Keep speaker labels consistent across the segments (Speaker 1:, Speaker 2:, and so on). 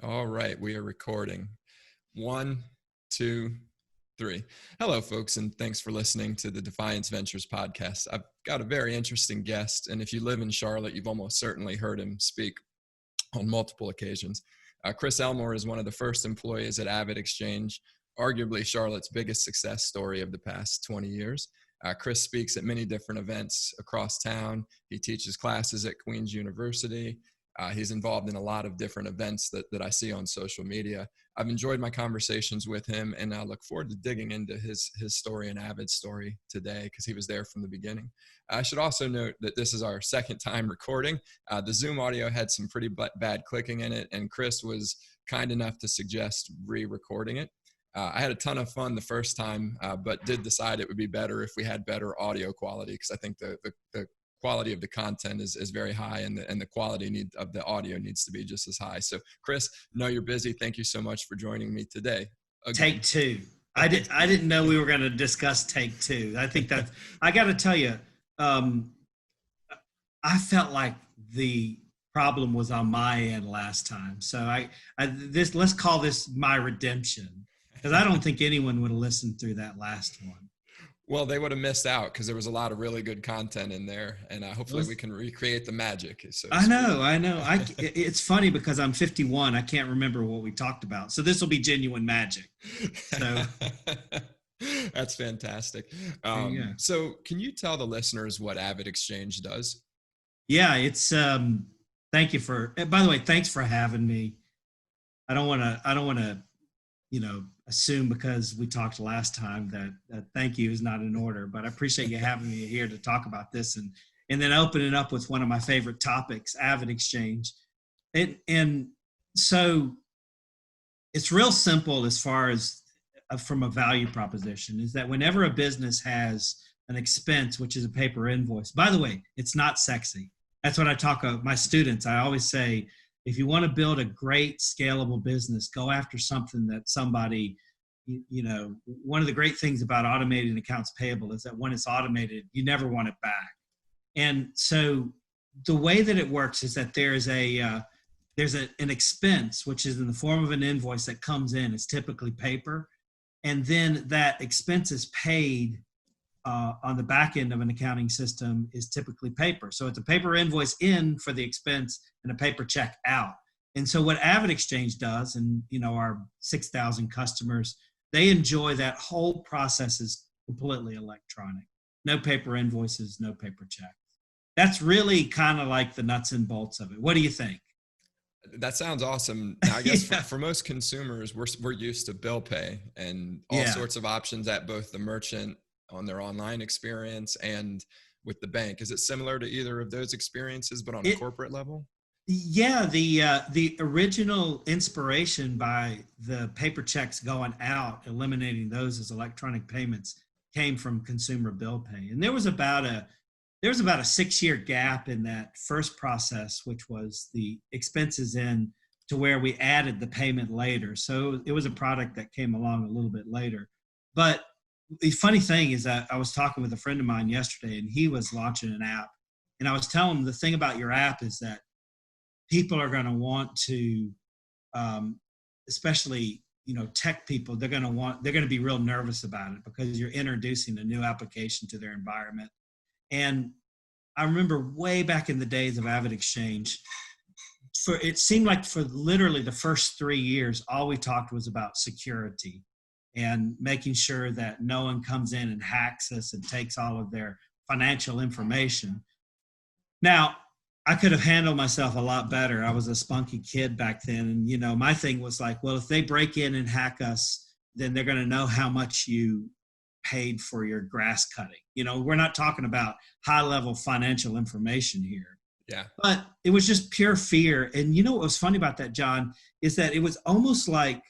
Speaker 1: All right, we are recording. 1, 2, 3. Hello, folks, and thanks for listening to the Defiance Ventures podcast. I've got a very interesting guest, and if you live in Charlotte, you've almost certainly heard him speak on multiple occasions. Chris Elmore is one of the first employees at AvidXchange, arguably Charlotte's biggest success story of the past 20 years. Chris speaks at many different events across town. He teaches classes at Queen's University. He's involved in a lot of different events that I see on social media. I've enjoyed my conversations with him, and I look forward to digging into his story and Avid's story today because he was there from the beginning. I should also note that this is our second time recording. The Zoom audio had some pretty bad clicking in it, and Chris was kind enough to suggest re-recording it. I had a ton of fun the first time, but did decide it would be better if we had better audio quality because I think the quality of the content is very high, and the quality of the audio needs to be just as high. So Chris, know you're busy. Thank you so much for joining me today.
Speaker 2: Again. Take two. I didn't know we were going to discuss take two. I think that I got to tell you, I felt like the problem was on my end last time. So let's call this my redemption, because I don't think anyone would have listened through that last one.
Speaker 1: Well, they would have missed out because there was a lot of really good content in there, and hopefully we can recreate the magic. So
Speaker 2: I know. It's funny because I'm 51. I can't remember what we talked about. So this will be genuine magic. So
Speaker 1: that's fantastic. So can you tell the listeners what AvidXchange does?
Speaker 2: Yeah, it's thank you for, by the way, thanks for having me. I don't want to, assume because we talked last time that thank you is not in order, but I appreciate you having me here to talk about this and then open it up with one of my favorite topics, AvidXchange. And so it's real simple as far as from a value proposition is that whenever a business has an expense, which is a paper invoice, by the way, it's not sexy. That's what I talk about my students. I always say, if you want to build a great scalable business, go after something that somebody, one of the great things about automating accounts payable is that when it's automated, you never want it back. And so the way that it works is that there's an expense, which is in the form of an invoice that comes in. It's typically paper. And then that expense is paid on the back end of an accounting system is typically paper. So it's a paper invoice in for the expense and a paper check out. And so what AvidXchange does, and our 6,000 customers, they enjoy that whole process is completely electronic. No paper invoices, no paper checks. That's really kind of like the nuts and bolts of it. What do you think?
Speaker 1: That sounds awesome. Now, I guess for most consumers, we're used to bill pay and all sorts of options at both the merchant on their online experience and with the bank. Is it similar to either of those experiences, but on a corporate level?
Speaker 2: Yeah, the original inspiration by the paper checks going out, eliminating those as electronic payments, came from consumer bill pay. And there was about a 6-year gap in that first process, which was the expenses in to where we added the payment later. So it was a product that came along a little bit later. But the funny thing is that I was talking with a friend of mine yesterday, and he was launching an app. And I was telling him the thing about your app is that people are going to want to, especially tech people, they're going to be real nervous about it because you're introducing a new application to their environment. And I remember way back in the days of AvidXchange, it seemed like for literally the first 3 years, all we talked was about security and making sure that no one comes in and hacks us and takes all of their financial information. Now, I could have handled myself a lot better. I was a spunky kid back then. And, my thing was like, well, if they break in and hack us, then they're going to know how much you paid for your grass cutting. We're not talking about high-level financial information here.
Speaker 1: Yeah.
Speaker 2: But it was just pure fear. And what was funny about that, John, is that it was almost like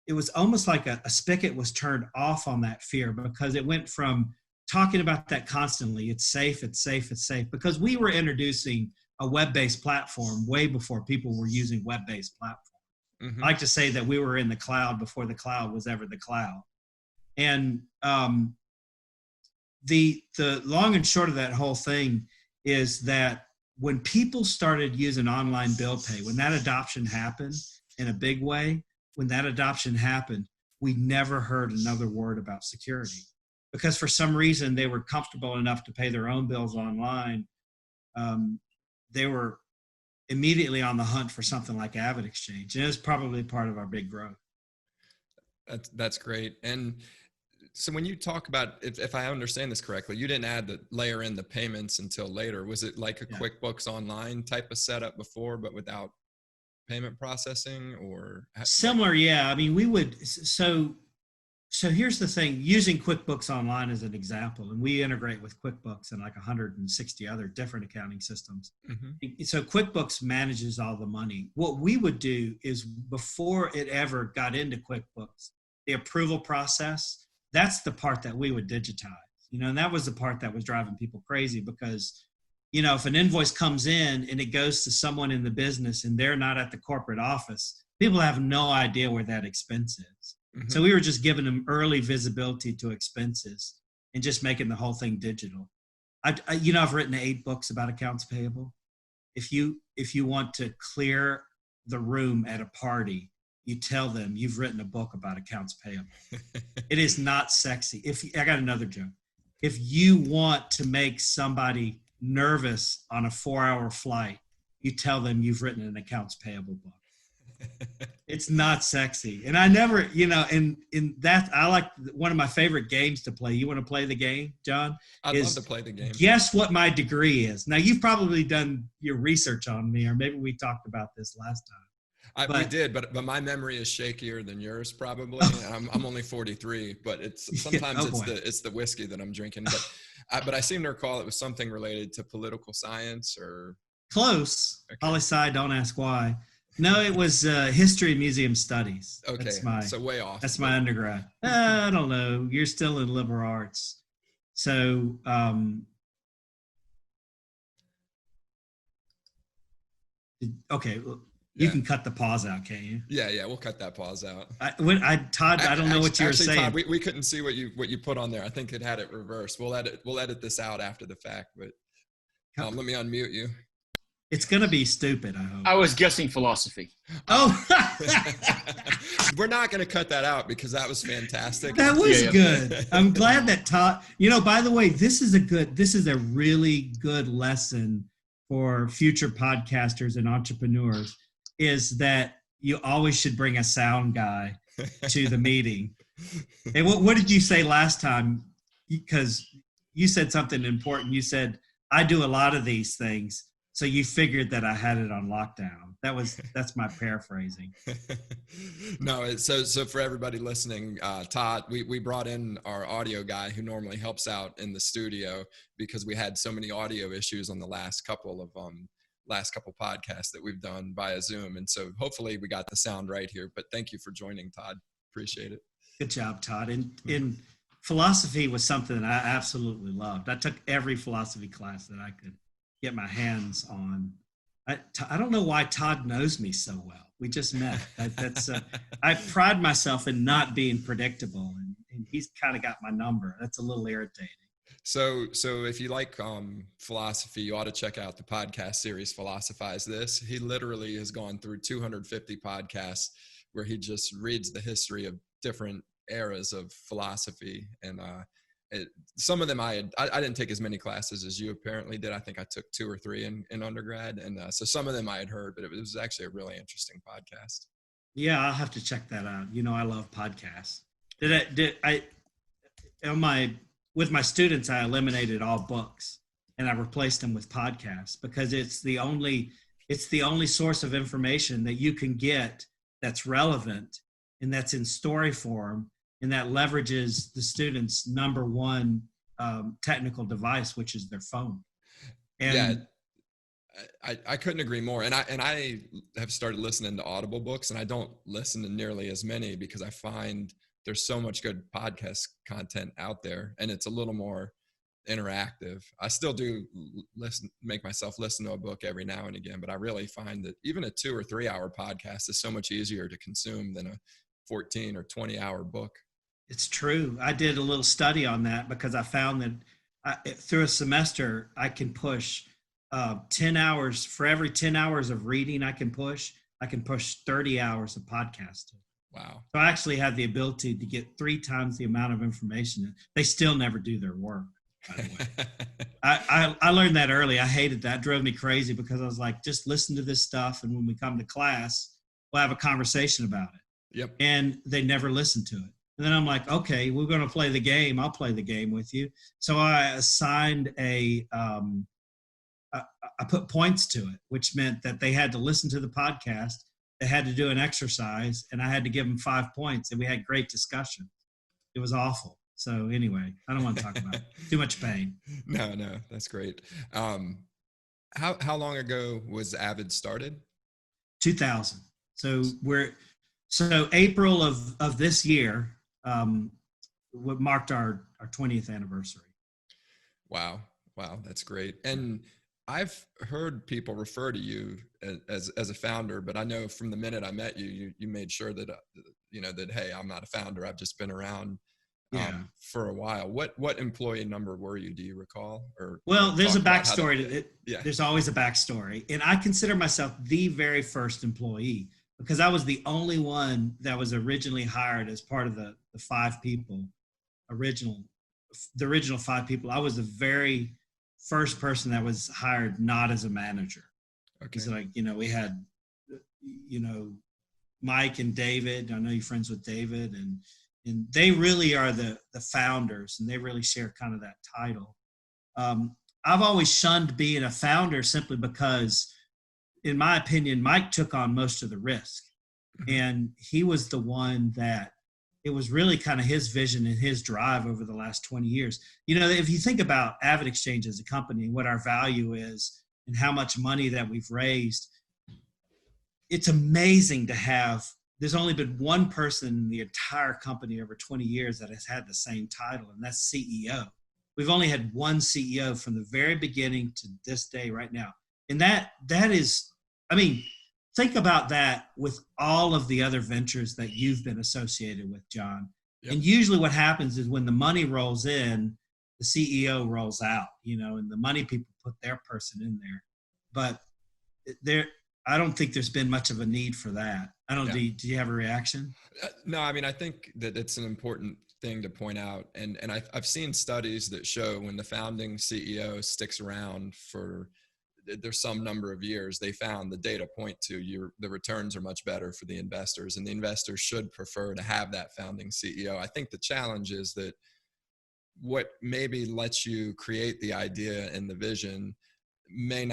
Speaker 2: a spigot was turned off on that fear, because it went from talking about that constantly, it's safe, because we were introducing a web-based platform way before people were using web-based platforms. Mm-hmm. I like to say that we were in the cloud before the cloud was ever the cloud. And the long and short of that whole thing is that when people started using online bill pay, when that adoption happened in a big way, when that adoption happened, we never heard another word about security, because for some reason they were comfortable enough to pay their own bills online. They were immediately on the hunt for something like AvidXchange, and it was probably part of our big growth.
Speaker 1: That's great. And so when you talk about, if I understand this correctly, you didn't add the layer in the payments until later. Was it like a QuickBooks Online type of setup before, but without payment processing, or
Speaker 2: similar? Yeah. I mean, we would, so here's the thing, using QuickBooks Online as an example, and we integrate with QuickBooks and like 160 other different accounting systems. Mm-hmm. So QuickBooks manages all the money. What we would do is, before it ever got into QuickBooks, the approval process, that's the part that we would digitize, and that was the part that was driving people crazy, because, if an invoice comes in and it goes to someone in the business and they're not at the corporate office, people have no idea where that expense is. Mm-hmm. So we were just giving them early visibility to expenses and just making the whole thing digital. I've written 8 books about accounts payable. If you want to clear the room at a party, you tell them you've written a book about accounts payable. It is not sexy. I got another joke. If you want to make somebody nervous on a 4-hour flight, you tell them you've written an accounts payable book. It's not sexy. And I never, in that, I like, one of my favorite games to play. You want to play the game, John?
Speaker 1: I'd love to play the game.
Speaker 2: Guess what my degree is. Now, you've probably done your research on me, or maybe we talked about this last time.
Speaker 1: We did, but my memory is shakier than yours, probably. I'm only 43, but sometimes it's the whiskey that I'm drinking. But I seem to recall it was something related to political science, or
Speaker 2: close. Okay. Poli-sci, don't ask why. No, it was history and museum studies.
Speaker 1: Okay, so way off.
Speaker 2: That's my undergrad. I don't know. You're still in liberal arts. So, okay, you can cut the pause out, can't you?
Speaker 1: Yeah, we'll cut that pause out.
Speaker 2: Todd, I don't know what you were saying.
Speaker 1: Todd, we couldn't see what you put on there. I think it had it reversed. We'll edit this out after the fact, but let me unmute you.
Speaker 2: It's going to be stupid, I hope.
Speaker 3: I was guessing philosophy.
Speaker 2: Oh.
Speaker 1: We're not going to cut that out, because that was fantastic.
Speaker 2: That was good. I'm glad that Todd, by the way, this is a really good lesson for future podcasters and entrepreneurs, is that you always should bring a sound guy to the meeting. And what did you say last time? Because you said something important. You said, I do a lot of these things. So you figured that I had it on lockdown. That's my paraphrasing.
Speaker 1: No, so for everybody listening, Todd, we brought in our audio guy who normally helps out in the studio, because we had so many audio issues on the last couple podcasts that we've done via Zoom, and so hopefully we got the sound right here. But thank you for joining, Todd. Appreciate it.
Speaker 2: Good job, Todd. And philosophy was something that I absolutely loved. I took every philosophy class that I could get my hands on. I don't know why Todd knows me so well. We just met. I pride myself in not being predictable, and he's kind of got my number. That's a little irritating.
Speaker 1: So if you like philosophy, you ought to check out the podcast series Philosophize This. He literally has gone through 250 podcasts where he just reads the history of different eras of philosophy, and some of them I didn't take as many classes as you apparently did. I think I took 2 or 3 in undergrad. And so some of them I had heard, but it was actually a really interesting podcast.
Speaker 2: Yeah, I'll have to check that out. I love podcasts. With my students, I eliminated all books and I replaced them with podcasts, because it's the only source of information that you can get that's relevant and that's in story form, and that leverages the students' number one technical device, which is their phone. And
Speaker 1: I couldn't agree more. And I have started listening to Audible books, and I don't listen to nearly as many, because I find there's so much good podcast content out there, and it's a little more interactive. I still do make myself listen to a book every now and again, but I really find that even a 2 or 3 hour podcast is so much easier to consume than a 14 or 20 hour book.
Speaker 2: It's true. I did a little study on that, because I found that through a semester, I can push 10 hours, for every 10 hours of reading I can push 30 hours of podcasting.
Speaker 1: Wow.
Speaker 2: So I actually have the ability to get 3 times the amount of information. They still never do their work, by the way. I learned that early. I hated that. It drove me crazy because I was like, just listen to this stuff. And when we come to class, we'll have a conversation about it.
Speaker 1: Yep.
Speaker 2: And they never listen to it. And then I'm like, okay, we're going to play the game. I'll play the game with you. So I assigned I put points to it, which meant that they had to listen to the podcast. They had to do an exercise, and I had to give them 5 points, and we had great discussion. It was awful. So anyway, I don't want to talk about it. Too much pain.
Speaker 1: No, that's great. How long ago was Avid started?
Speaker 2: 2000. So April of this year, what marked our 20th anniversary.
Speaker 1: Wow, that's great. And I've heard people refer to you as a founder, but I know from the minute I met you, you made sure that that hey, I'm not a founder. I've just been around for a while. What employee number were you? Do you recall? Or
Speaker 2: well, there's a backstory to it. Yeah. There's always a backstory, and I consider myself the very first employee because I was the only one that was originally hired as part of the 5 people, the original 5 people. I was the very first person that was hired not as a manager. Okay. So we had, Mike and David. I know you're friends with David, and they really are the founders, and they really share kind of that title. I've always shunned being a founder simply because, in my opinion, Mike took on most of the risk, and he was the one that it was really kind of his vision and his drive over the last 20 years. If you think about AvidXchange as a company and what our value is and how much money that we've raised, it's amazing to have, there's only been one person in the entire company over 20 years that has had the same title, and that's CEO. We've only had one CEO from the very beginning to this day right now. And that is, think about that with all of the other ventures that you've been associated with, John. Yep. And usually what happens is when the money rolls in, the CEO rolls out, and the money people put their person in there. But I don't think there's been much of a need for that. Do you have a reaction?
Speaker 1: No, I think that it's an important thing to point out. And I've seen studies that show when the founding CEO sticks around for there's some number of years, they found the data point to the returns are much better for the investors, and the investors should prefer to have that founding CEO. I think the challenge is that what maybe lets you create the idea and the vision may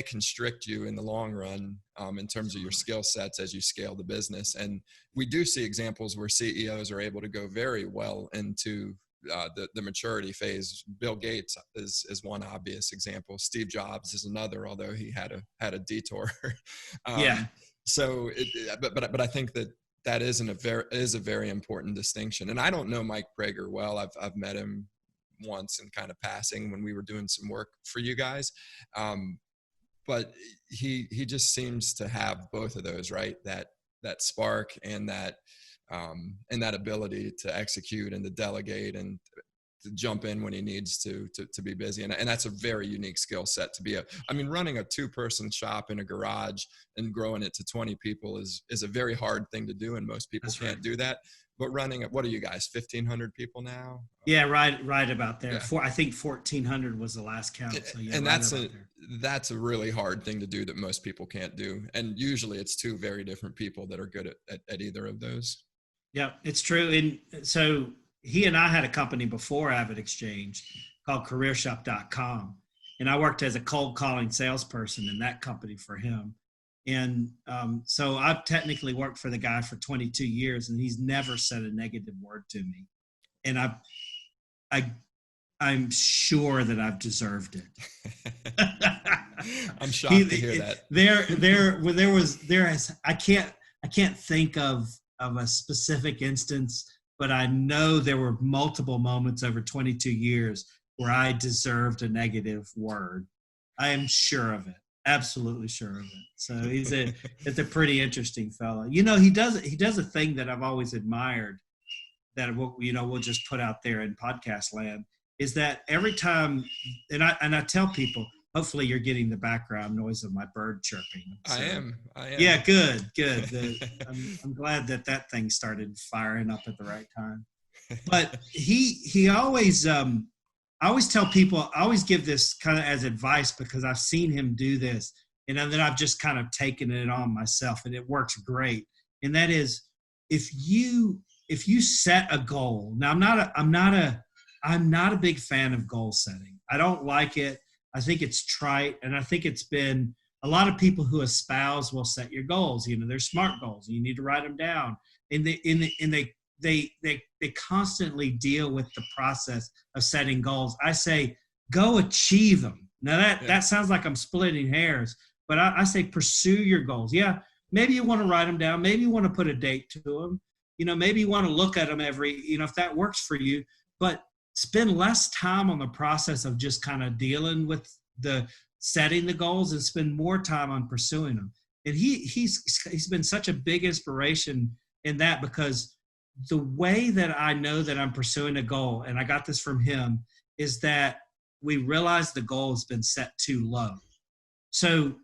Speaker 1: constrict you in the long run in terms of your skill sets as you scale the business. And we do see examples where CEOs are able to go very well into the maturity phase. Bill Gates is one obvious example. Steve Jobs is another, although he had a detour. So, but I think that is a very important distinction. And I don't know Mike Prager well. I've met him once in kind of passing when we were doing some work for you guys. But he just seems to have both of those, right? That spark and that ability to execute and to delegate and to jump in when he needs to be busy. And that's a very unique skill set to be running a 2-person shop in a garage and growing it to 20 people is a very hard thing to do. And most people can't do that. But running what are you guys, 1,500 people now?
Speaker 2: Yeah, right about there. Yeah. I think 1,400 was the last count. So yeah,
Speaker 1: and that's a really hard thing to do that most people can't do. And usually it's 2 very different people that are good at either of those.
Speaker 2: Yeah, it's true. And so he and I had a company before AvidXchange called CareerShop.com. And I worked as a cold calling salesperson in that company for him. And so I've technically worked for the guy for 22 years, and he's never said a negative word to me. And I'm sure that I've deserved it.
Speaker 1: I'm shocked to hear
Speaker 2: that. I can't think of a specific instance, but I know there were multiple moments over 22 years where I deserved a negative word. I am sure of it. Absolutely sure of it. So it's a pretty interesting fellow. He does a thing that I've always admired that we'll just put out there in podcast land, is that every time, and I tell people, hopefully you're getting the background noise of my bird chirping. So,
Speaker 1: I am.
Speaker 2: Yeah, good. I'm glad that thing started firing up at the right time. But he always, I always tell people, I always give this kind of as advice because I've seen him do this, and then I've just kind of taken it on myself, and it works great. And that is, if you set a goal. Now, I'm not a big fan of goal setting. I don't like it. I think it's trite, and I think it's been a lot of people who espouse will set your goals. You know, they're SMART goals. And you need to write them down, and they constantly deal with the process of setting goals. I say, go achieve them. Now that sounds like I'm splitting hairs, but I say pursue your goals. Yeah, maybe you want to write them down. Maybe you want to put a date to them. You know, maybe you want to look at them if that works for you, but spend less time on the process of just kind of dealing with the setting the goals and spend more time on pursuing them. And he's been such a big inspiration in that, because the way that I know that I'm pursuing a goal, and I got this from him, is that we realize the goal has been set too low. So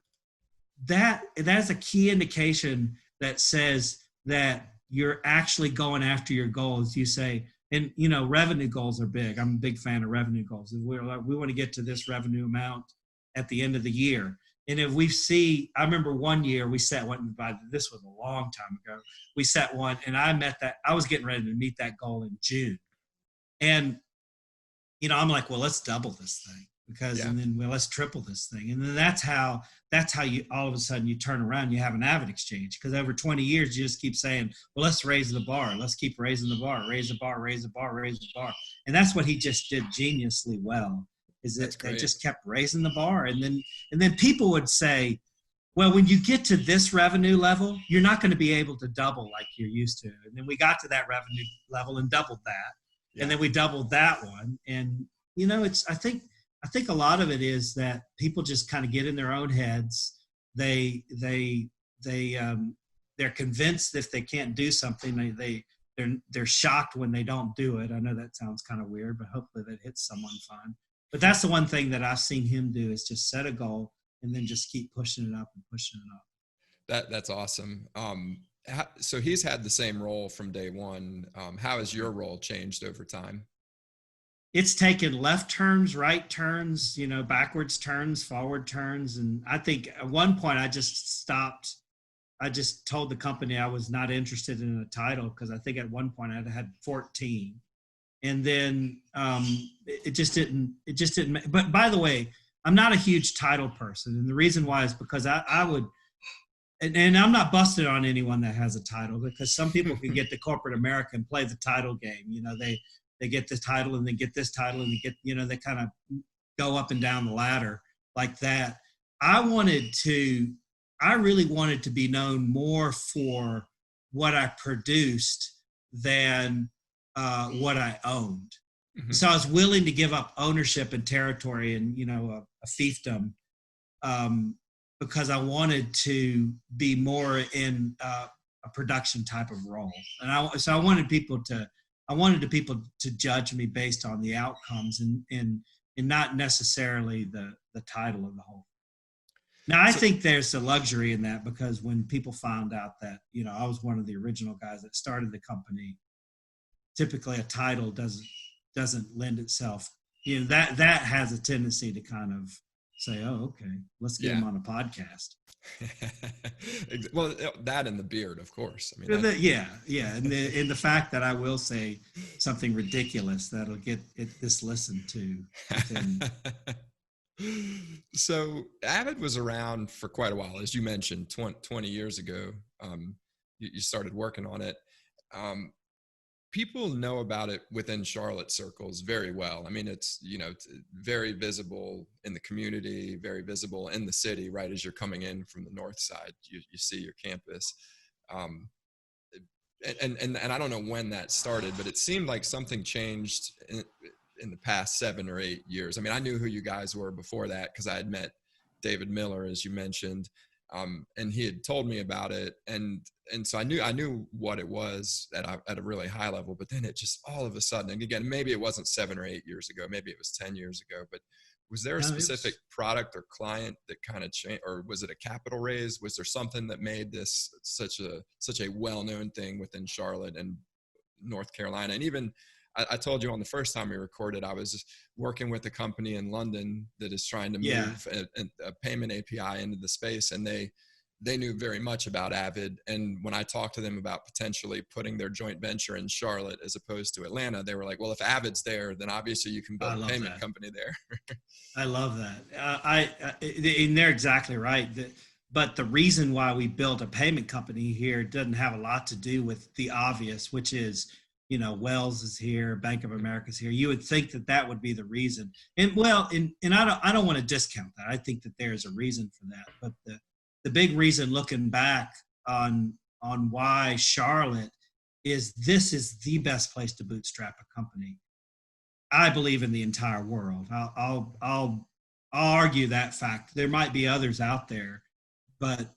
Speaker 2: that's a key indication that says that you're actually going after your goals. You say, and revenue goals are big. I'm a big fan of revenue goals. We want to get to this revenue amount at the end of the year. And if I remember one year we set one, this was a long time ago, we set one, and I was getting ready to meet that goal in June. And, I'm like, well, let's double this thing and then let's triple this thing. And then that's how you, all of a sudden you turn around, you have an AvidXchange, because over 20 years, you just keep saying, well, let's raise the bar. Let's keep raising the bar, raise the bar, raise the bar, raise the bar. And that's what he just did geniusly well, is that they just kept raising the bar. And then people would say, well, when you get to this revenue level, you're not going to be able to double like you're used to. And then we got to that revenue level and doubled that. Yeah. And then we doubled that one. And, I think a lot of it is that people just kind of get in their own heads. They're convinced if they can't do something, they're shocked when they don't do it. I know that sounds kind of weird, but hopefully that hits someone fine. But that's the one thing that I've seen him do, is just set a goal and then just keep pushing it up and pushing it up.
Speaker 1: That's awesome. So he's had the same role from day one. How has your role changed over time?
Speaker 2: It's taken left turns, right turns, backwards turns, forward turns. And I think at one point I just stopped. I just told the company I was not interested in a title, because I think at one point I had 14. And then it just didn't, but by the way, I'm not a huge title person. And the reason why is because I would, and I'm not busted on anyone that has a title, because some people can get to corporate America and play the title game. They get the title and they get this title and they get, they kind of go up and down the ladder like that. I really wanted to be known more for what I produced than what I owned. Mm-hmm. So I was willing to give up ownership and territory and, a fiefdom, because I wanted to be more in a production type of role. And I wanted people to judge me based on the outcomes and not necessarily the title of the whole. Now, I think there's a luxury in that, because when people found out that, I was one of the original guys that started the company, typically a title doesn't lend itself. That has a tendency to kind of say, oh, okay, let's get him on a podcast.
Speaker 1: Well, that and the beard, of course. I mean,
Speaker 2: and the fact that I will say something ridiculous that'll get this listened to.
Speaker 1: So Avid was around for quite a while, as you mentioned, 20 years ago. You started working on it. People know about it within Charlotte circles very well. I mean, it's very visible in the community, very visible in the city. Right as you're coming in from the north side, you see your campus. And I don't know when that started, but it seemed like something changed in the past 7 or 8 years. I mean, I knew who you guys were before that, because I had met David Miller, as you mentioned, and he had told me about it, and so I knew what it was at a really high level. But then it just all of a sudden, and again, maybe it wasn't 7 or 8 years ago, maybe it was 10 years ago, but Was there a
Speaker 2: No,
Speaker 1: specific product or client that kind of changed, or was it a capital raise? Was there something that made this such a well-known thing within Charlotte and North Carolina? And even I told you on the first time we recorded, I was working with a company in London that is trying to move a payment API into the space, and they knew very much about Avid. And when I talked to them about potentially putting their joint venture in Charlotte as opposed to Atlanta, they were like, well, if Avid's there, then obviously you can build a payment company there.
Speaker 2: I love that. And they're exactly right. But the reason why we built a payment company here doesn't have a lot to do with the obvious, which is, Wells is here, Bank of America is here. You would think that would be the reason. And I don't want to discount that. I think that there is a reason for that. But the big reason, looking back on why Charlotte is the best place to bootstrap a company, I believe, in the entire world. I'll argue that fact. There might be others out there, but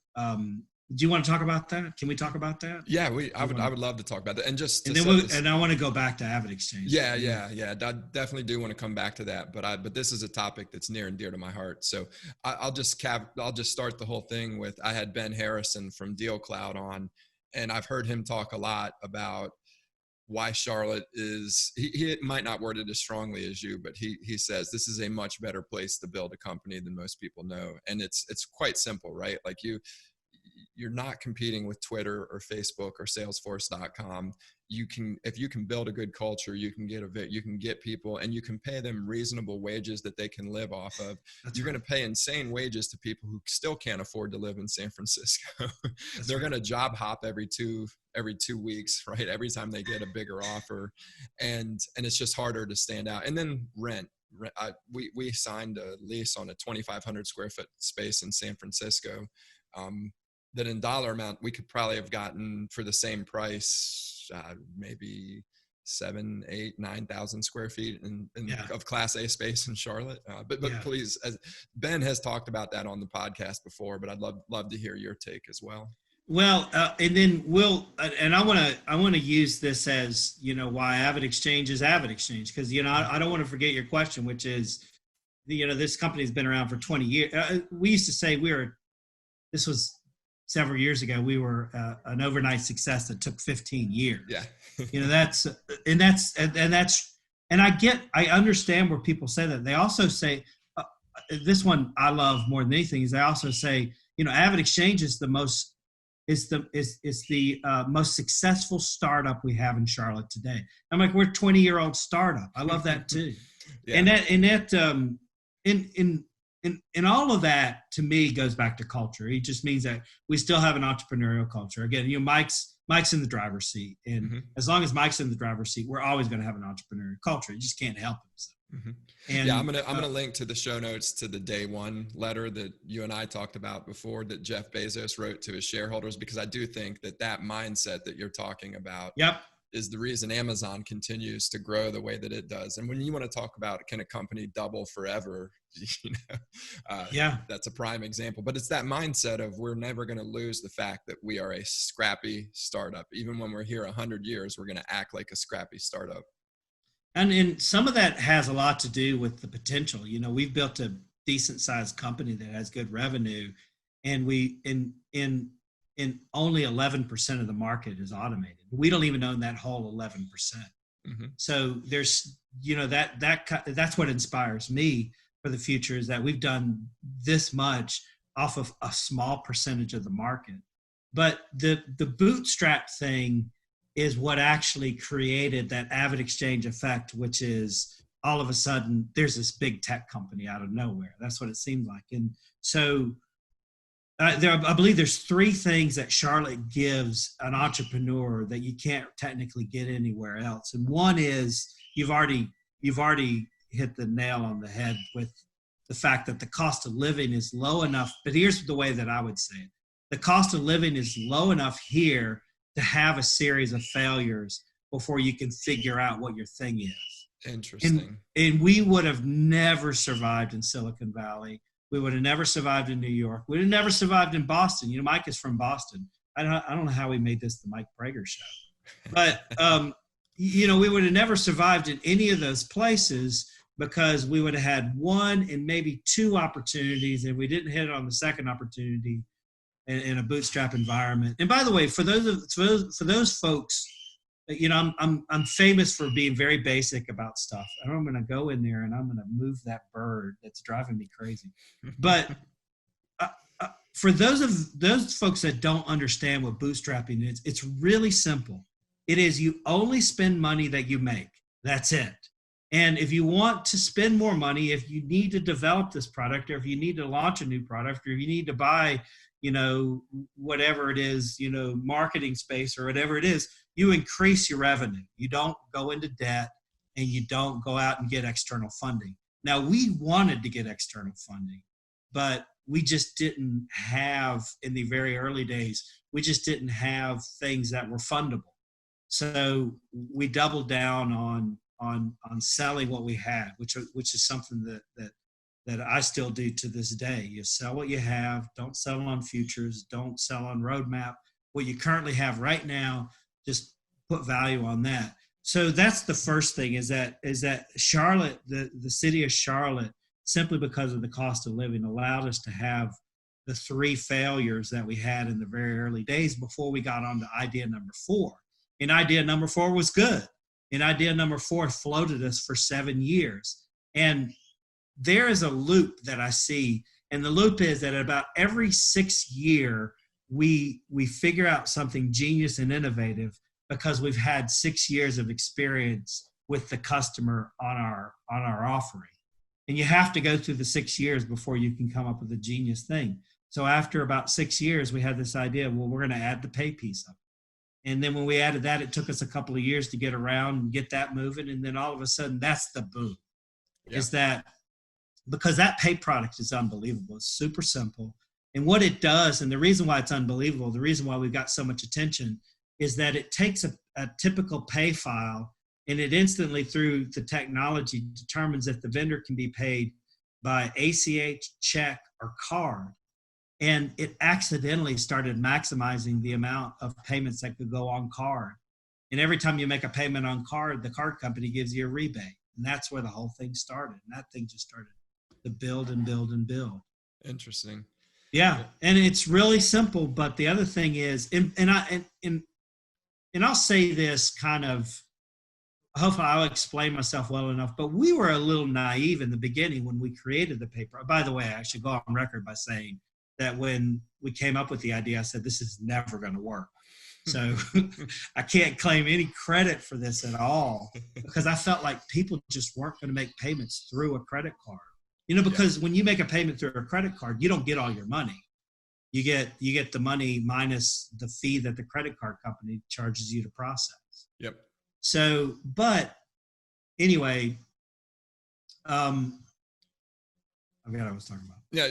Speaker 2: do you want to talk about that? Can we talk about that?
Speaker 1: Yeah, I would love to talk about that.
Speaker 2: And I want to go back to AvidXchange.
Speaker 1: Yeah. I definitely do want to come back to that, but this is a topic that's near and dear to my heart. So I'll just start the whole thing with, I had Ben Harrison from Deal Cloud on, and I've heard him talk a lot about why Charlotte is, he might not word it as strongly as you, but he says this is a much better place to build a company than most people know. And it's quite simple, right? Like you're not competing with Twitter or Facebook or Salesforce.com. If you can build a good culture, you can get people, and you can pay them reasonable wages that they can live off of. You're going to pay insane wages to people who still can't afford to live in San Francisco. They're going to job hop every 2 weeks, right? Every time they get a bigger offer, and it's just harder to stand out. And then rent. We signed a lease on a 2,500 square foot space in San Francisco. That in dollar amount, we could probably have gotten for the same price, maybe 7,000, 8,000, 9,000 square feet of Class A space in Charlotte. But please, as Ben has talked about that on the podcast before, but I'd love to hear your take as well.
Speaker 2: Well, and then I want to use this as, why AvidXchange is AvidXchange, because, I don't want to forget your question, which is, this company's been around for 20 years. We used to say this was several years ago, we were an overnight success that took 15 years.
Speaker 1: Yeah.
Speaker 2: I understand where people say that. They also say, this one I love more than anything, is they also say, AvidXchange is the most successful startup we have in Charlotte today. I'm like, we're a 20-year-old startup. I love that too. Yeah. And all of that, to me, goes back to culture. It just means that we still have an entrepreneurial culture. Again, Mike's in the driver's seat. And as long as Mike's in the driver's seat, we're always going to have an entrepreneurial culture. You just can't help it.
Speaker 1: Mm-hmm. And I'm gonna link to the show notes to the day one letter that you and I talked about before, that Jeff Bezos wrote to his shareholders, because I do think that mindset that you're talking about is the reason Amazon continues to grow the way that it does. And when you want to talk about, can a company double forever, that's a prime example. But it's that mindset of, we're never going to lose the fact that we are a scrappy startup. Even when we're here 100 years, we're going to act like a scrappy startup.
Speaker 2: And some of that has a lot to do with the potential. We've built a decent sized company that has good revenue, and in only 11% of the market is automated. We don't even own that whole 11%. Mm-hmm. So there's, that's what inspires me for the future, is that we've done this much off of a small percentage of the market. But the bootstrap thing is what actually created that AvidXchange effect, which is all of a sudden there's this big tech company out of nowhere. That's what it seemed like. And so I believe there's 3 things that Charlotte gives an entrepreneur that you can't technically get anywhere else. And one is, you've already hit the nail on the head with the fact that the cost of living is low enough. But here's the way that I would say it. The cost of living is low enough here to have a series of failures before you can figure out what your thing is.
Speaker 1: Interesting.
Speaker 2: And we would have never survived in Silicon Valley. We would have never survived in New York. We would have never survived in Boston. Mike is from Boston. I don't know how we made this the Mike Prager show. But, we would have never survived in any of those places. because we would have had one and maybe two opportunities, and we didn't hit on the second opportunity in a bootstrap environment. And by the way, for those folks, you know, I'm famous for being very basic about stuff. And I'm going to go in there and I'm going to move that bird that's driving me crazy. But for those folks that don't understand what bootstrapping is, it's really simple. It is you only spend money that you make. That's it. And if you want to spend more money, if you need to develop this product, or if you need to launch a new product, or if you need to buy, you know, whatever it is, you know, marketing space or whatever it is, you increase your revenue. You don't go into debt, and you don't go out and get external funding. Now, we wanted to get external funding, but we just didn't have, in the very early days, we just didn't have things that were fundable. So we doubled down on selling what we had, which is something that I still do to this day. You sell what you have. Don't sell on futures. Don't sell on roadmap. What you currently have right now, just put value on that. So that's the first thing, is that Charlotte, the city of Charlotte, simply because of the cost of living, allowed us to have the three failures that we had in the very early days before we got on to idea number 4. And idea number 4 was good. And idea number 4 floated us for 7 years. And there is a loop that I see. And the loop is that about every 6 year, we figure out something genius and innovative because we've had 6 years of experience with the customer on our offering. And you have to go through the 6 years before you can come up with a genius thing. So after about 6 years, we had this idea, well, we're going to add the pay piece of it. And then when we added that, it took us a couple of years to get around and get that moving. And then all of a sudden, that's the boom. Yeah. Is that because that pay product is unbelievable. It's super simple. And what it does, and the reason why it's unbelievable, the reason why we've got so much attention, is that it takes a typical pay file, and it instantly, through the technology, determines if the vendor can be paid by ACH, check, or card. And it accidentally started maximizing the amount of payments that could go on card. And every time you make a payment on card, the card company gives you a rebate. And that's where the whole thing started. And that thing just started to build and build and build.
Speaker 1: Interesting.
Speaker 2: Yeah. And it's really simple. But the other thing is, and I'll say this kind of, hopefully I'll explain myself well enough, but we were a little naive in the beginning when we created the paper. By the way, I should go on record by saying that when we came up with the idea, I said, this is never going to work. So I can't claim any credit for this at all, because I felt like people just weren't going to make payments through a credit card. You know, because when you make a payment through a credit card, you don't get all your money. You get the money minus the fee that the credit card company charges you to process.
Speaker 1: Yep.
Speaker 2: So, but anyway, I forgot what I was talking about.
Speaker 1: Yeah,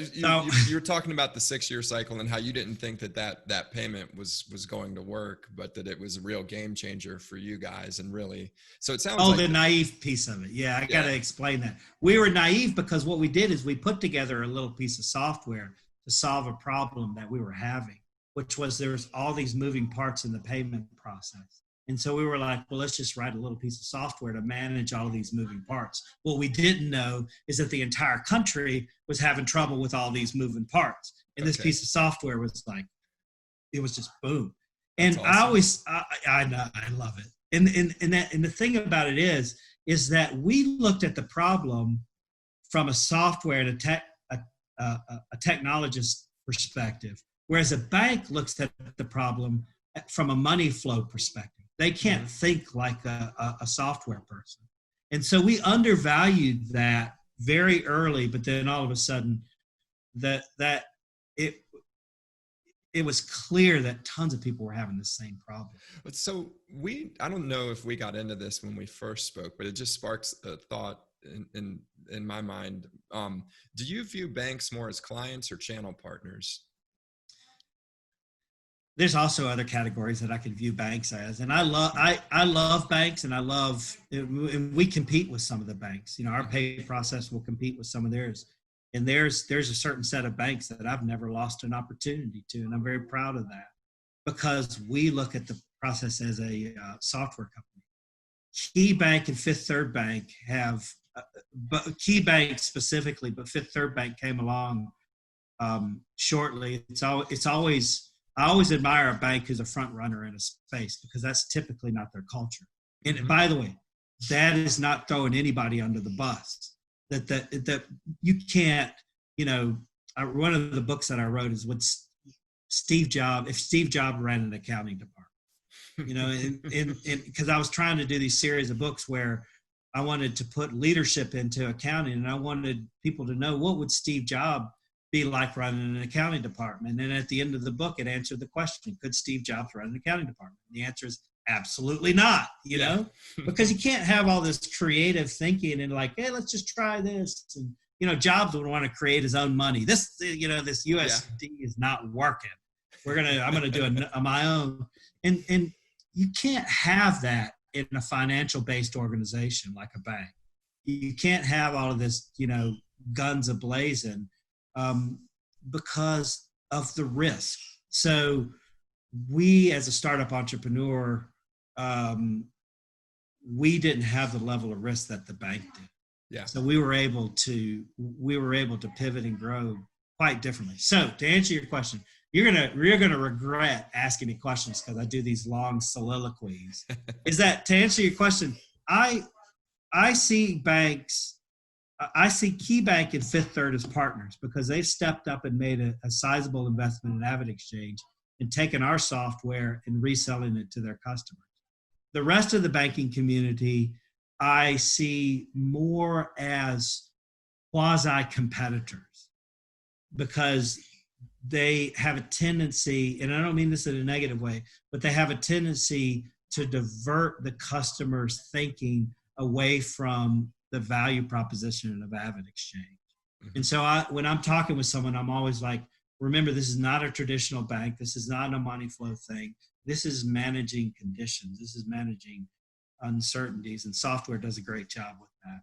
Speaker 1: you were talking about the 6-year cycle and how you didn't think that payment was going to work, but that it was a real game changer for you guys. And really, so it sounds like
Speaker 2: the naive piece of it. Yeah, I got to explain that. We were naive because what we did is we put together a little piece of software to solve a problem that we were having, which was there's all these moving parts in the payment process. And so we were like, well, let's just write a little piece of software to manage all of these moving parts. What we didn't know is that the entire country was having trouble with all these moving parts. And this piece of software was like, it was just boom. And awesome. I know, I love it. And the thing about it is that we looked at the problem from a software and a technologist perspective, whereas a bank looks at the problem from a money flow perspective. They can't think like a software person. And so we undervalued that very early, but then all of a sudden that it was clear that tons of people were having the same problem.
Speaker 1: So I don't know if we got into this when we first spoke, but it just sparks a thought in my mind. Do you view banks more as clients or channel partners?
Speaker 2: There's also other categories that I could view banks as, and I love banks, and we compete with some of the banks. You know, our pay process will compete with some of theirs, and there's a certain set of banks that I've never lost an opportunity to, and I'm very proud of that because we look at the process as a software company. Key Bank and Fifth Third Bank have but Key Bank specifically, but Fifth Third Bank came along shortly. It's always I always admire a bank who's a front runner in a space because that's typically not their culture. And by the way, that is not throwing anybody under the bus. That you can't, one of the books that I wrote is what Steve Jobs, if Steve Jobs ran an accounting department, and because I was trying to do these series of books where I wanted to put leadership into accounting, and I wanted people to know what would Steve Jobs be like running an accounting department. And at the end of the book, it answered the question, could Steve Jobs run an accounting department? And the answer is absolutely not, because you can't have all this creative thinking and like, hey, let's just try this. And, Jobs would want to create his own money. This, this USD is not working. I'm going to do it on my own. And you can't have that in a financial based organization like a bank. You can't have all of this, guns a-blazing because of the risk. So we, as a startup entrepreneur, we didn't have the level of risk that the bank did.
Speaker 1: Yeah.
Speaker 2: So we were able to pivot and grow quite differently. So to answer your question, you're gonna regret asking me questions because I do these long soliloquies. Is that to answer your question? I see banks. I see Key Bank and Fifth Third as partners because they've stepped up and made a sizable investment in AvidXchange and taken our software and reselling it to their customers. The rest of the banking community, I see more as quasi-competitors because they have a tendency, and I don't mean this in a negative way, but they have a tendency to divert the customer's thinking away from the value proposition of AvidXchange. And so when I'm talking with someone, I'm always like, remember, this is not a traditional bank. This is not a money flow thing. This is managing conditions. This is managing uncertainties, and software does a great job with that.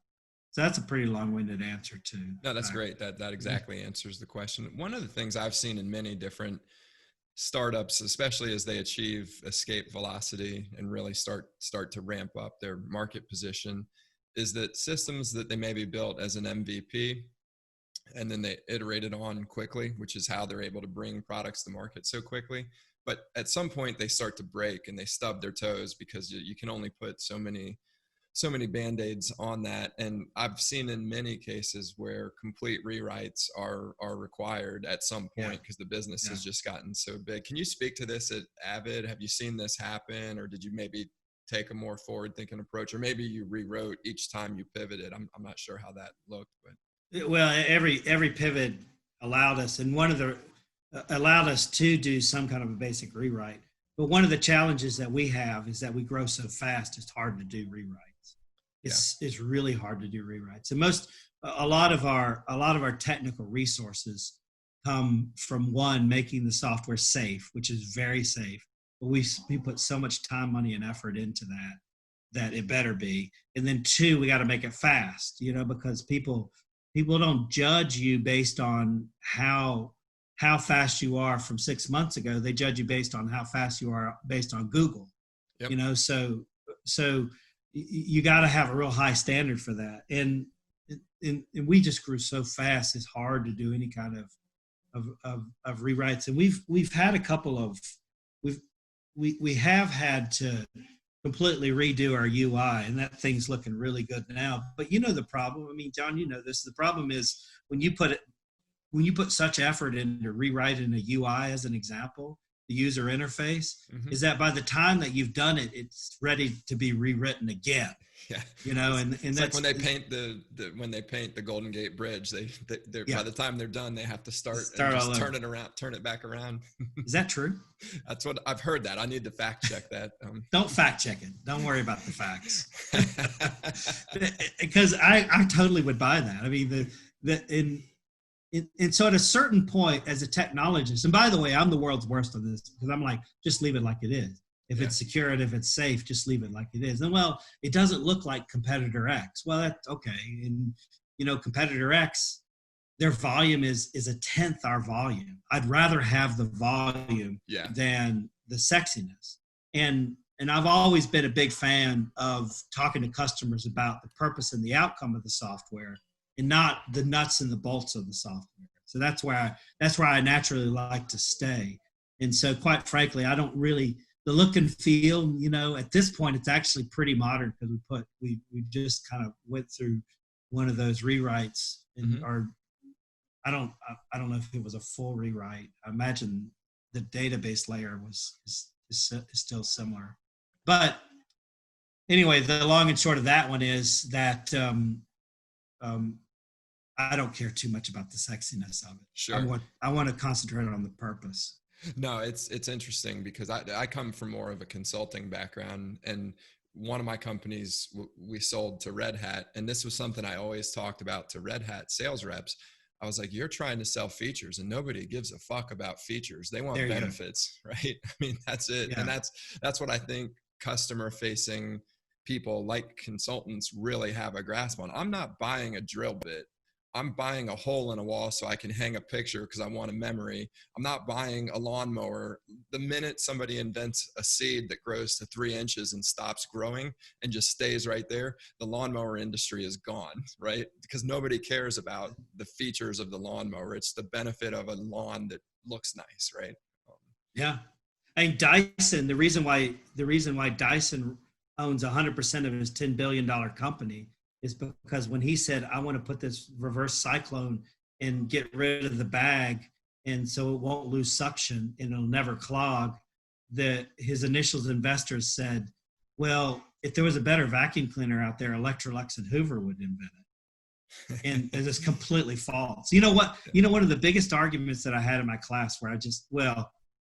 Speaker 2: So that's a pretty long-winded answer too.
Speaker 1: No, that's great. That exactly answers the question. One of the things I've seen in many different startups, especially as they achieve escape velocity and really start to ramp up their market position, is that systems that they maybe built as an MVP and then they iterated on quickly, which is how they're able to bring products to market so quickly. But at some point they start to break and they stub their toes because you can only put so many Band-Aids on that. And I've seen in many cases where complete rewrites are required at some point because the business has just gotten so big. Can you speak to this at Avid? Have you seen this happen, or did you maybe take a more forward-thinking approach, or maybe you rewrote each time you pivoted? I'm not sure how that looked, but
Speaker 2: well, every pivot allowed us to do some kind of a basic rewrite. But one of the challenges that we have is that we grow so fast; it's hard to do rewrites. It's really hard to do rewrites. And a lot of our technical resources come from making the software safe, which is very safe. But we put so much time, money, and effort into that it better be. And then two, we got to make it fast, because people don't judge you based on how fast you are from 6 months ago. They judge you based on how fast you are based on Google. Yep. So you got to have a real high standard for that. And we just grew so fast. It's hard to do any kind of rewrites. And we've had a couple of, we have had to completely redo our UI, and that thing's looking really good now. But the problem, I mean, John, this, the problem is when you put such effort into rewriting a UI, as an example, the user interface, is that by the time that you've done it, it's ready to be rewritten again.
Speaker 1: Yeah.
Speaker 2: And
Speaker 1: it's
Speaker 2: that's
Speaker 1: like when they paint the Golden Gate Bridge, by the time they're done, they have to start and just turn it back around.
Speaker 2: Is that true?
Speaker 1: That's what I've heard. That I need to fact check that.
Speaker 2: Don't fact check it. Don't worry about the facts. Because I totally would buy that. I mean, and so at a certain point as a technologist, and by the way, I'm the world's worst on this because I'm like, just leave it like it is. If it's secure and if it's safe, just leave it like it is. And well, it doesn't look like competitor X. Well, that's okay. And competitor X, their volume is 1/10 our volume. I'd rather have the volume than the sexiness. And and I've always been a big fan of talking to customers about the purpose and the outcome of the software, and not the nuts and the bolts of the software. So that's where I naturally like to stay. And so, quite frankly, I don't really, the look and feel, at this point, it's actually pretty modern, because we just kind of went through one of those rewrites, and I don't know if it was a full rewrite. I imagine the database layer is still similar. But anyway, the long and short of that one is that I don't care too much about the sexiness of it.
Speaker 1: Sure.
Speaker 2: I want to concentrate on the purpose.
Speaker 1: No, it's interesting, because I come from more of a consulting background, and one of my companies we sold to Red Hat, and this was something I always talked about to Red Hat sales reps. I was like, you're trying to sell features, and nobody gives a fuck about features. They want benefits, right? I mean, that's it. Yeah. And that's what I think customer facing people like consultants really have a grasp on. I'm not buying a drill bit. I'm buying a hole in a wall so I can hang a picture because I want a memory. I'm not buying a lawnmower. The minute somebody invents a seed that grows to 3 inches and stops growing and just stays right there, the lawnmower industry is gone, right? Because nobody cares about the features of the lawnmower. It's the benefit of a lawn that looks nice, right?
Speaker 2: Yeah. I mean, Dyson, the reason why Dyson owns 100% of his $10 billion company is because when he said, I want to put this reverse cyclone and get rid of the bag, and so it won't lose suction and it'll never clog, his initial investors said, well, if there was a better vacuum cleaner out there, Electrolux and Hoover would invent it. And it's completely false. You know what? One of the biggest arguments that I had in my class, where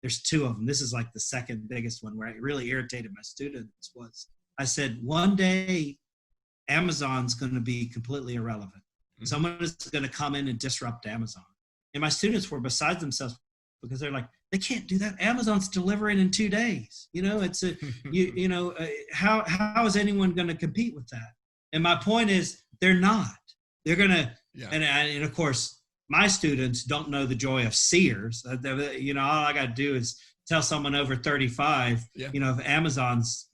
Speaker 2: there's 2 of them. This is like the second biggest one, where it really irritated my students, was I said, one day Amazon's going to be completely irrelevant. Mm-hmm. Someone is going to come in and disrupt Amazon. And my students were beside themselves, because they're like, they can't do that. Amazon's delivering in 2 days. How is anyone going to compete with that? And my point is, they're not. They're going to, and of course, my students don't know the joy of Sears. All I got to do is tell someone over 35, if Amazon's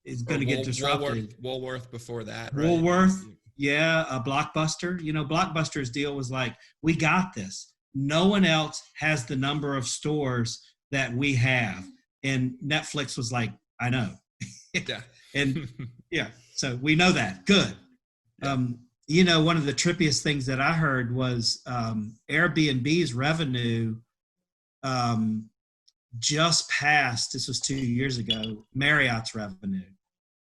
Speaker 2: is going to get disrupted.
Speaker 1: Woolworth before that, right?
Speaker 2: Woolworth, Blockbuster. Blockbuster's deal was like, we got this. No one else has the number of stores that we have. And Netflix was like, I know.
Speaker 1: Yeah.
Speaker 2: And so we know that. Good. Yeah. One of the trippiest things that I heard was Airbnb's revenue just passed, this was 2 years ago, Marriott's revenue.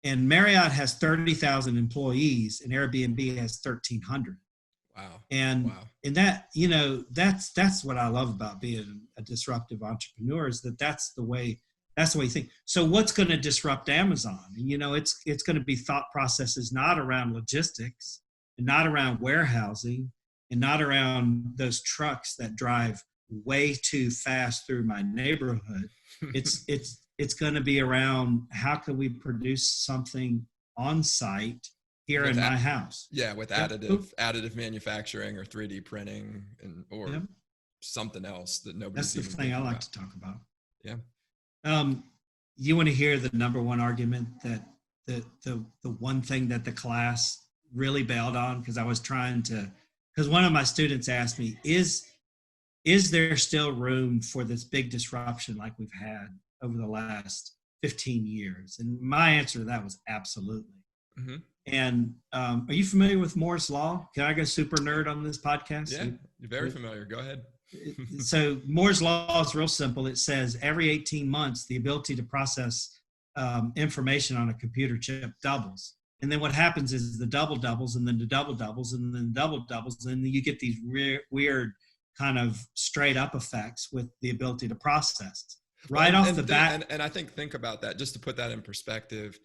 Speaker 2: And Marriott has 30,000 employees and Airbnb has 1,300.
Speaker 1: Wow.
Speaker 2: And that, that's what I love about being a disruptive entrepreneur, is that's the way you think. So what's going to disrupt Amazon? It's going to be thought processes not around logistics, and not around warehousing, and not around those trucks that drive way too fast through my neighborhood. It's going to be around, how can we produce something on site here in my house?
Speaker 1: Yeah, with additive manufacturing or 3D printing or something else that nobody's even.
Speaker 2: That's the thing I like to talk about.
Speaker 1: Yeah.
Speaker 2: You want to hear the number one argument, that the one thing that the class really bailed on, because one of my students asked me, is there still room for this big disruption like we've had over the last 15 years? And my answer to that was absolutely. Mm-hmm. And are you familiar with Moore's Law? Can I go super nerd on this podcast?
Speaker 1: Yeah, you're very familiar. Go ahead.
Speaker 2: So Moore's Law is real simple. It says every 18 months, the ability to process information on a computer chip doubles. And then what happens is the double doubles, and then the double doubles, and then the double doubles, and then you get these weird kind of straight up effects with the ability to process off the bat.
Speaker 1: And I think about that, just to put that in perspective.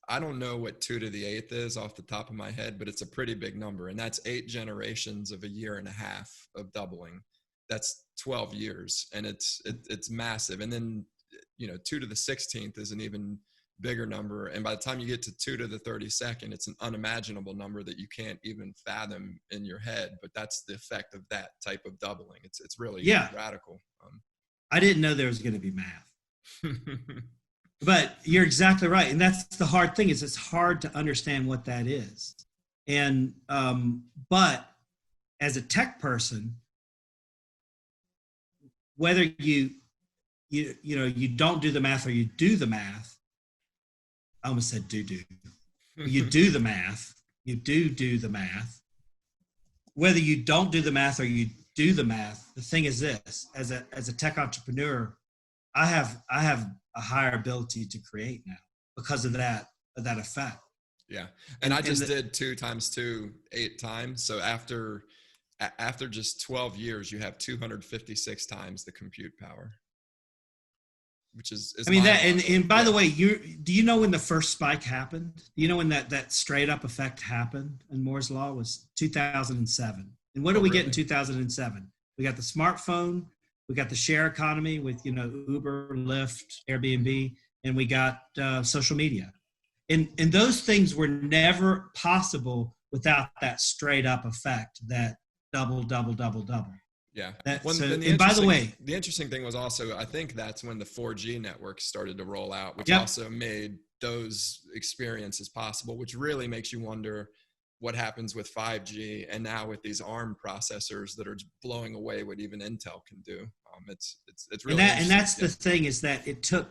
Speaker 1: I don't know what 2 to the 8th is off the top of my head, but it's a pretty big number. And that's 8 generations of a year and a half of doubling. That's 12 years. And it's massive. And then, 2 to the 16th is an even bigger number. And by the time you get to 2 to the 32nd, it's an unimaginable number that you can't even fathom in your head. But that's the effect of that type of doubling. It's really radical.
Speaker 2: I didn't know there was going to be math. But you're exactly right. And that's the hard thing, is it's hard to understand what that is. And, but as a tech person, whether you don't do the math or you do the math, I almost said do. You do the math, you do the math. Whether you don't do the math or you do the math, the thing is this: as a tech entrepreneur, I have a higher ability to create now because of that effect.
Speaker 1: Yeah, and I just did 2 times 2, 8 times. So after just 12 years, you have 256 times the compute power, which is
Speaker 2: I mean that. And by the way, do you know when the first spike happened? Do you know when that straight up effect happened in Moore's law? Was 2007. And what did we get in 2007? We got the smartphone, we got the share economy with Uber, Lyft, Airbnb, and we got social media. And those things were never possible without that straight up effect, that double.
Speaker 1: Yeah.
Speaker 2: And by the way,
Speaker 1: the interesting thing was also, I think that's when the 4G network started to roll out, which
Speaker 2: yep.
Speaker 1: also made those experiences possible, which really makes you wonder what happens with 5G and now with these ARM processors that are blowing away what even Intel can do. It's really
Speaker 2: and that's the thing, is that it took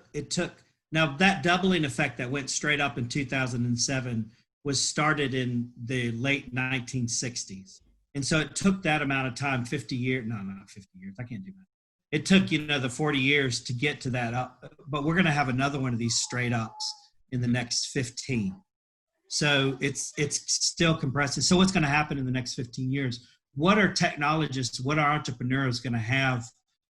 Speaker 2: now that doubling effect that went straight up in 2007 was started in the late 1960s. And so it took that amount of time, 50 years, no, not 50 years, I can't do that. It took, the 40 years to get to that up, but we're going to have another one of these straight ups in the next 15. So it's still compressing. So what's going to happen in the next 15 years? What are technologists, what are entrepreneurs going to have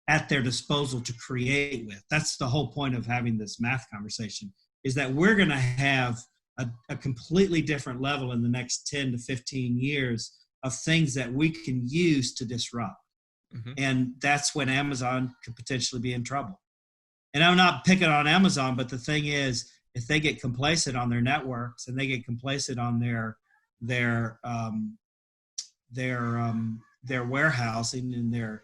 Speaker 2: at their disposal to create with? That's the whole point of having this math conversation, is that we're going to have a completely different level in the next 10 to 15 years of things that we can use to disrupt. Mm-hmm. And that's when Amazon could potentially be in trouble. And I'm not picking on Amazon, but the thing is, if they get complacent on their networks and they get complacent on their warehousing and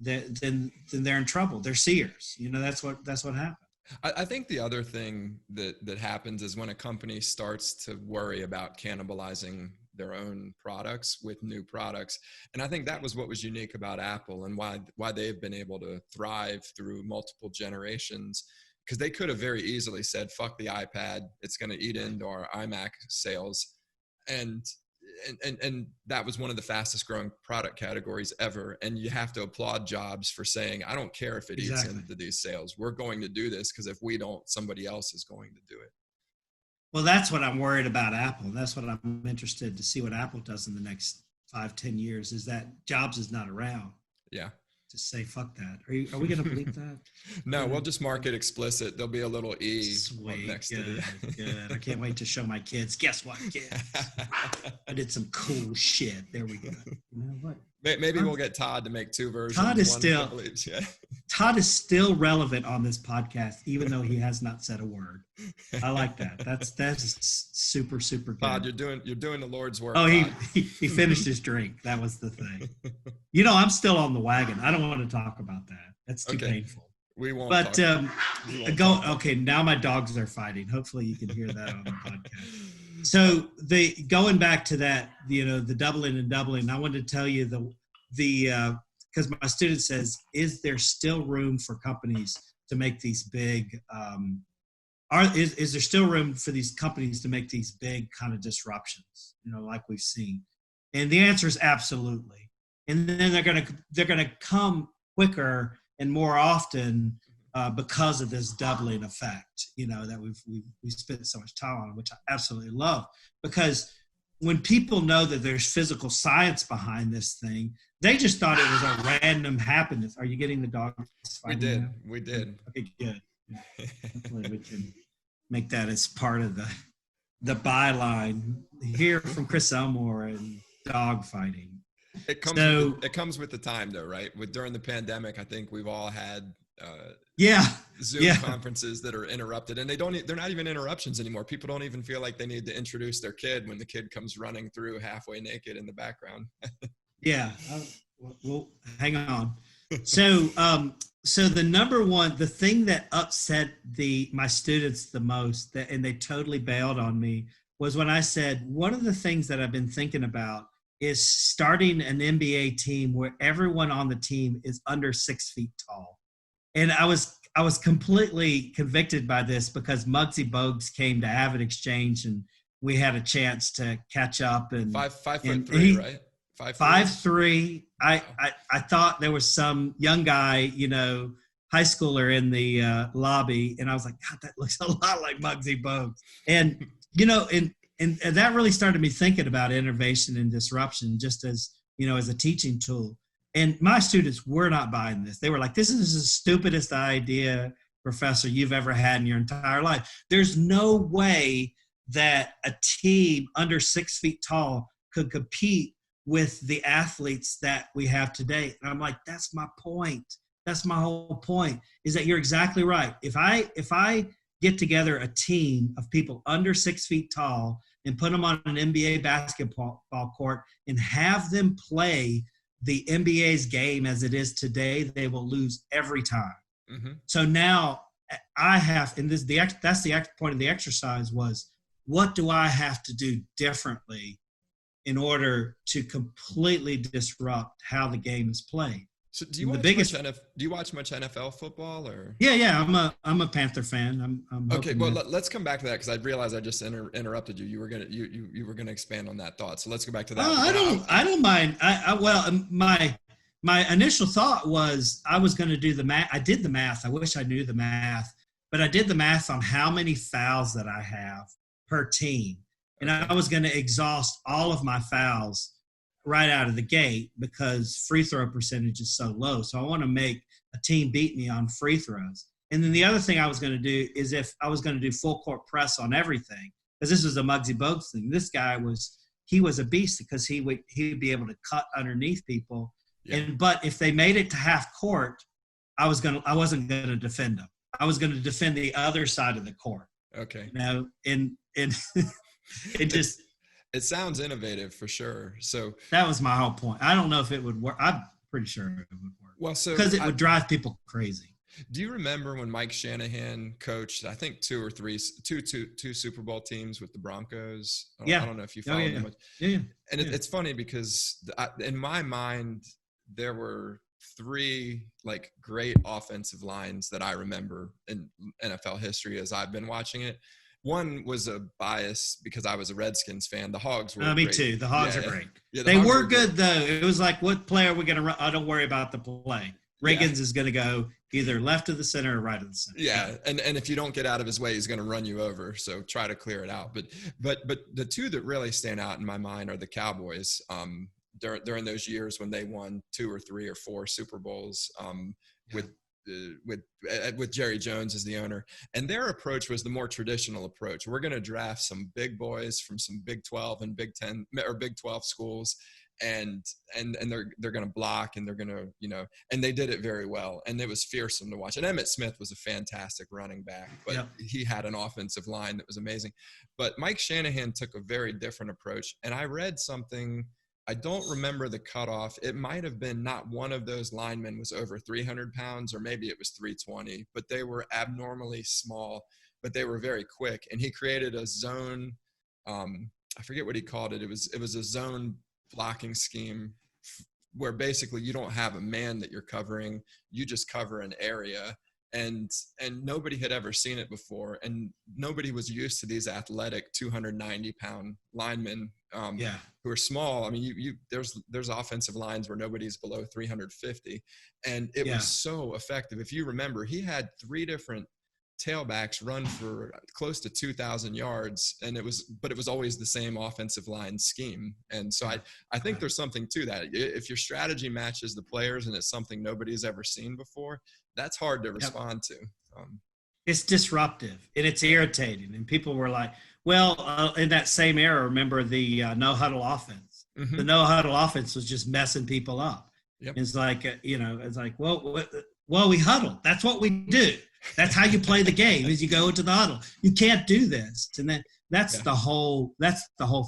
Speaker 2: then they're in trouble. They're seers. That's what happened.
Speaker 1: I think the other thing that happens is when a company starts to worry about cannibalizing their own products with new products. And I think that was what was unique about Apple and why they've been able to thrive through multiple generations, because they could have very easily said, fuck the iPad, it's going to eat into our iMac sales. And that was one of the fastest growing product categories ever. And you have to applaud Jobs for saying, I don't care if it eats into these sales. We're going to do this, because if we don't, somebody else is going to do it.
Speaker 2: Well, that's what I'm worried about Apple. That's what I'm interested to see what Apple does in the next 5-10 years, is that Jobs is not around.
Speaker 1: Yeah.
Speaker 2: To say fuck that. Are we going to bleep that?
Speaker 1: No, we'll just mark it explicit. There'll be a little E.
Speaker 2: Sweet,
Speaker 1: next
Speaker 2: good,
Speaker 1: to it.
Speaker 2: Good. I can't wait to show my kids. Guess what, kids? I did some cool shit. There we go. You know what?
Speaker 1: Maybe we'll get Todd to make 2 versions.
Speaker 2: Todd is still relevant on this podcast, even though he has not said a word. I like that. That's super, super good.
Speaker 1: Todd, you're doing the Lord's work.
Speaker 2: Oh, he finished his drink. That was the thing. I'm still on the wagon. I don't want to talk about that. That's too painful.
Speaker 1: We won't.
Speaker 2: But okay, now my dogs are fighting. Hopefully you can hear that on the podcast. So going back to that, the doubling and doubling, I wanted to tell you because my student says, is there still room for companies to make these big, is there still room for these companies to make these big kind of disruptions, like we've seen? And the answer is absolutely. And then they're gonna come quicker and more often because of this doubling effect, that we've spent so much time on, which I absolutely love. Because when people know that there's physical science behind this thing, they just thought it was a random happenstance. Are you getting the dog?
Speaker 1: We did.
Speaker 2: Okay, good. Hopefully we can make that as part of the byline. Hear from Chris Elmore and dog fighting.
Speaker 1: It comes with the time, though, right? During the pandemic, I think we've all had Zoom conferences that are interrupted, and they're not even interruptions anymore. People don't even feel like they need to introduce their kid when the kid comes running through halfway naked in the background.
Speaker 2: Well, hang on. So So the number one, the thing that upset my students the most, and they totally bailed on me, was when I said, one of the things that I've been thinking about is starting an NBA team where everyone on the team is under 6 feet tall. And I was completely convicted by this because Muggsy Bogues came to AvidXchange and we had a chance to catch up. And
Speaker 1: 5'3", right?
Speaker 2: 5'3".
Speaker 1: Wow.
Speaker 2: I thought there was some young guy, high schooler in the lobby, and I was like, God, that looks a lot like Muggsy Bogues. And and that really started me thinking about innovation and disruption, just as as a teaching tool. And my students were not buying this. They were like, "This is the stupidest idea, professor, you've ever had in your entire life. There's no way that a team under 6 feet tall could compete with the athletes that we have today." And I'm like, that's my point. That's my whole point, is that you're exactly right. If I get together a team of people under 6 feet tall and put them on an NBA basketball court and have them play the NBA's game as it is today, they will lose every time.
Speaker 1: Mm-hmm.
Speaker 2: So now I have, and that's the point of the exercise was, what do I have to do differently in order to completely disrupt how the game is played?
Speaker 1: So do you watch much NFL football or?
Speaker 2: Yeah. I'm a Panther fan. I'm
Speaker 1: okay. Well, let's come back to that because I realized I just interrupted you. You were gonna expand on that thought. So let's go back to that.
Speaker 2: I don't mind. My initial thought was I was going to do the math. I did the math. I wish I knew the math, but I did the math on how many fouls that I have per team. And I was going to exhaust all of my fouls right out of the gate because free throw percentage is so low. So I want to make a team beat me on free throws. And then the other thing I was going to do is if I was going to do full court press on everything, because this was a Muggsy Bogues thing. This guy was a beast because he would be able to cut underneath people. Yeah. But if they made it to half court, I wasn't going to defend them. I was going to defend the other side of the court.
Speaker 1: Okay.
Speaker 2: And
Speaker 1: it sounds innovative for sure. So
Speaker 2: that was my whole point. I don't know if it would work. I'm pretty sure it would work.
Speaker 1: Well,
Speaker 2: because it would drive people crazy.
Speaker 1: Do you remember when Mike Shanahan coached, I think two Super Bowl teams with the Broncos? I don't know if you followed them much.
Speaker 2: Yeah.
Speaker 1: And it's funny because in my mind, there were three like great offensive lines that I remember in NFL history as I've been watching it. One was a bias because I was a Redskins fan. The Hogs were
Speaker 2: me
Speaker 1: great.
Speaker 2: too. The Hogs are great.
Speaker 1: Yeah,
Speaker 2: they were good though. It was like, what play are we going to run? I don't worry about the play. Riggins is going to go either left of the center or right of the center.
Speaker 1: Yeah, and if you don't get out of his way, he's going to run you over. So try to clear it out. But the two that really stand out in my mind are the Cowboys. During those years when they won 2 or 3 or 4 Super Bowls with Jerry Jones as the owner, and their approach was the more traditional approach. We're going to draft some big boys from some Big 12 and Big 10 or Big 12 schools, and they're going to block, and they're going to and they did it very well, and it was fearsome to watch. And Emmitt Smith was a fantastic running back, but he had an offensive line that was amazing. But Mike Shanahan took a very different approach, and I read something. I don't remember the cutoff. It might have been not one of those linemen was over 300 pounds, or maybe it was 320, but they were abnormally small, but they were very quick. And he created a zone. I forget what he called it. It was a zone blocking scheme where basically you don't have a man that you're covering. You just cover an area. And nobody had ever seen it before, and nobody was used to these athletic 290-pound linemen who are small. I mean, there's offensive lines where nobody's below 350, and it was so effective. If you remember, he had 3 different tailbacks run for close to 2,000 yards, and it was always the same offensive line scheme. And so I think there's something to that. If your strategy matches the players and it's something nobody's ever seen before, that's hard to respond to.
Speaker 2: It's disruptive and it's irritating. And people were like, well, in that same era, remember the no huddle offense. Mm-hmm. The no huddle offense was just messing people up. Yep. It's like, it's like, well, we huddle. That's what we do. That's how you play the game, is you go into the huddle. You can't do this. And that's the whole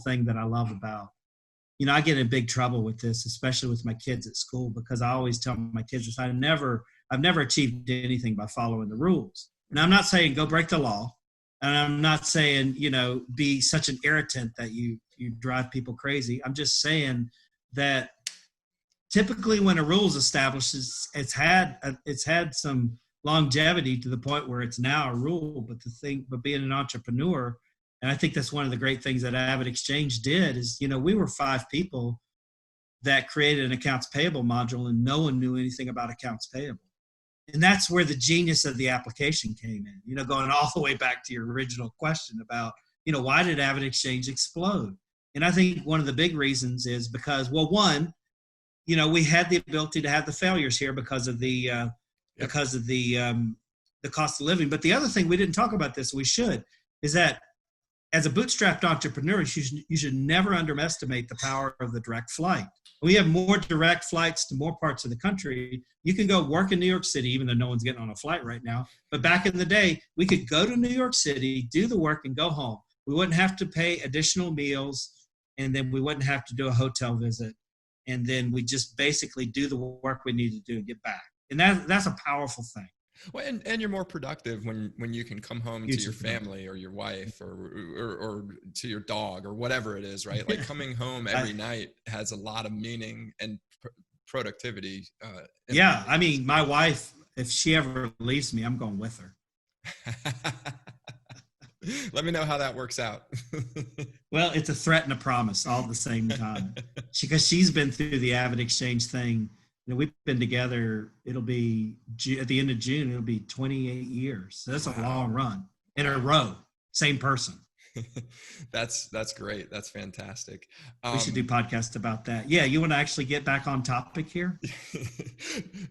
Speaker 2: thing that I love about, I get in big trouble with this, especially with my kids at school, because I always tell my kids this. I never I've never achieved anything by following the rules. And I'm not saying go break the law. And I'm not saying, be such an irritant that you drive people crazy. I'm just saying that typically when a rule is established, it's had some longevity to the point where it's now a rule. But being an entrepreneur, and I think that's one of the great things that AvidXchange did is, we were 5 people that created an accounts payable module, and no one knew anything about accounts payable. And that's where the genius of the application came in, going all the way back to your original question about, why did AvidXchange explode? And I think one of the big reasons is because, well, one, we had the ability to have the failures here because of the cost of living. But the other thing, we didn't talk about this, we should, is that as a bootstrapped entrepreneur, you should never underestimate the power of the direct flight. We have more direct flights to more parts of the country. You can go work in New York City, even though no one's getting on a flight right now. But back in the day, we could go to New York City, do the work, and go home. We wouldn't have to pay additional meals, and then we wouldn't have to do a hotel visit. And then we just basically do the work we need to do and get back. And that's a powerful thing.
Speaker 1: Well, and you're more productive when you can come home to your family or your wife or to your dog or whatever it is, right? Like coming home every night has a lot of meaning and productivity.
Speaker 2: Yeah. I mean, my wife, if she ever leaves me, I'm going with her.
Speaker 1: Let me know how that works out.
Speaker 2: Well, it's a threat and a promise all at the same time. Because she's been through the AvidXchange thing. We've been together, it'll be at the end of June, it'll be 28 years. So that's a long run in a row, same person.
Speaker 1: That's great. That's fantastic.
Speaker 2: We should do podcasts about that. Yeah. You want to actually get back on topic here?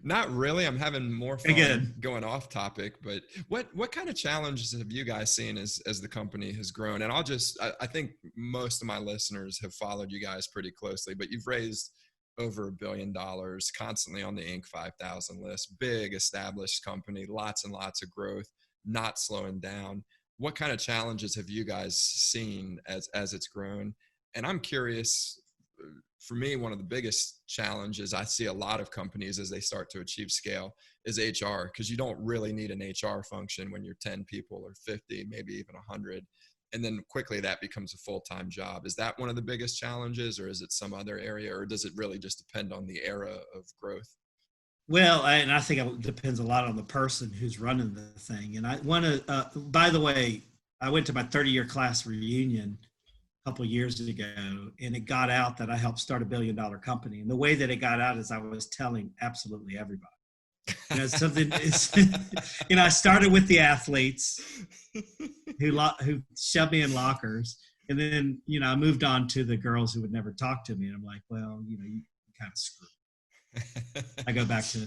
Speaker 1: Not really. I'm having more fun
Speaker 2: Again.
Speaker 1: Going off topic, but what kind of challenges have you guys seen as the company has grown? And I think most of my listeners have followed you guys pretty closely, but you've raised over $1 billion, constantly on the Inc. 5000 list, big established company, lots and lots of growth, not slowing down. What kind of challenges have you guys seen as it's grown? And I'm curious, for me, one of the biggest challenges I see a lot of companies as they start to achieve scale is HR, because you don't really need an HR function when you're 10 people or 50, maybe even 100. And then quickly that becomes a full-time job. Is that one of the biggest challenges, or is it some other area, or does it really just depend on the era of growth?
Speaker 2: Well, and I think it depends a lot on the person who's running the thing. And I want to, by the way, I went to my 30-year class reunion a couple of years ago, and it got out that I helped start $1 billion company. And the way that it got out is I was telling absolutely everybody. Something is, I started with the athletes who shoved me in lockers. And then, I moved on to the girls who would never talk to me. And I'm like, well, you kind of screwed. I go back to,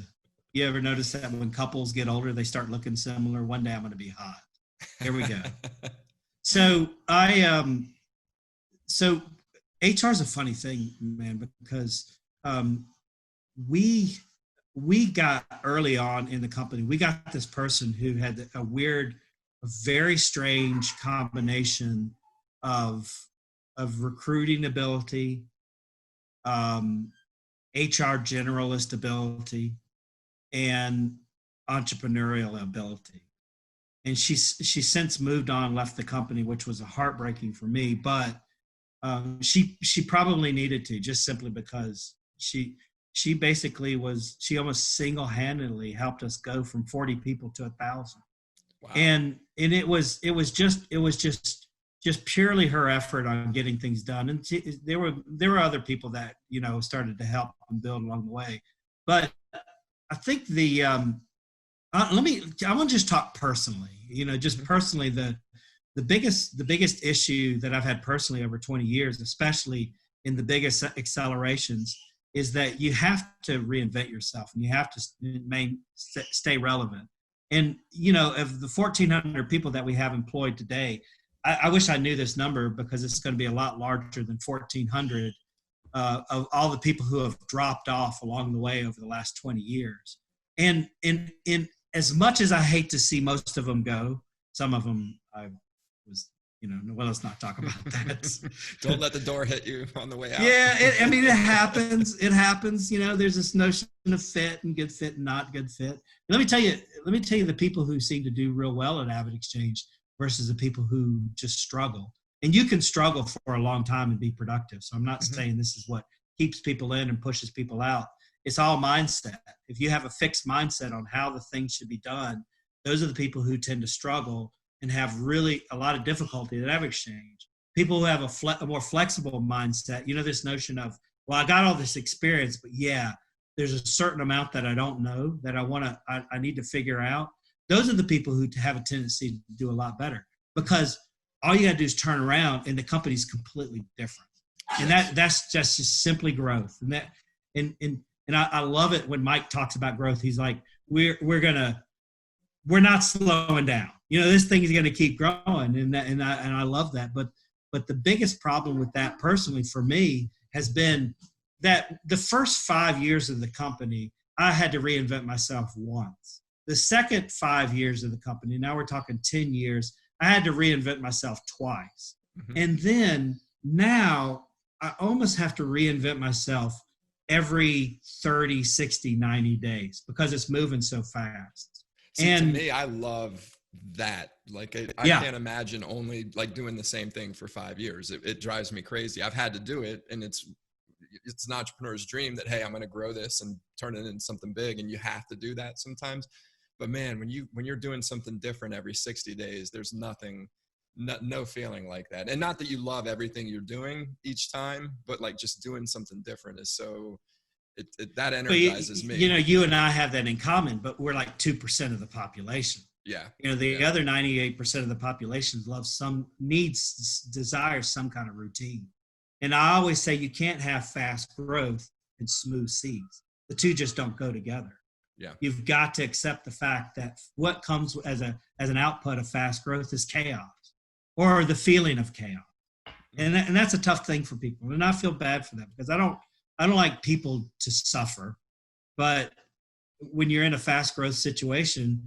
Speaker 2: you ever notice that when couples get older, they start looking similar? One day I'm going to be hot. Here we go. So so HR is a funny thing, man, because we got early on in the company, we got this person who had a very strange combination of recruiting ability, HR generalist ability, and entrepreneurial ability. And she's since moved on, left the company, which was heartbreaking for me. But she probably needed to, just simply because she basically she almost single-handedly helped us go from 40 people to 1,000. Wow. And it was just purely her effort on getting things done. And there were other people that, started to help and build along the way. But I think I want to just talk personally, just personally, the biggest issue that I've had personally over 20 years, especially in the biggest accelerations, is that you have to reinvent yourself and you have to stay relevant. And, of the 1,400 people that we have employed today, I wish I knew this number, because it's going to be a lot larger than 1,400 of all the people who have dropped off along the way over the last 20 years. And in as much as I hate to see most of them go, some of them I was well, let's not talk about that.
Speaker 1: Don't let the door hit you on the way out.
Speaker 2: Yeah, it happens. It happens. There's this notion of fit and good fit and not good fit. Let me tell you the people who seem to do real well at AvidXchange versus the people who just struggle. And you can struggle for a long time and be productive. So I'm not saying this is what keeps people in and pushes people out. It's all mindset. If you have a fixed mindset on how the things should be done, those are the people who tend to struggle and have really a lot of difficulty at AvidXchange. People who have a more flexible mindset, this notion of, well, I got all this experience, but yeah, there's a certain amount that I don't know that I need to figure out. Those are the people who have a tendency to do a lot better, because all you got to do is turn around and the company's completely different. And that's just simply growth. And I love it when Mike talks about growth. He's like, we're not slowing down. This thing is going to keep growing, and I love that. But the biggest problem with that personally for me has been that the first 5 years of the company, I had to reinvent myself once. The second 5 years of the company, now we're talking 10 years, I had to reinvent myself twice. Mm-hmm. And then now I almost have to reinvent myself every 30, 60, 90 days because it's moving so fast.
Speaker 1: See, to me, I love that. Like, I can't imagine only like doing the same thing for 5 years. It drives me crazy. I've had to do it, and it's an entrepreneur's dream that, hey, I'm going to grow this and turn it into something big, and you have to do that sometimes. But man, when you're doing something different every 60 days, there's no feeling like that. And not that you love everything you're doing each time, but like just doing something different is so that energizes me.
Speaker 2: You and I have that in common, but we're like 2% of the population.
Speaker 1: Yeah.
Speaker 2: The other 98% of the population desires some kind of routine. And I always say you can't have fast growth and smooth seas. The two just don't go together.
Speaker 1: Yeah.
Speaker 2: You've got to accept the fact that what comes as an output of fast growth is chaos, or the feeling of chaos. And that's a tough thing for people. And I feel bad for them because I don't like people to suffer. But when you're in a fast growth situation,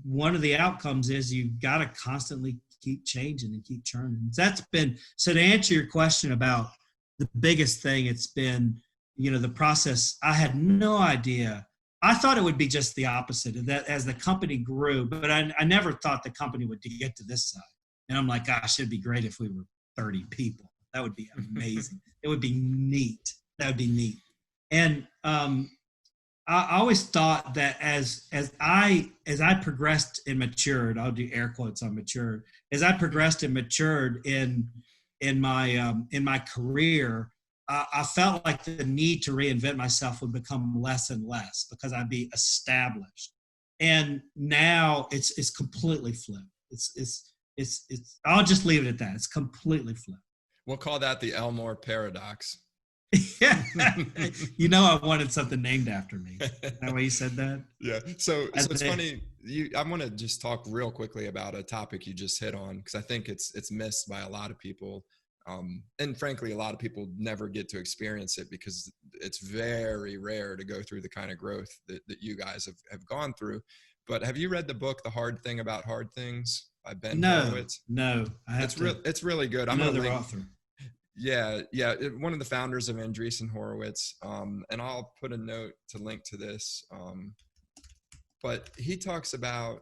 Speaker 2: one of the outcomes is you've got to constantly keep changing and keep churning. So to answer your question about the biggest thing, it's been, the process. I had no idea. I thought it would be just the opposite of that as the company grew, but I never thought the company would get to this side. And I'm like, gosh, it'd be great if we were 30 people. That would be amazing. It would be neat. That would be neat. And I always thought that as I progressed and matured, I'll do air quotes on matured. As I progressed and matured in my career, I felt like the need to reinvent myself would become less and less because I'd be established. And now it's completely flipped. It's I'll just leave it at that. It's completely flipped.
Speaker 1: We'll call that the Elmore paradox.
Speaker 2: Yeah. I wanted something named after me. Is that why you said that?
Speaker 1: Yeah. So it's funny. I want to just talk real quickly about a topic you just hit on, because I think it's missed by a lot of people. And frankly, a lot of people never get to experience it because it's very rare to go through the kind of growth that you guys have gone through. But have you read the book, The Hard Thing About Hard Things by Ben Horowitz?
Speaker 2: No.
Speaker 1: It's really good.
Speaker 2: I'm another author.
Speaker 1: Yeah. One of the founders of Andreessen Horowitz. And I'll put a note to link to this. But he talks about,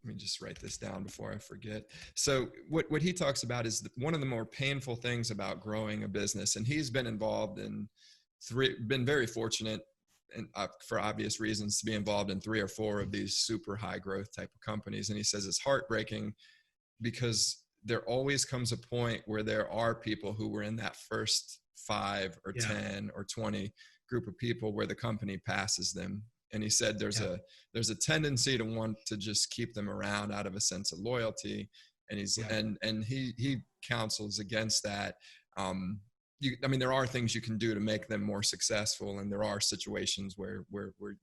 Speaker 1: let me just write this down before I forget. So what he talks about is one of the more painful things about growing a business. And he's been involved in been very fortunate, and for obvious reasons, to be involved in 3 or 4 of these super high growth type of companies. And he says it's heartbreaking because there always comes a point where there are people who were in that first 5 or 10 or 20 group of people where the company passes them. And he said there's a tendency to want to just keep them around out of a sense of loyalty. And and he counsels against that. There are things you can do to make them more successful, and there are situations where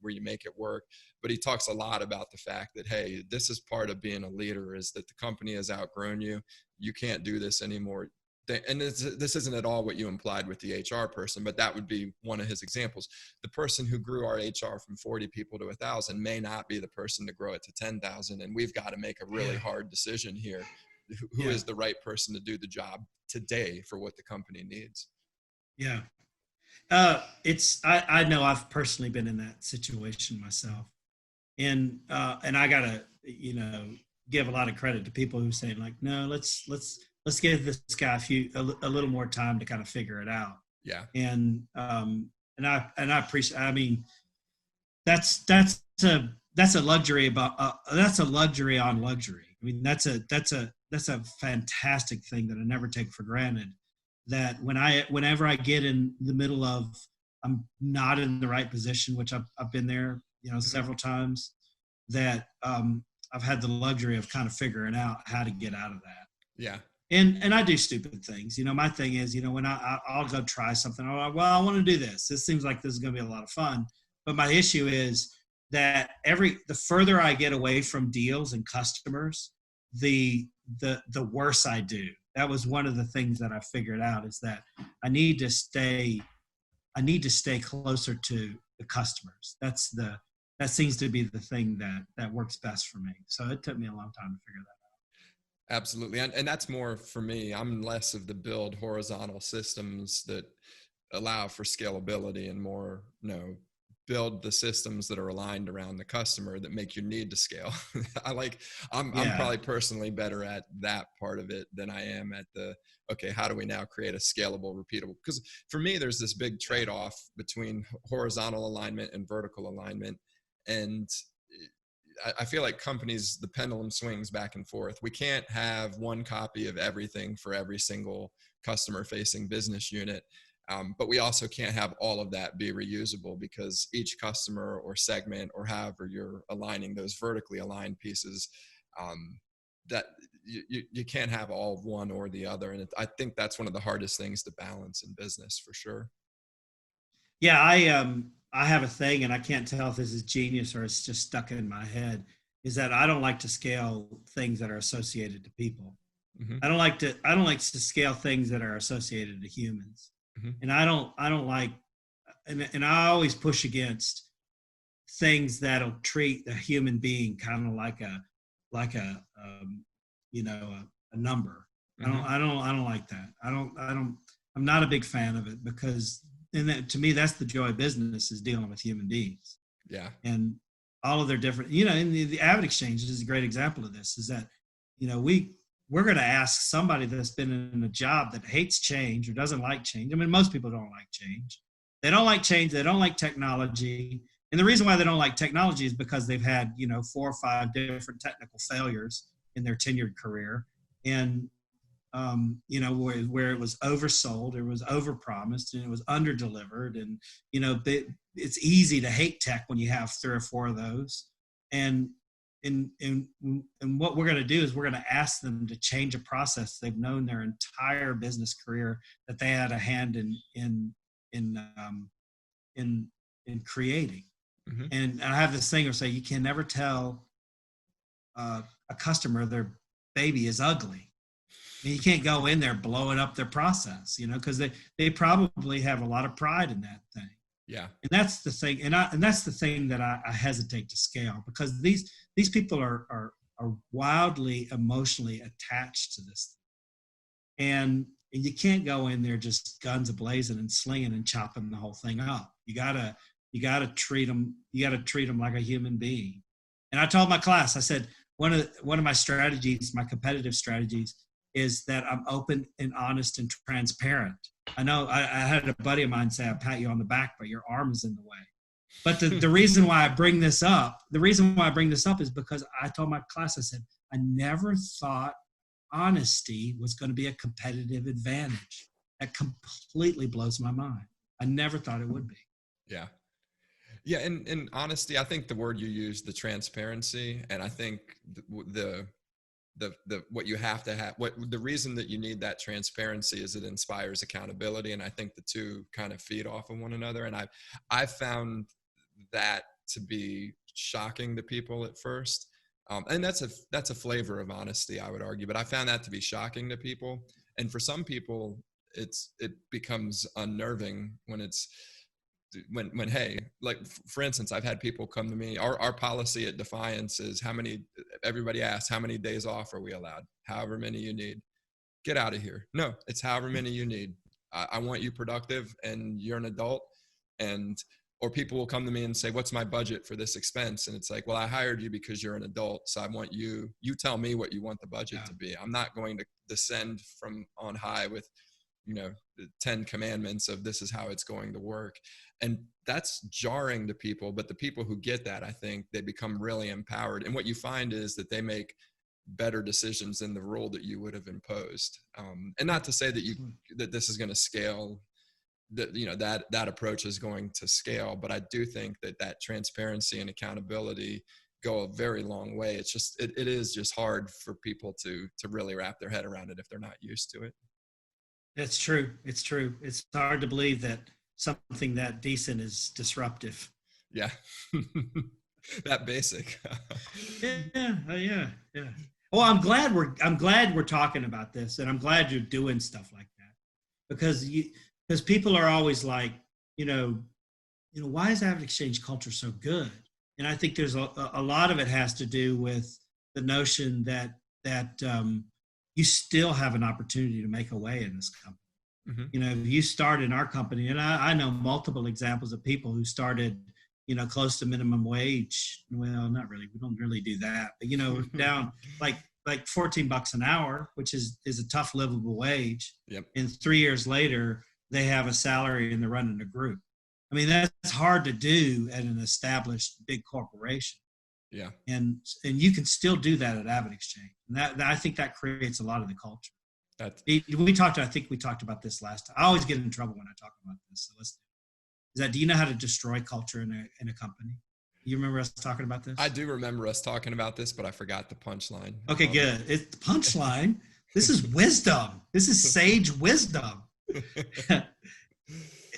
Speaker 1: you make it work. But he talks a lot about the fact that, hey, this is part of being a leader, is that the company has outgrown you. You can't do this anymore. and this isn't at all what you implied with the HR person, but that would be one of his examples. The person who grew our HR from 40 people to 1,000 may not be the person to grow it to 10,000. And we've got to make a really hard decision here. Who is the right person to do the job today for what the company needs?
Speaker 2: Yeah. I know I've personally been in that situation myself. And I gotta, give a lot of credit to people who say like, no, let's give this guy a little more time to kind of figure it out.
Speaker 1: Yeah.
Speaker 2: And I appreciate. I mean, that's a luxury that's a luxury on luxury. I mean, that's a fantastic thing that I never take for granted. That whenever I get in the middle of, I'm not in the right position, which I've been there, several times, that I've had the luxury of kind of figuring out how to get out of that.
Speaker 1: Yeah.
Speaker 2: And I do stupid things. My thing is, when I'll go try something, I'm like, well, I want to do this. This seems like this is going to be a lot of fun. But my issue is that the further I get away from deals and customers, the worse I do. That was one of the things that I figured out, is that I need to stay closer to the customers. That seems to be the thing that works best for me. So it took me a long time to figure that out.
Speaker 1: Absolutely. And that's more for me. I'm less of the build horizontal systems that allow for scalability, and more, build the systems that are aligned around the customer that make you need to scale. I'm probably personally better at that part of it than I am at okay, how do we now create a scalable, repeatable? Because for me, there's this big trade-off between horizontal alignment and vertical alignment. And I feel like companies, the pendulum swings back and forth. We can't have one copy of everything for every single customer-facing business unit. But we also can't have all of that be reusable, because each customer or segment, or however you're aligning those vertically aligned pieces, that you can't have all of one or the other. And I think that's one of the hardest things to balance in business, for sure.
Speaker 2: Yeah, I have a thing, and I can't tell if this is genius or it's just stuck in my head, is that I don't like to scale things that are associated to people. Mm-hmm. I don't like to scale things that are associated to humans. Mm-hmm. And I don't like, and I always push against things that'll treat the human being kind of like a number. Mm-hmm. I don't like that. I'm not a big fan of it, because to me, that's the joy of business, is dealing with human beings.
Speaker 1: Yeah.
Speaker 2: And all of their different, and the AvidXchange is a great example of this, is that, we're going to ask somebody that's been in a job that hates change or doesn't like change. I mean, most people don't like change. They don't like change. They don't like technology. And the reason why they don't like technology is because they've had, 4 or 5 different technical failures in their tenured career. And, where it was oversold, it was overpromised, and it was underdelivered. And, it's easy to hate tech when you have 3 or 4 of those. And what we're going to do is we're going to ask them to change a process they've known their entire business career that they had a hand in creating. Mm-hmm. And I have this thing where say, you can never tell a customer their baby is ugly. I mean, you can't go in there blowing up their process, because they probably have a lot of pride in that thing.
Speaker 1: Yeah. And
Speaker 2: that's the thing. And that's the thing that I hesitate to scale, because these people are wildly emotionally attached to this thing. And you can't go in there just guns a-blazing and slinging and chopping the whole thing up. You gotta treat them like a human being. And I told my class, I said, one of my strategies, my competitive strategies, is that I'm open and honest and transparent. I know I had a buddy of mine say, I'll pat you on the back, but your arm is in the way. But the reason why I bring this up is because I told my class, I said, I never thought honesty was going to be a competitive advantage. That completely blows my mind. I never thought it would be.
Speaker 1: Yeah. Yeah. And honesty, I think the word you used, the transparency, and I think the what you have to have, the reason that you need that transparency is it inspires accountability. And I think the two kind of feed off of one another. And I've found that to be shocking to people at first. And that's a flavor of honesty, I would argue, but I found that to be shocking to people. And for some people, it becomes unnerving when hey, like for instance, I've had people come to me. Our policy at Defiance is everybody asks, how many days off are we allowed? However many you need. Get out of here. No, it's however many you need. I want you productive, and you're an adult. Or people will come to me and say, what's my budget for this expense? And it's like, well, I hired you because you're an adult. So I want you tell me what you want the budget to be. I'm not going to descend from on high with, the 10 commandments of this is how it's going to work. And that's jarring to people. But the people who get that, I think they become really empowered. And what you find is that they make better decisions in the rule that you would have imposed. And not to say that this is going to scale, that approach is going to scale, but I do think that transparency and accountability go a very long way. It's just, it is just hard for people to really wrap their head around it if they're not used to it.
Speaker 2: That's true. It's true. It's hard to believe that something that decent is disruptive.
Speaker 1: Yeah. That basic.
Speaker 2: Yeah. Well, I'm glad we're talking about this, and I'm glad you're doing stuff like that, because people are always like, why is AvidXchange culture so good? And I think there's a lot of it has to do with the notion that you still have an opportunity to make a way in this company. Mm-hmm. You start in our company, and I know multiple examples of people who started, close to minimum wage. Well, not really. We don't really do that, but down like $14 an hour, which is a tough livable wage.
Speaker 1: Yep.
Speaker 2: And 3 years later, they have a salary and they're running a group. I mean, that's hard to do at an established big corporation.
Speaker 1: Yeah.
Speaker 2: And you can still do that at AvidXchange. And that I think that creates a lot of the culture. I think we talked about this last time. I always get in trouble when I talk about this. So do you know how to destroy culture in a company? You remember us talking about this?
Speaker 1: I do remember us talking about this, but I forgot the punchline.
Speaker 2: Okay, good. It's the punchline. This is wisdom. This is sage wisdom.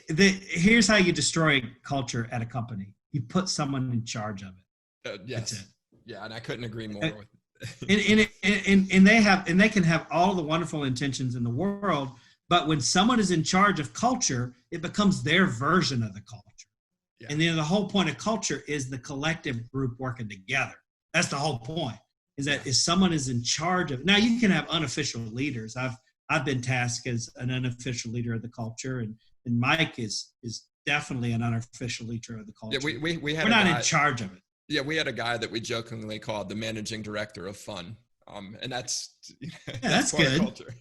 Speaker 2: Here's how you destroy culture at a company. You put someone in charge of it.
Speaker 1: Yes. That's it. Yeah, and I couldn't agree more with
Speaker 2: and they can have all the wonderful intentions in the world, but when someone is in charge of culture, it becomes their version of the culture. Yeah. And then the whole point of culture is the collective group working together. That's the whole point. Is someone is in charge of. Now you can have unofficial leaders. I've been tasked as an unofficial leader of the culture, and Mike is definitely an unofficial leader of the culture.
Speaker 1: Yeah, we're
Speaker 2: not in charge of it.
Speaker 1: Yeah, we had a guy that we jokingly called the managing director of fun, and that's
Speaker 2: that's
Speaker 1: part
Speaker 2: good.
Speaker 1: Of culture.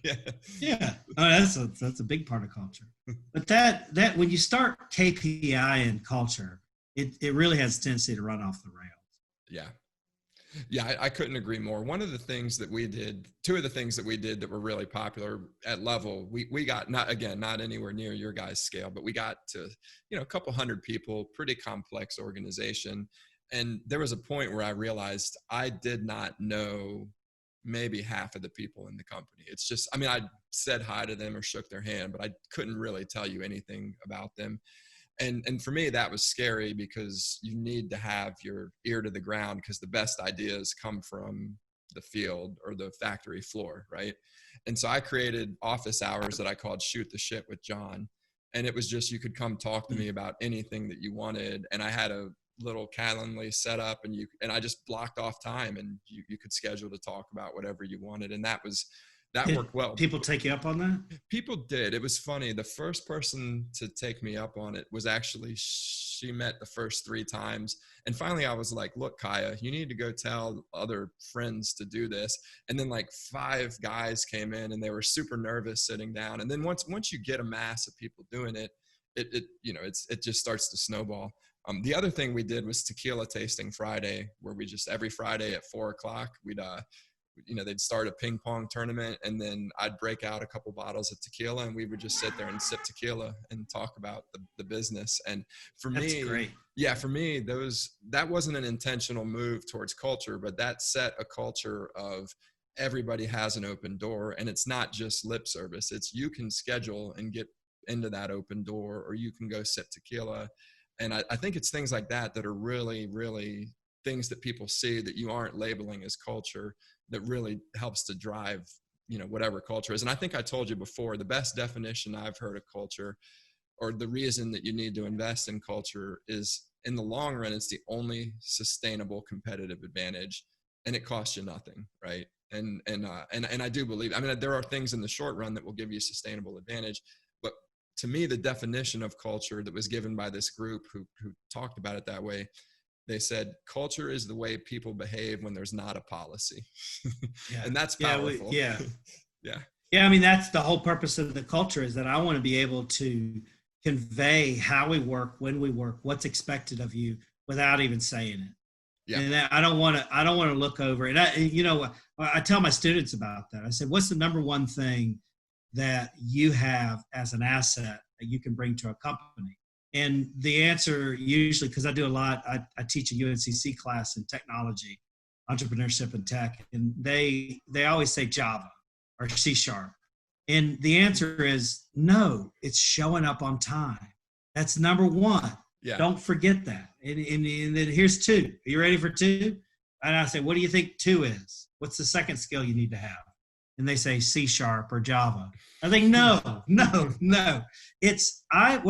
Speaker 2: Yeah. Oh, that's a big part of culture. But that when you start KPI in culture, it really has a tendency to run off the rails.
Speaker 1: Yeah, I couldn't agree more. Two of the things that we did that were really popular at Level, we got not anywhere near your guys' scale, but we got to, a couple hundred people, pretty complex organization. And there was a point where I realized I did not know maybe half of the people in the company. It's just, I said hi to them or shook their hand, but I couldn't really tell you anything about them. And for me, that was scary because you need to have your ear to the ground because the best ideas come from the field or the factory floor, right? And so I created office hours that I called Shoot the Shit with John. And it was just, you could come talk to me about anything that you wanted. And I had a little Calendly set up and I just blocked off time and you could schedule to talk about whatever you wanted. And that worked well.
Speaker 2: People take you up on that?
Speaker 1: People did. It was funny. The first person to take me up on it was actually, she met the first 3 times. And finally I was like, look, Kaya, you need to go tell other friends to do this. And then like 5 guys came in and they were super nervous sitting down. And then once you get a mass of people doing it, it just starts to snowball. The other thing we did was Tequila Tasting Friday, where we just every Friday at 4:00, they'd start a ping pong tournament, and then I'd break out a couple bottles of tequila, and we would just sit there and sip tequila and talk about the business. And for me,
Speaker 2: great.
Speaker 1: Yeah, for me, that wasn't an intentional move towards culture, but that set a culture of everybody has an open door, and it's not just lip service. It's you can schedule and get into that open door, or you can go sip tequila. And I think it's things like that are really, really things that people see that you aren't labeling as culture that really helps to drive whatever culture is. And I think I told you before, the best definition I've heard of culture, or the reason that you need to invest in culture, is in the long run, it's the only sustainable competitive advantage, and it costs you nothing, right? And I do believe, I mean, there are things in the short run that will give you sustainable advantage, but to me, the definition of culture that was given by this group who talked about it that way, they said, culture is the way people behave when there's not a policy.
Speaker 2: Yeah.
Speaker 1: And that's powerful.
Speaker 2: Yeah.
Speaker 1: Yeah.
Speaker 2: Yeah. I mean, that's the whole purpose of the culture, is that I want to be able to convey how we work, when we work, what's expected of you without even saying it. Yeah. And I don't want to look over it. I tell my students about that. I said, what's the number one thing that you have as an asset that you can bring to a company? And the answer usually, because I do a lot, I teach a UNCC class in technology, entrepreneurship and tech, and they always say Java or C#. And the answer is no, it's showing up on time. That's number one. Yeah. Don't forget that. And then here's two. Are you ready for two? And I say, what do you think two is? What's the second skill you need to have? And they say C# or Java. I think, no. What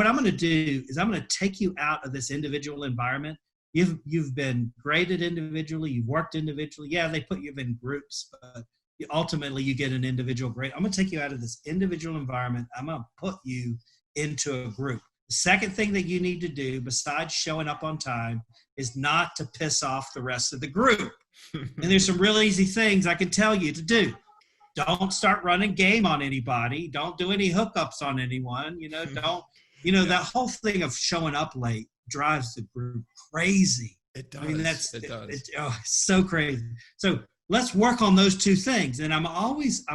Speaker 2: I'm going to do is I'm going to take you out of this individual environment. You've been graded individually. You've worked individually. Yeah, they put you in groups, but ultimately you get an individual grade. I'm going to take you out of this individual environment. I'm going to put you into a group. The second thing that you need to do, besides showing up on time, is not to piss off the rest of the group. And there's some real easy things I can tell you to do. Don't start running game on anybody. Don't do any hookups on anyone. That whole thing of showing up late drives the group crazy.
Speaker 1: It does.
Speaker 2: I mean,
Speaker 1: it does.
Speaker 2: It's so crazy. So let's work on those two things. And I'm always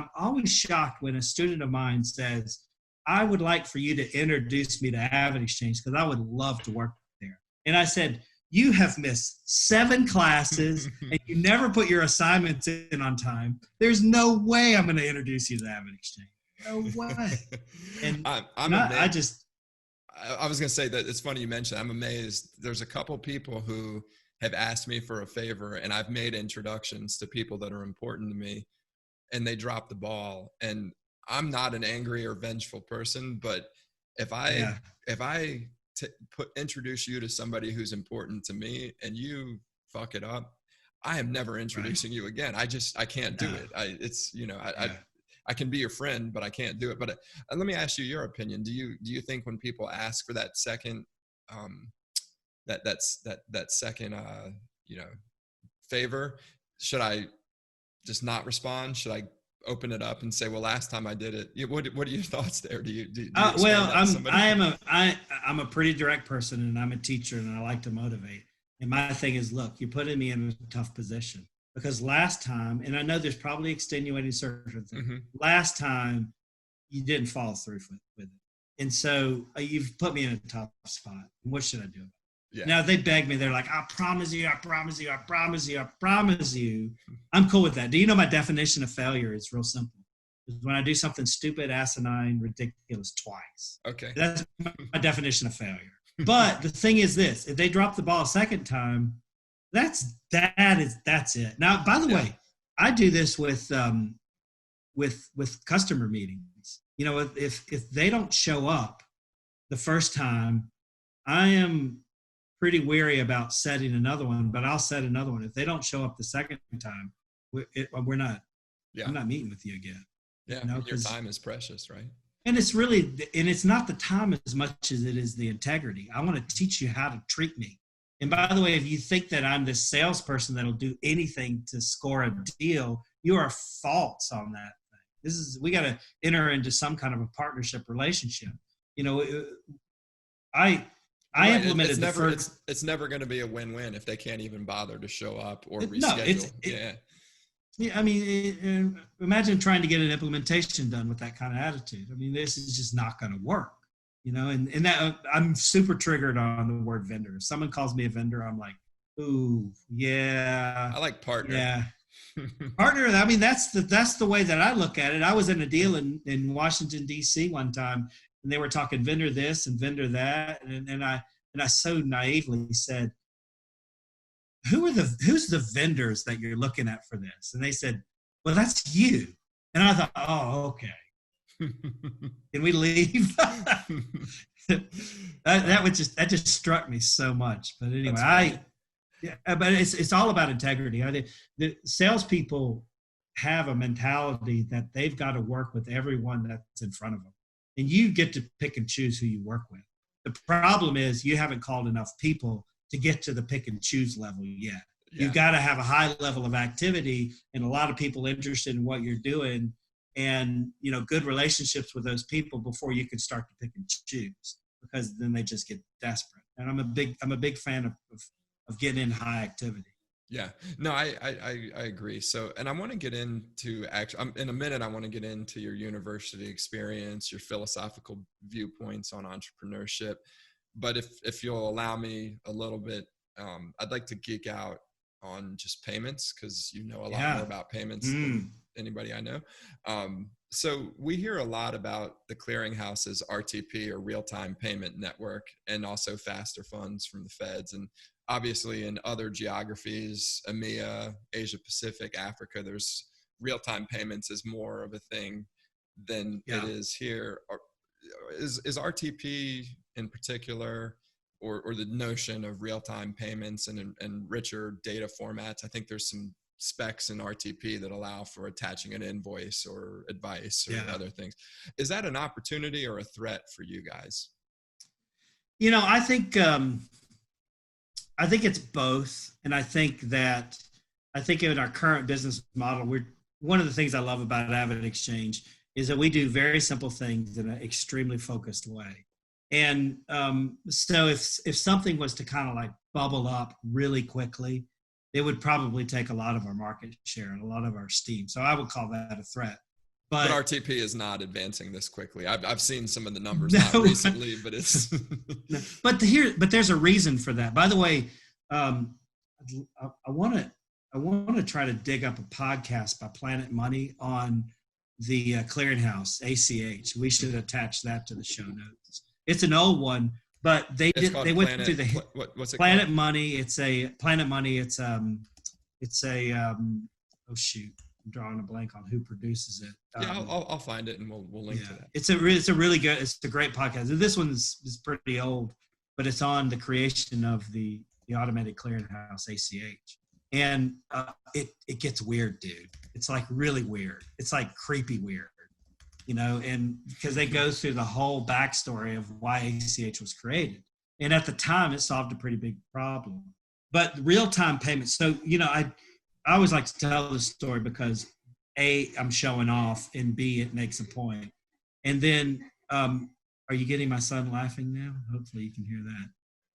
Speaker 2: shocked when a student of mine says, I would like for you to introduce me to AvidXchange because I would love to work there. And I said, you have missed 7 classes and you never put your assignments in on time. There's no way I'm going to introduce you to AvidXchange. No way. And
Speaker 1: I'm amazed. I was going to say that it's funny you mentioned, I'm amazed. There's a couple people who have asked me for a favor, and I've made introductions to people that are important to me, and they drop the ball. And I'm not an angry or vengeful person, but if I introduce you to somebody who's important to me and you fuck it up, I am never introducing you again. I can't do it. I can be your friend, but I can't do it. But let me ask you your opinion. Do you think when people ask for that second, that second, favor, should I just not respond? Should I open it up and say, well, last time I did it? What are your thoughts there?
Speaker 2: I'm a pretty direct person, and I'm a teacher, and I like to motivate. And my thing is, look, you're putting me in a tough position because last time, and I know there's probably extenuating circumstances, last time you didn't follow through with it. And so you've put me in a tough spot. What should I do? Yeah. Now they beg me. They're like, I promise you. I'm cool with that. Do you know my definition of failure is real simple? It's when I do something stupid, asinine, ridiculous twice.
Speaker 1: Okay.
Speaker 2: That's my definition of failure. But the thing is this, if they drop the ball a second time, that's it. Now, by the way, I do this with customer meetings. If they don't show up the first time, I am pretty weary about setting another one, but I'll set another one. If they don't show up the second time, we're not. Yeah. I'm not meeting with you again.
Speaker 1: Yeah, your time is precious, right?
Speaker 2: And it's not the time as much as it is the integrity. I want to teach you how to treat me. And by the way, if you think that I'm this salesperson that'll do anything to score a deal, you are false on that thing. We got to enter into some kind of a partnership relationship. I implemented
Speaker 1: it's never going to be a win-win if they can't even bother to show up or reschedule.
Speaker 2: I mean, imagine trying to get an implementation done with that kind of attitude. I mean, this is just not going to work, and that I'm super triggered on the word vendor. If someone calls me a vendor, I'm like, ooh, yeah.
Speaker 1: I like partner.
Speaker 2: Yeah. Partner. I mean, that's the way that I look at it. I was in a deal in Washington, D.C. one time, and they were talking vendor this and vendor that. And I so naively said, who's the vendors that you're looking at for this? And they said, well, that's you. And I thought, oh, okay. Can we leave? that just struck me so much. But anyway, but it's all about integrity. The salespeople have a mentality that they've got to work with everyone that's in front of them, and you get to pick and choose who you work with. The problem is you haven't called enough people to get to the pick and choose level yet. Yeah. You've got to have a high level of activity and a lot of people interested in what you're doing, and good relationships with those people before you can start to pick and choose, because then they just get desperate. And I'm a big fan of getting in high activity.
Speaker 1: Yeah, no, I agree. So, and I want to get into in a minute, I want to get into your university experience, your philosophical viewpoints on entrepreneurship. But if you'll allow me a little bit, I'd like to geek out on just payments, because you know a lot more about payments than anybody I know. So we hear a lot about the clearinghouse's RTP, or real-time payment network, and also faster funds from the feds. And obviously in other geographies, EMEA, Asia Pacific, Africa, there's real-time payments is more of a thing than it is here. Is RTP in particular, or the notion of real-time payments and richer data formats? I think there's some specs in RTP that allow for attaching an invoice or advice or other things. Is that an opportunity or a threat for you guys?
Speaker 2: I think it's both. And I think in our current business model, one of the things I love about AvidXchange is that we do very simple things in an extremely focused way. And so if something was to kind of like bubble up really quickly, it would probably take a lot of our market share and a lot of our steam. So I would call that a threat. But
Speaker 1: RTP is not advancing this quickly. I've seen some of the numbers not recently, but it's
Speaker 2: but there's a reason for that. By the way, I want to try to dig up a podcast by Planet Money on the clearinghouse, ACH. We should attach that to the show notes. It's an old one, but they went through the
Speaker 1: what's it
Speaker 2: Planet
Speaker 1: called?
Speaker 2: Money. It's a Planet Money. It's oh shoot, I'm drawing a blank on who produces it.
Speaker 1: I'll find it and we'll link to that.
Speaker 2: It's a great podcast. This one is pretty old, but it's on the creation of the automated clearinghouse, ACH. And it gets weird, dude. It's like really weird. It's like creepy weird, and because they go through the whole backstory of why ACH was created. And at the time, it solved a pretty big problem. But real-time payments, so, I always like to tell this story because A, I'm showing off, and B, it makes a point. And then, are you getting my son laughing now? Hopefully you can hear that.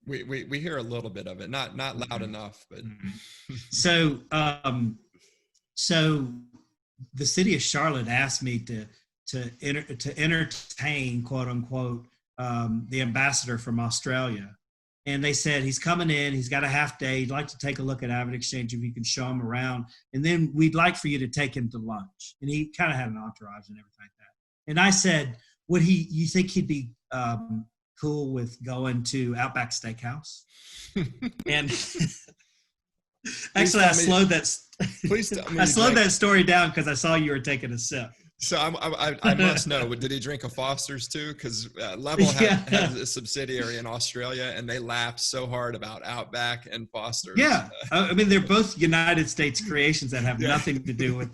Speaker 1: We hear a little bit of it, not loud enough, but.
Speaker 2: So the city of Charlotte asked me to entertain, quote unquote, the ambassador from Australia. And they said, he's coming in, he's got a half day, he'd like to take a look at AvidXchange if you can show him around. And then we'd like for you to take him to lunch. And he kind of had an entourage and everything like that. And I said, you think he'd be cool with going to Outback Steakhouse? And actually, I slowed that story down because I saw you were taking a sip.
Speaker 1: So I must know, did he drink a Foster's too? Because Level has a subsidiary in Australia, and they laughed so hard about Outback and Foster's.
Speaker 2: Yeah, I mean, they're both United States creations that have nothing to do with.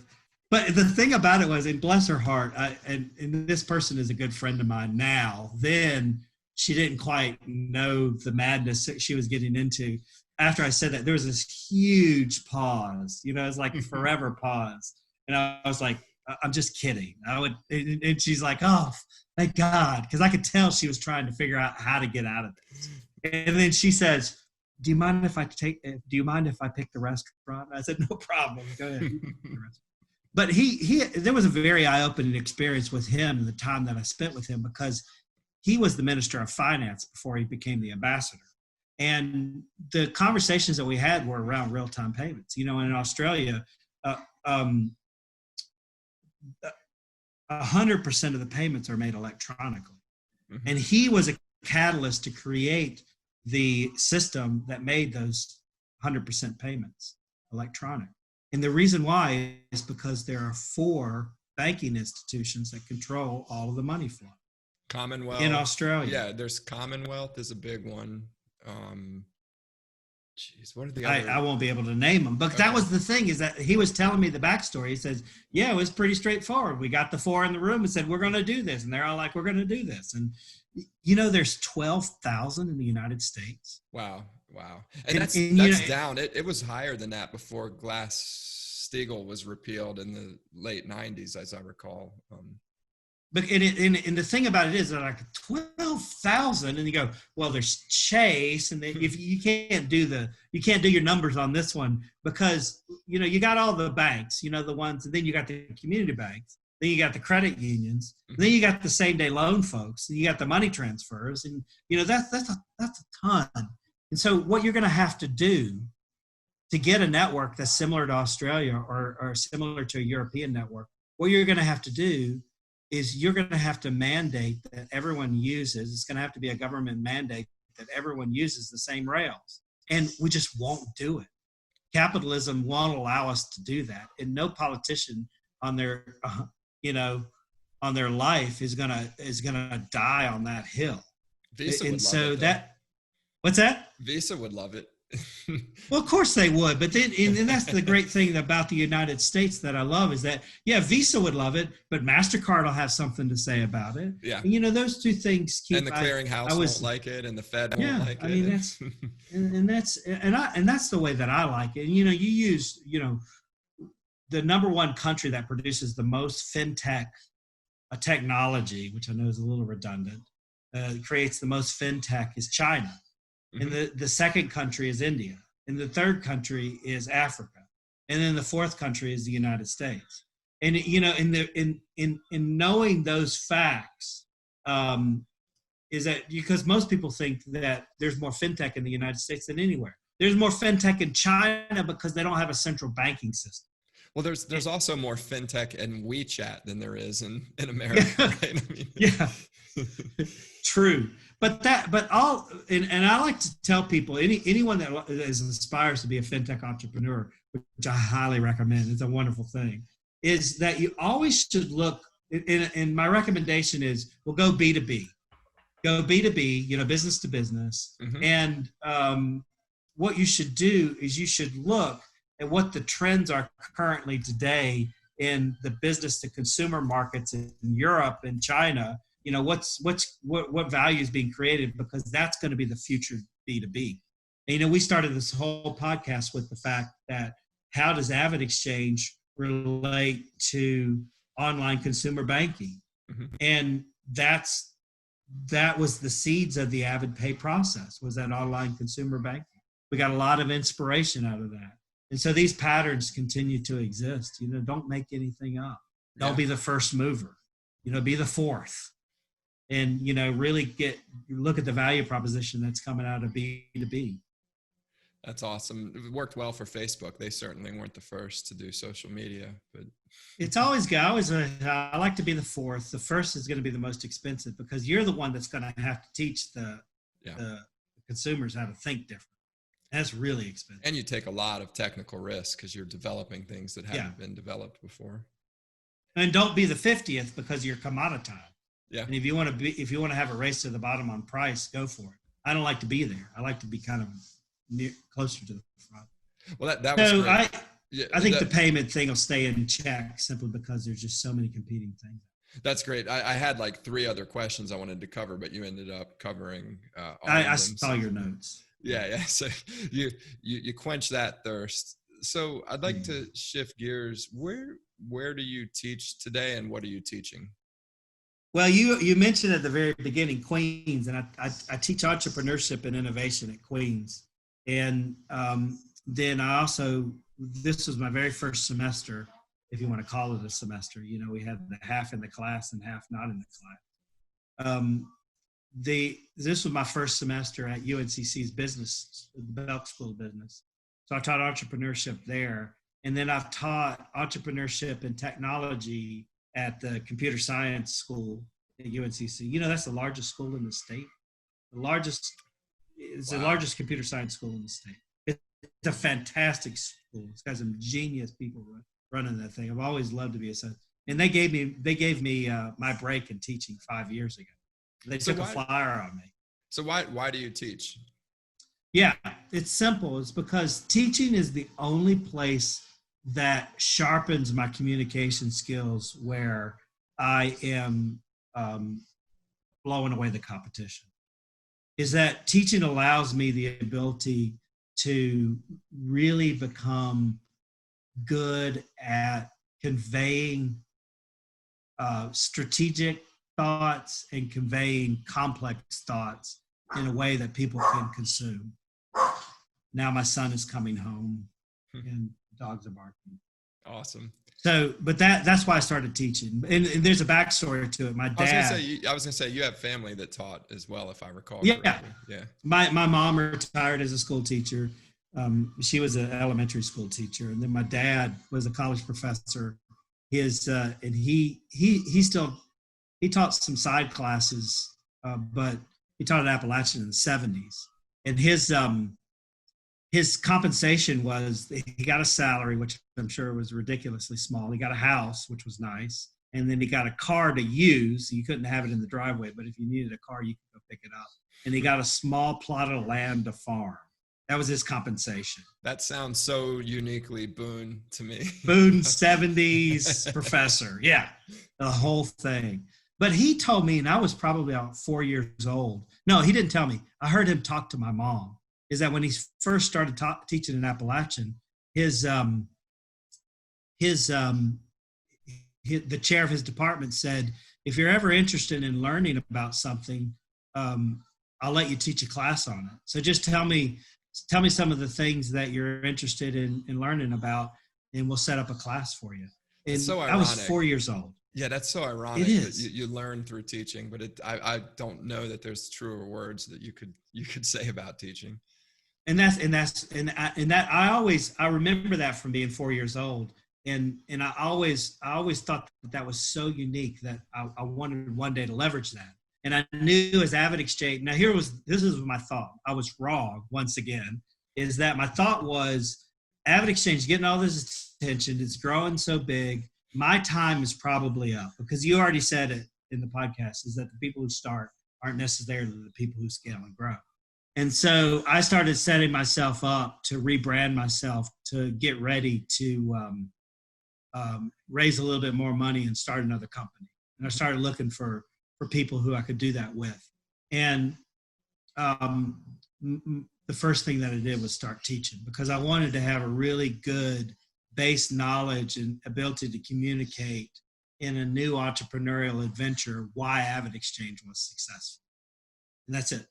Speaker 2: But the thing about it was, and bless her heart, and this person is a good friend of mine now. Then she didn't quite know the madness that she was getting into. After I said that, there was this huge pause. It was like a forever pause, and I was like, I'm just kidding. And she's like, oh, thank God. Because I could tell she was trying to figure out how to get out of this. And then she says, do you mind if I pick the restaurant? And I said, no problem. Go ahead. But there was a very eye-opening experience with him in the time that I spent with him, because he was the Minister of Finance before he became the ambassador. And the conversations that we had were around real-time payments. In Australia, 100% of the payments are made electronically. Mm-hmm. And he was a catalyst to create the system that made those 100% payments electronic. And the reason why is because there are 4 banking institutions that control all of the money flow.
Speaker 1: Commonwealth
Speaker 2: In Australia.
Speaker 1: Yeah, there's Commonwealth is a big one. What are the other?
Speaker 2: I won't be able to name them, but okay. That was the thing, is that he was telling me the backstory. He says, yeah, it was pretty straightforward. We got the four in the room and said, we're going to do this. And they're all like, we're going to do this. And, there's 12,000 in the United States.
Speaker 1: Wow. And that's down. It was higher than that before Glass-Steagall was repealed in the late 90s, as I recall.
Speaker 2: But and the thing about it is that like 12,000, and you go, well, there's Chase, and if you can't do your numbers on this one, because you got all the banks, the ones, and then you got the community banks, then you got the credit unions, then you got the same day loan folks, and you got the money transfers, and that's a ton. And so what you're going to have to do to get a network that's similar to Australia or similar to a European network, what you're going to have to do is you're going to have to mandate that everyone uses, it's going to have to be a government mandate that everyone uses the same rails. And we just won't do it. Capitalism won't allow us to do that. And no politician on their, on their life is going to die on that hill.
Speaker 1: Visa
Speaker 2: and so it, that, what's that?
Speaker 1: Visa would love it.
Speaker 2: Well, of course they would, but then, and that's the great thing about the United States that I love, is that, yeah, Visa would love it, but MasterCard will have something to say about it.
Speaker 1: Yeah.
Speaker 2: And those two things keep.
Speaker 1: And the clearinghouse won't like it, and the Fed won't like it.
Speaker 2: I mean, that's the way that I like it. You use, the number one country that produces the most fintech technology, which I know is a little redundant, creates the most fintech, is China. And the second country is India. And the third country is Africa. And then the fourth country is the United States. And, in knowing those facts, is that because most people think that there's more fintech in the United States than anywhere. There's more fintech in China because they don't have a central banking system.
Speaker 1: Well, there's also more fintech in WeChat than there is in America, right? I mean,
Speaker 2: yeah. True. And I like to tell people, anyone that aspires to be a fintech entrepreneur, which I highly recommend, it's a wonderful thing, is that you always should look, and my recommendation is, well, go B2B. Go B2B, business to business. Mm-hmm. And what you should do is you should look at what the trends are currently today in the business to consumer markets in Europe and China. What value is being created, because that's going to be the future B2B. And, we started this whole podcast with the fact that how does AvidXchange relate to online consumer banking? Mm-hmm. And that was the seeds of the Avid Pay process, was that online consumer banking. We got a lot of inspiration out of that. And so these patterns continue to exist. Don't make anything up. Don't be the first mover. Be the fourth. And, really look at the value proposition that's coming out of B2B.
Speaker 1: That's awesome. It worked well for Facebook. They certainly weren't the first to do social media, but
Speaker 2: it's always I like to be the fourth. The first is going to be the most expensive, because you're the one that's going to have to teach the consumers how to think different. That's really expensive.
Speaker 1: And you take a lot of technical risk because you're developing things that haven't been developed before.
Speaker 2: And don't be the 50th because you're commoditized.
Speaker 1: Yeah.
Speaker 2: And if you want to have a race to the bottom on price, go for it. I don't like to be there. I like to be kind of closer to the front.
Speaker 1: Well, that was great.
Speaker 2: I think the payment thing will stay in check simply because there's just so many competing things.
Speaker 1: That's great. I had like 3 other questions I wanted to cover, but you ended up covering all of them.
Speaker 2: I saw your notes.
Speaker 1: Yeah. So you quench that thirst. So I'd like to shift gears. Where do you teach today, and what are you teaching?
Speaker 2: Well, you mentioned at the very beginning Queens, and I teach entrepreneurship and innovation at Queens. And then I also, this was my very first semester, if you want to call it a semester. We had the half in the class and half not in the class. This was my first semester at UNCC's business, the Belk School of Business. So I taught entrepreneurship there. And then I've taught entrepreneurship and technology at the computer science school at UNCC. That's the largest school in the state. The largest computer science school in the state. It's a fantastic school. It's got some genius people running that thing. I've always loved to be And they gave me my break in teaching 5 years ago. They took a flyer on me.
Speaker 1: So why do you teach?
Speaker 2: Yeah, it's simple. It's because teaching is the only place that sharpens my communication skills where I am blowing away the competition. Is that teaching allows me the ability to really become good at conveying strategic thoughts and conveying complex thoughts in a way that people can consume. Now my son is coming home and dogs are barking.
Speaker 1: Awesome.
Speaker 2: So, but that's why I started teaching. And there's a backstory to it. My dad.
Speaker 1: I was gonna say you have family that taught as well, if I recall.
Speaker 2: Yeah.
Speaker 1: Correctly. Yeah.
Speaker 2: My mom retired as a school teacher. She was an elementary school teacher, and then my dad was a college professor. And he taught some side classes, but he taught at Appalachian in the 70s. And his compensation was he got a salary, which I'm sure was ridiculously small. He got a house, which was nice. And then he got a car to use. You couldn't have it in the driveway, but if you needed a car, you could go pick it up. And he got a small plot of land to farm. That was his compensation.
Speaker 1: That sounds so uniquely Boone to me.
Speaker 2: Boone 70s professor. Yeah, the whole thing. But he told me, and I was probably about 4 years old. No, he didn't tell me. I heard him talk to my mom. Is that when he first started teaching in Appalachian, the chair of his department said, if you're ever interested in learning about something, I'll let you teach a class on it. So just tell me some of the things that you're interested in learning about, and we'll set up a class for you. And
Speaker 1: so
Speaker 2: I was 4 years old.
Speaker 1: Yeah, that's so ironic.
Speaker 2: It is.
Speaker 1: That you learn through teaching, but I don't know that there's truer words that you could say about teaching.
Speaker 2: And I remember that from being 4 years old. And I always thought that was so unique that I wanted one day to leverage that. And I knew as AvidXchange, now this is my thought. I was wrong once again, is that my thought was AvidXchange getting all this attention. It's growing so big. My time is probably up, because you already said it in the podcast, is that the people who start aren't necessarily the people who scale and grow. And so I started setting myself up to rebrand myself, to get ready to raise a little bit more money and start another company. And I started looking for people who I could do that with. And the first thing that I did was start teaching, because I wanted to have a really good base knowledge and ability to communicate in a new entrepreneurial adventure why AvidXchange was successful. And that's it.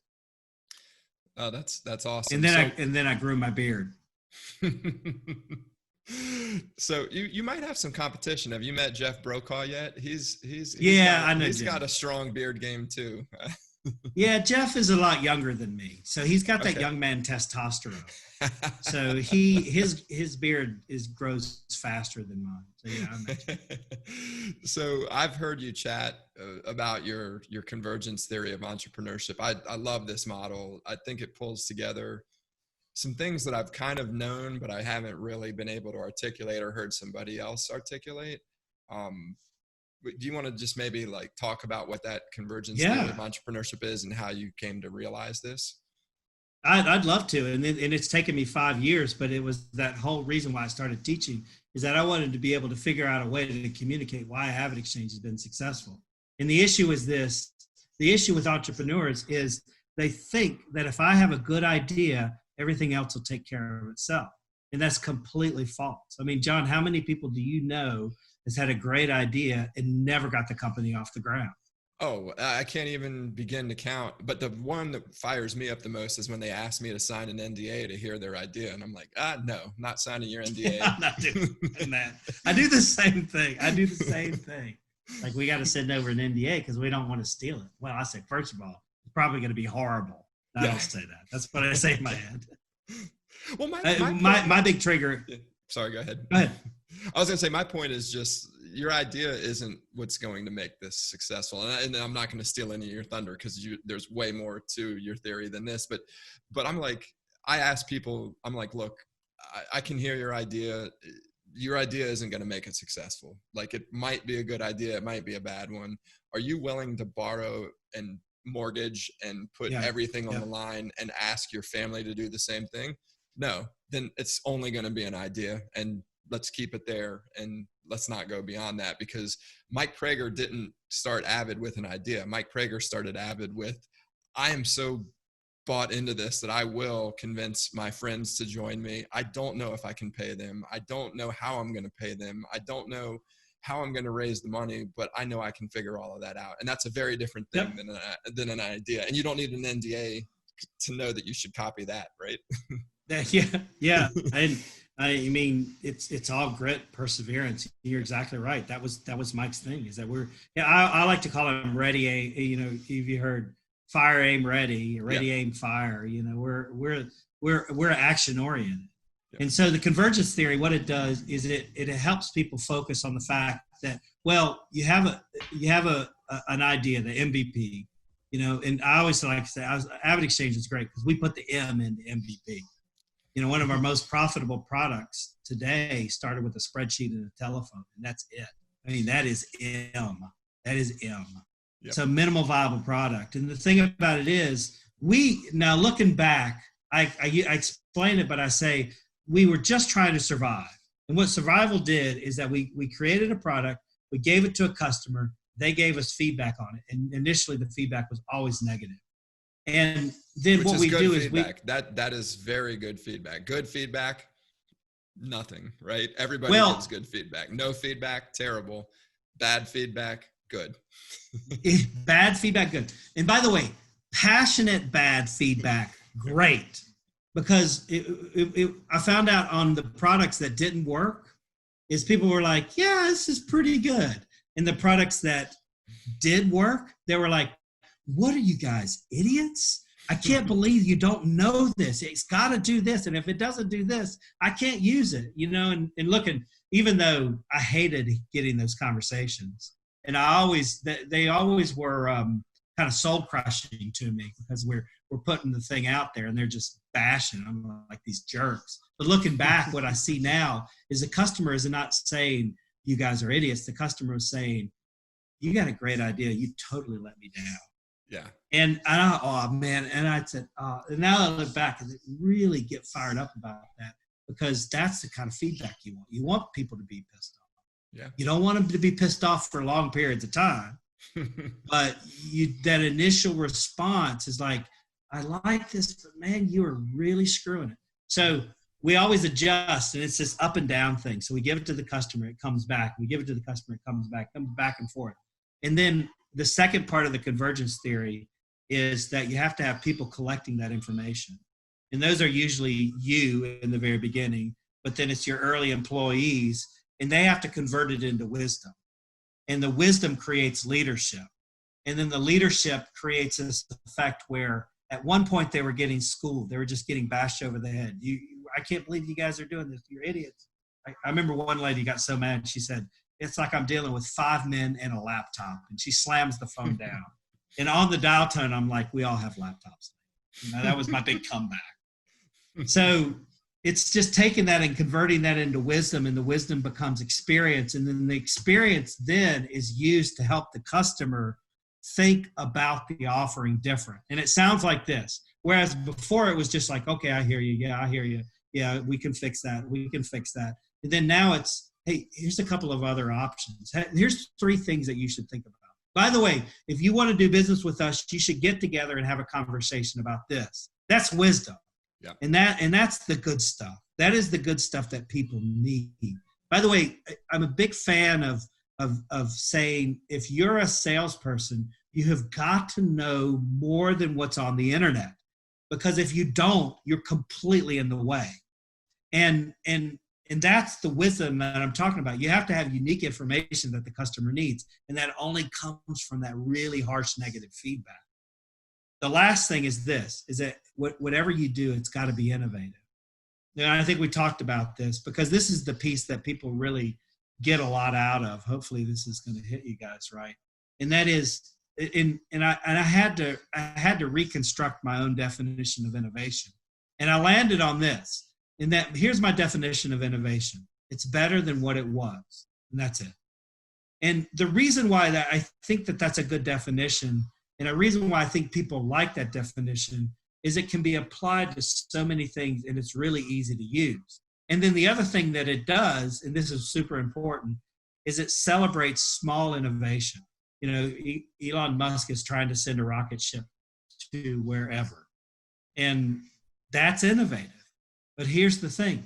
Speaker 1: Oh, that's awesome.
Speaker 2: And then I grew my beard.
Speaker 1: So you might have some competition. Have you met Jeff Brokaw yet?
Speaker 2: I know.
Speaker 1: He's got a strong beard game too.
Speaker 2: Yeah, Jeff is a lot younger than me, so he's got that young man testosterone. So his beard grows faster than mine. So yeah, I met Jeff.
Speaker 1: So I've heard you chat about your convergence theory of entrepreneurship. I love this model. I think it pulls together some things that I've kind of known, but I haven't really been able to articulate or heard somebody else articulate. Do you want to just maybe talk about what that convergence theory of entrepreneurship is and how you came to realize this?
Speaker 2: I'd love to. And it's taken me 5 years, but it was that whole reason why I started teaching, is that I wanted to be able to figure out a way to communicate why AvidXchange has been successful. And the issue is this: the issue with entrepreneurs is they think that if I have a good idea, everything else will take care of itself. And that's completely false. I mean, John, how many people do you know has had a great idea and never got the company off the ground?
Speaker 1: Oh, I can't even begin to count. But the one that fires me up the most is when they ask me to sign an NDA to hear their idea. And I'm like, no, not signing your NDA.
Speaker 2: I'm not doing that. I do the same thing. Like, we got to send over an NDA because we don't want to steal it. Well, I say, first of all, it's probably going to be horrible. I don't say that. That's what I say in my head.
Speaker 1: Well,
Speaker 2: my big trigger.
Speaker 1: Sorry, go ahead.
Speaker 2: Go ahead.
Speaker 1: I was going to say, my point is just your idea isn't what's going to make this successful. And I'm not going to steal any of your thunder, because there's way more to your theory than this. But I'm like, I ask people, I'm like, look, I can hear your idea. your idea isn't going to make it successful. Like, it might be a good idea, it might be a bad one. Are you willing to borrow and mortgage and put everything on the line and ask your family to do the same thing? No, then it's only going to be an idea, and let's keep it there and let's not go beyond that, because Mike Prager didn't start Avid with an idea. Mike Prager started Avid with, I am so bought into this that I will convince my friends to join me. I don't know if I can pay them. I don't know how I'm going to pay them. I don't know how I'm going to raise the money, but I know I can figure all of that out. And that's a very different thing than an idea. And you don't need an NDA to know that you should copy that, right?
Speaker 2: Yeah. And I mean, it's all grit, perseverance. You're exactly right. That was Mike's thing, is that I like to call him ready. If you heard fire, aim, ready, aim, fire, we're action oriented. And so the convergence theory, what it does is it helps people focus on the fact that, well, you have an idea, the MVP, and I always like to say, AvidXchange is great because we put the M in MVP. One of our most profitable products today started with a spreadsheet and a telephone, and that's it. I mean, that is M. That is M. Yep. So minimal viable product. And the thing about it is, now looking back, I explain it, but I say we were just trying to survive. And what survival did is that we created a product, we gave it to a customer, they gave us feedback on it. And initially the feedback was always negative. And then what we do is
Speaker 1: that is very good feedback. Good feedback, nothing, right? Everybody gives good feedback. No feedback, terrible. Bad feedback, good.
Speaker 2: Bad feedback, good. And by the way, passionate bad feedback, great. Because I found out on the products that didn't work is people were like, yeah, this is pretty good. And the products that did work, they were like, what are you guys, idiots? I can't believe you don't know this. It's got to do this. And if it doesn't do this, I can't use it, and looking, even though I hated getting those conversations, and they always were kind of soul crushing to me, because we're putting the thing out there and they're just bashing. I'm like these jerks. But looking back, what I see now is the customer is not saying you guys are idiots. The customer is saying, you got a great idea. You totally let me down.
Speaker 1: Yeah.
Speaker 2: And I said, and now I look back and really get fired up about that, because that's the kind of feedback you want. You want people to be pissed off.
Speaker 1: Yeah.
Speaker 2: You don't want them to be pissed off for long periods of time, but that initial response is like, I like this, but man, you are really screwing it. So we always adjust, and it's this up and down thing. So we give it to the customer, it comes back. We give it to the customer, it comes back and forth. And then the second part of the convergence theory is that you have to have people collecting that information. And those are usually you in the very beginning, but then it's your early employees, and they have to convert it into wisdom. And the wisdom creates leadership. And then the leadership creates this effect where at one point they were getting schooled. They were just getting bashed over the head. I can't believe you guys are doing this. You're idiots. I remember one lady got so mad. She said, it's like I'm dealing with 5 men and a laptop. And she slams the phone down. And on the dial tone, I'm like, we all have laptops. That was my big comeback. So it's just taking that and converting that into wisdom, and the wisdom becomes experience. And then the experience then is used to help the customer think about the offering different. And it sounds like this. Whereas before it was just like, okay, I hear you. Yeah, I hear you. Yeah, we can fix that. We can fix that. And then now it's, hey, here's a couple of other options. Here's 3 things that you should think about. By the way, if you want to do business with us, you should get together and have a conversation about this. That's wisdom. Yeah. And that's the good stuff. That is the good stuff that people need. By the way, I'm a big fan of saying, if you're a salesperson, you have got to know more than what's on the internet, because if you don't, you're completely in the way. And that's the wisdom that I'm talking about. You have to have unique information that the customer needs, and that only comes from that really harsh negative feedback. The last thing is this, is that whatever you do, it's got to be innovative. And I think we talked about this, because this is the piece that people really get a lot out of. Hopefully this is going to hit you guys right. And that is, I had to reconstruct my own definition of innovation. And I landed on this, in that here's my definition of innovation. It's better than what it was. And that's it. And the reason why that I think that that's a good definition, and a reason why I think people like that definition, is it can be applied to so many things and it's really easy to use. And then the other thing that it does, and this is super important, is it celebrates small innovation. You know, Elon Musk is trying to send a rocket ship to wherever. And that's innovative. But here's the thing.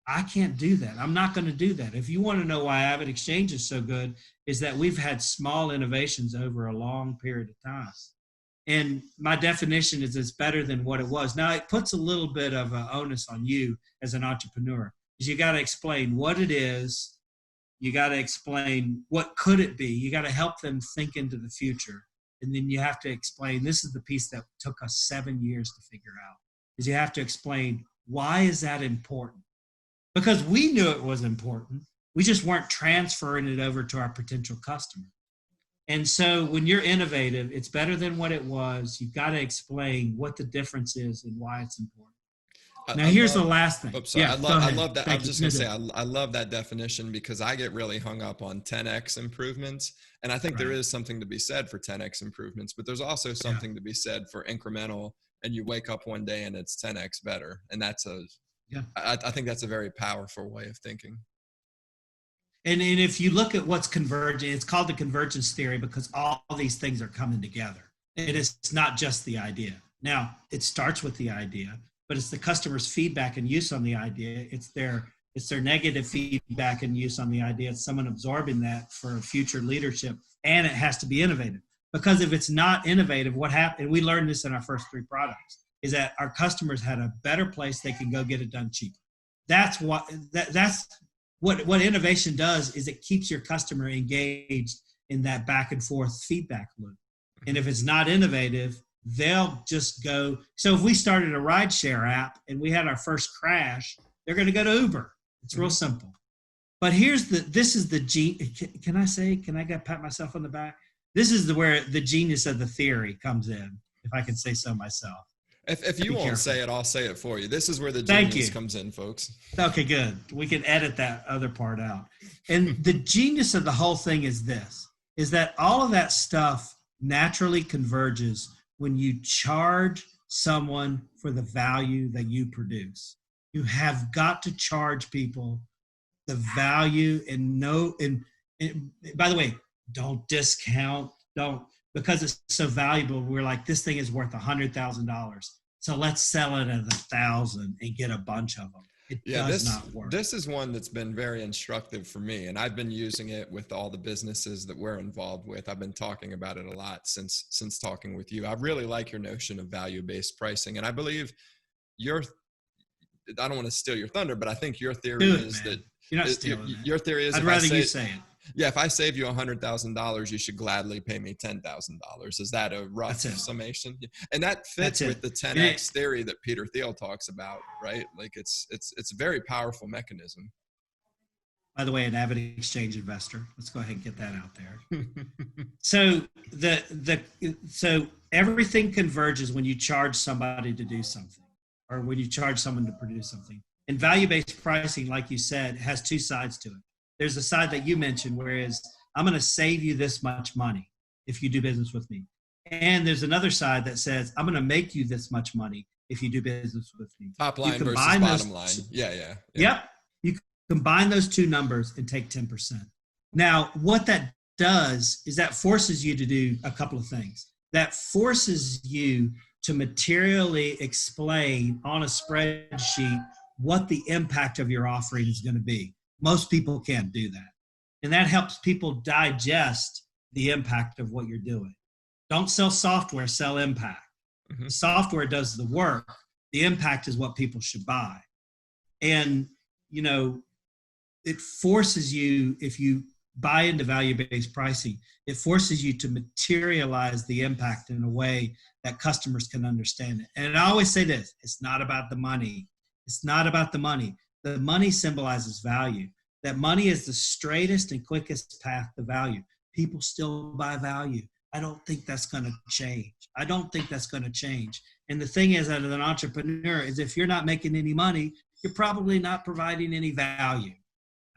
Speaker 2: I can't do that. I'm not going to do that. If you want to know why AvidXchange is so good, is that we've had small innovations over a long period of time. And my definition is it's better than what it was. Now, it puts a little bit of an onus on you as an entrepreneur, because you got to explain what it is. You got to explain what could it be. You got to help them think into the future. And then you have to explain, this is the piece that took us 7 years to figure out, is you have to explain, why is that important? Because we knew it was important. We just weren't transferring it over to our potential customer. And so when you're innovative, it's better than what it was. You've got to explain what the difference is and why it's important. Now, here's the last thing.
Speaker 1: Oops, sorry. I love that. I was just going to say, I love that definition, because I get really hung up on 10x improvements. And I think there is something to be said for 10x improvements, but there's also something to be said for incremental, and you wake up one day and it's 10x better. And that's I think that's a very powerful way of thinking.
Speaker 2: And if you look at what's converging, it's called the Convergence Theory, because all these things are coming together. And it's not just the idea. Now, it starts with the idea, but it's the customer's feedback and use on the idea. It's their negative feedback and use on the idea. It's someone absorbing that for future leadership, and it has to be innovative. Because if it's not innovative, what happened, and we learned this in our first 3 products, is that our customers had a better place they can go get it done cheaper. That's what innovation does, is it keeps your customer engaged in that back and forth feedback loop. And if it's not innovative, they'll just go. So if we started a rideshare app and we had our first crash, they're going to go to Uber. It's real simple. But this is the can I pat myself on the back? This is where the genius of the theory comes in, if I can say so myself.
Speaker 1: If you won't say it, I'll say it for you. This is where the genius comes in, folks.
Speaker 2: Okay, good. We can edit that other part out. And the genius of the whole thing is that all of that stuff naturally converges when you charge someone for the value that you produce. You have got to charge people the value, and by the way, don't discount, because it's so valuable. We're like, this thing is worth $100,000. So let's sell it at $1,000 and get a bunch of them. It does not work.
Speaker 1: This is one that's been very instructive for me, and I've been using it with all the businesses that we're involved with. I've been talking about it a lot since talking with you. I really like your notion of value-based pricing, and I believe I don't want to steal your thunder, but I think your theory is that
Speaker 2: you're not stealing it.
Speaker 1: Your theory is,
Speaker 2: I'd rather you say it.
Speaker 1: Yeah, if I save you $100,000, you should gladly pay me $10,000. Is that a rough summation? And that fits with the 10x theory that Peter Thiel talks about, right? Like it's a very powerful mechanism.
Speaker 2: By the way, an AvidXchange investor. Let's go ahead and get that out there. So everything converges when you charge somebody to do something, or when you charge someone to produce something. And value-based pricing, like you said, has 2 sides to it. There's a side that you mentioned, whereas I'm going to save you this much money if you do business with me. And there's another side that says, I'm going to make you this much money if you do business with me.
Speaker 1: Top line versus bottom line. Yeah.
Speaker 2: Yep. You combine those 2 numbers and take 10%. Now, what that does is that forces you to do a couple of things. That forces you to materially explain on a spreadsheet what the impact of your offering is going to be. Most people can't do that. And that helps people digest the impact of what you're doing. Don't sell software, sell impact. Mm-hmm. Software does the work. The impact is what people should buy. And, it forces you, if you buy into value-based pricing, it forces you to materialize the impact in a way that customers can understand it. And I always say this, it's not about the money. It's not about the money. The money symbolizes value. That money is the straightest and quickest path to value. People still buy value. I don't think that's going to change. And the thing is, as an entrepreneur, is if you're not making any money, you're probably not providing any value.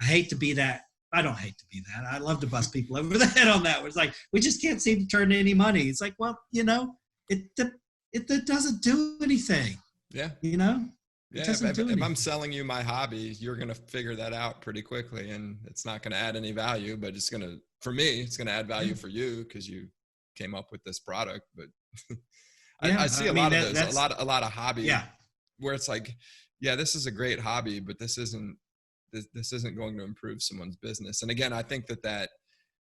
Speaker 2: I hate to be that. I don't hate to be that. I love to bust people over the head on that. It's like, we just can't seem to turn any money. It's like, well, it doesn't do anything.
Speaker 1: Yeah.
Speaker 2: It doesn't do anything.
Speaker 1: If I'm selling you my hobby, you're going to figure that out pretty quickly, and it's not going to add any value, but for me, it's going to add value for you because you came up with this product. But I see a lot of those, a lot of hobby where it's like, yeah, this is a great hobby, but this isn't going to improve someone's business. And again, I think that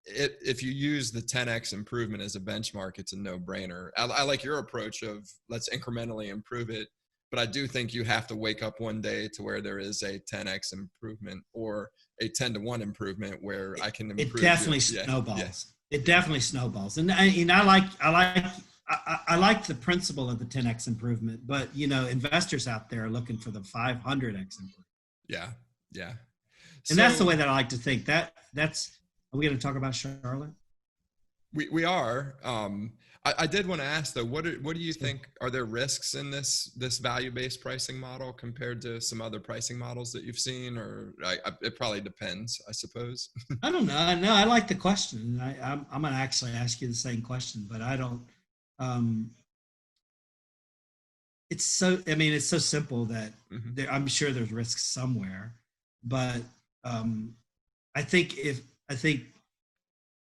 Speaker 1: if you use the 10x improvement as a benchmark, it's a no-brainer. I like your approach of let's incrementally improve it, but I do think you have to wake up one day to where there is a 10x improvement or a 10-to-1 improvement where I can improve. It
Speaker 2: definitely snowballs. Yeah. It definitely snowballs. And I like the principle of the 10x improvement, but investors out there are looking for the 500x improvement.
Speaker 1: Yeah.
Speaker 2: And that's the way that I like to think. Are we going to talk about Charlotte?
Speaker 1: We are. I did want to ask though, what do you think, are there risks in this value-based pricing model compared to some other pricing models that you've seen, or it probably depends, I suppose?
Speaker 2: I don't know. No, I like the question. I'm going to actually ask you the same question, but I don't, it's so simple that I'm sure there's risks somewhere, but I think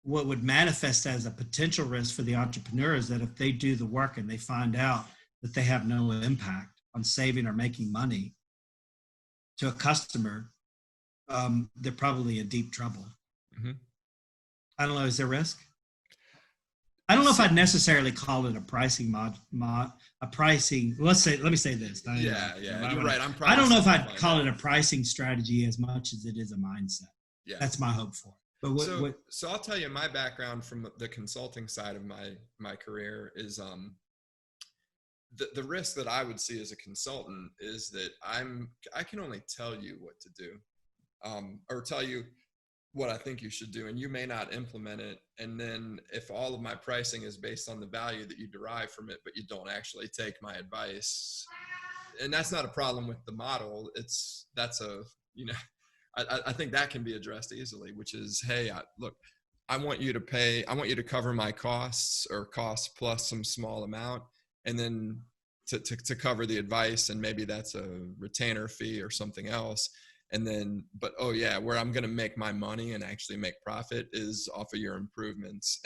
Speaker 2: what would manifest as a potential risk for the entrepreneur is that if they do the work and they find out that they have no impact on saving or making money to a customer, they're probably in deep trouble. Mm-hmm. I don't know. Is there risk? I don't know if I'd necessarily call it a pricing pricing. Let me say this.
Speaker 1: Yeah. You're right.
Speaker 2: I don't know if I'd call it a pricing strategy as much as it is a mindset.
Speaker 1: Yeah.
Speaker 2: That's my hope for it. But
Speaker 1: so I'll tell you, my background from the consulting side of my career is the risk that I would see as a consultant is that I can only tell you what to do, or tell you what I think you should do, and you may not implement it. And then if all of my pricing is based on the value that you derive from it, but you don't actually take my advice, and that's not a problem with the model. I think that can be addressed easily, which is, hey, I want you to cover my costs, or costs plus some small amount, and then to cover the advice, and maybe that's a retainer fee or something else. And then, where I'm going to make my money and actually make profit is off of your improvements.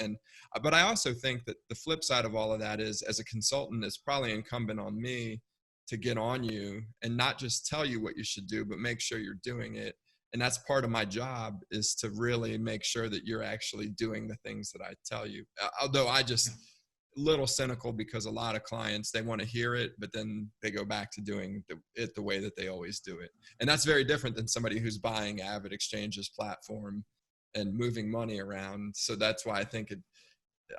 Speaker 1: But I also think that the flip side of all of that is, as a consultant, it's probably incumbent on me to get on you and not just tell you what you should do, but make sure you're doing it. And that's part of my job, is to really make sure that you're actually doing the things that I tell you. Although a little cynical, because a lot of clients, they want to hear it, but then they go back to doing it the way that they always do it. And that's very different than somebody who's buying AvidXchange's platform and moving money around. So that's why I think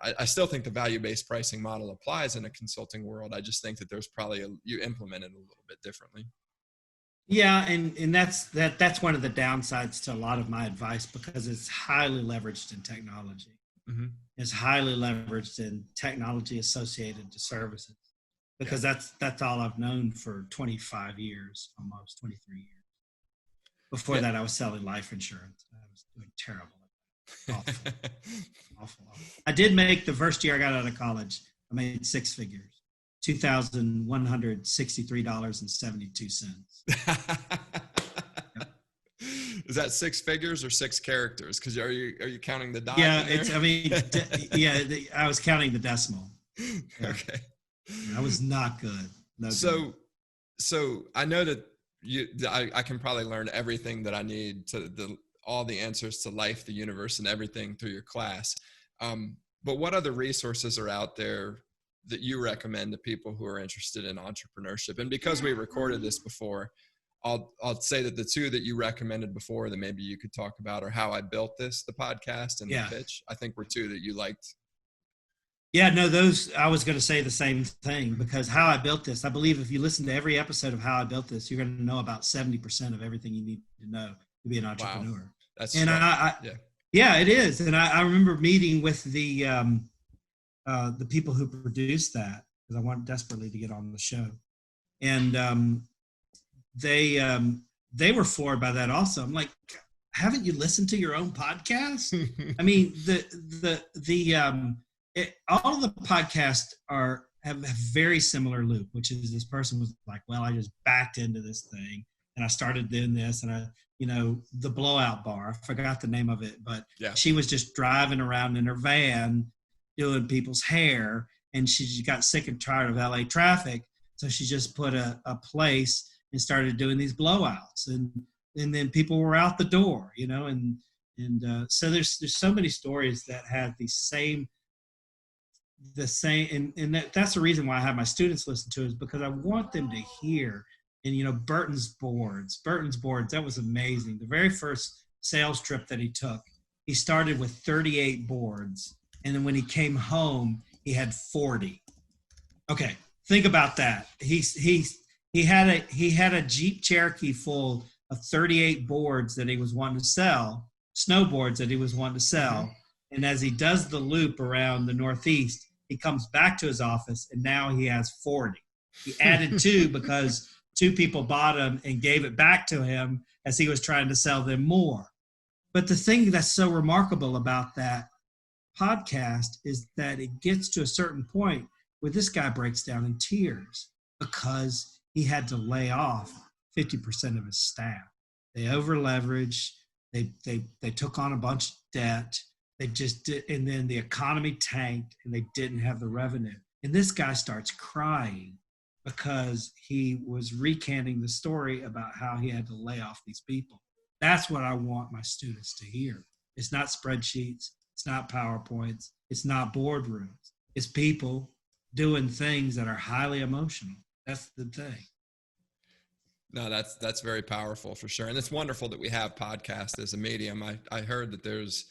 Speaker 1: I still think the value-based pricing model applies in a consulting world. I just think that there's probably you implement it a little bit differently.
Speaker 2: Yeah, and that's one of the downsides to a lot of my advice, because it's highly leveraged in technology. Mm-hmm. It's highly leveraged in technology associated to services, because that's all I've known for 25 years, almost 23 years. Before that, I was selling life insurance. I was doing terrible. Awful. I did make, the first year I got out of college, I made six figures. $2,163.72.
Speaker 1: Is that six figures or six characters? Because are you counting the dot?
Speaker 2: Yeah, I was counting the decimal. Yeah.
Speaker 1: Okay.
Speaker 2: I was not good.
Speaker 1: So I know that I can probably learn everything that I need all the answers to life, the universe, and everything through your class. But what other resources are out there that you recommend to people who are interested in entrepreneurship? And because we recorded this before, I'll say that the two that you recommended before that maybe you could talk about are How I Built This, the podcast, and The Pitch. I think were two that you liked.
Speaker 2: Yeah, no, those, I was going to say the same thing, because How I Built This, I believe if you listen to every episode of How I Built This, you're going to know about 70% of everything you need to know to be an entrepreneur.
Speaker 1: Wow. That's
Speaker 2: and yeah, it is. And I remember meeting with the people who produced that, because I wanted desperately to get on the show. And they were floored by that also. I'm like, haven't you listened to your own podcast? I mean, all of the podcasts have a very similar loop, which is this person was like, well, I just backed into this thing and I started doing this, and the blowout bar, I forgot the name of it, but
Speaker 1: Yeah.
Speaker 2: she was just driving around in her van doing people's hair, and she got sick and tired of LA traffic. So she just put a place and started doing these blowouts, and then people were out the door, and so there's so many stories that have the same, and that's the reason why I have my students listen to it, is because I want them to hear. And Burton's boards, that was amazing. The very first sales trip that he took, he started with 38 boards, and then when he came home, he had 40. Okay, think about that. He had a Jeep Cherokee full of 38 boards that he was wanting to sell, snowboards that he was wanting to sell. And as he does the loop around the Northeast, he comes back to his office, and now he has 40. He added 2 because 2 people bought them and gave it back to him as he was trying to sell them more. But the thing that's so remarkable about that podcast is that it gets to a certain point where this guy breaks down in tears because he had to lay off 50% of his staff. They over leveraged. They took on a bunch of debt. They just did, and then the economy tanked, and they didn't have the revenue. And this guy starts crying because he was recanting the story about how he had to lay off these people. That's what I want my students to hear. It's not spreadsheets. It's not PowerPoints. It's not boardrooms. It's people doing things that are highly emotional. That's the thing.
Speaker 1: No, that's very powerful for sure. And it's wonderful that we have podcasts as a medium. I heard that there's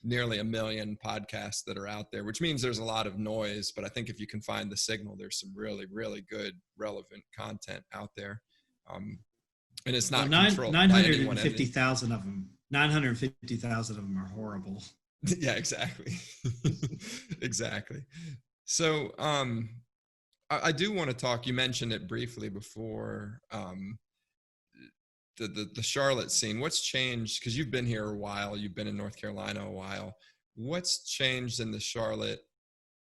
Speaker 1: nearly 1 million podcasts that are out there, which means there's a lot of noise. But I think if you can find the signal, there's some really, really good, relevant content out there. And it's not controlled by anyone.
Speaker 2: 950,000 of them. 950,000 of them are horrible.
Speaker 1: Yeah, exactly. Exactly. So I do want to talk, you mentioned it briefly before, the Charlotte scene. What's changed? Because you've been here a while, you've been in North Carolina a while. What's changed in the Charlotte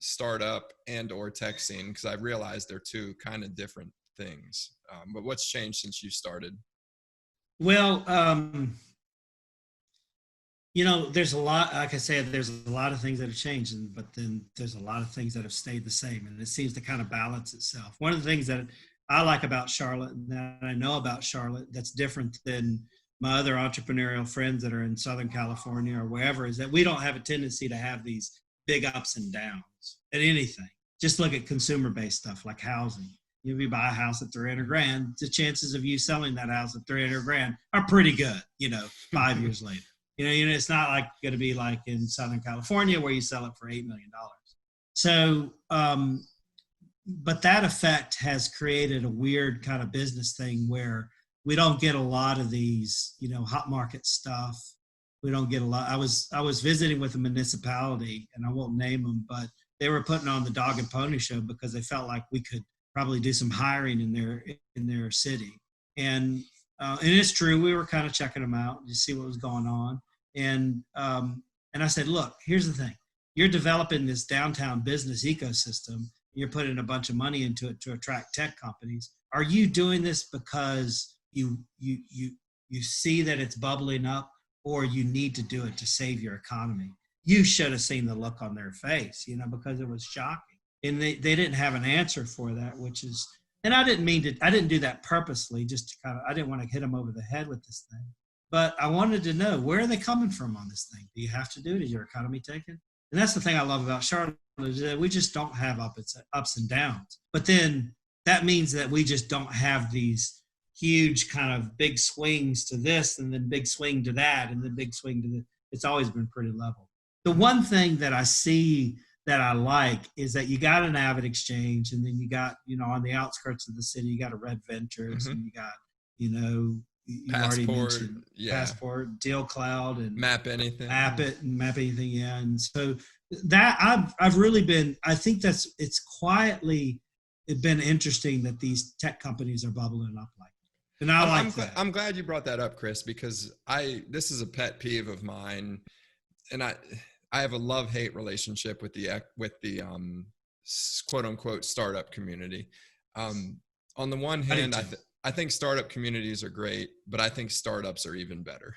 Speaker 1: startup and or tech scene? Because I realize they're 2 kind of different things. But what's changed since you started?
Speaker 2: Well, there's a lot, like I said, there's a lot of things that have changed, but then there's a lot of things that have stayed the same, and it seems to kind of balance itself. One of the things that I like about Charlotte, and that I know about Charlotte that's different than my other entrepreneurial friends that are in Southern California or wherever, is that we don't have a tendency to have these big ups and downs at anything. Just look at consumer-based stuff like housing. If you buy a house at $300,000, the chances of you selling that house at $300,000 are pretty good, 5 years later. It's not like going to be like in Southern California where you sell it for $8 million. So, but that effect has created a weird kind of business thing where we don't get a lot of these, hot market stuff. We don't get a lot. I was visiting with a municipality, and I won't name them, but they were putting on the Dog and Pony Show because they felt like we could probably do some hiring in their city. And it's true, we were kind of checking them out to see what was going on. And I said, look, here's the thing. You're developing this downtown business ecosystem. You're putting a bunch of money into it to attract tech companies. Are you doing this because you see that it's bubbling up, or you need to do it to save your economy? You should have seen the look on their face, because it was shocking. And they didn't have an answer for that, and I didn't do that purposely, just to I didn't want to hit them over the head with this thing. But I wanted to know, where are they coming from on this thing? Do you have to do it? Is your economy taken? And that's the thing I love about Charlotte, is that we just don't have ups and downs. But then that means that we just don't have these huge kind of big swings to this, and then big swing to that, and then big swing to this. It's always been pretty level. The one thing that I see that I like is that you got an AvidXchange, and then you got, on the outskirts of the city, you got a Red Ventures, and you got, you already mentioned Passport, Deal Cloud, and
Speaker 1: Map Anything.
Speaker 2: Map Anything, yeah. And so that I've really been, I think it's quietly been interesting that these tech companies are bubbling up like that. And I like that.
Speaker 1: I'm glad you brought that up, Chris, because this is a pet peeve of mine, and I have a love-hate relationship with the quote unquote startup community. On the one hand, I think startup communities are great, but I think startups are even better.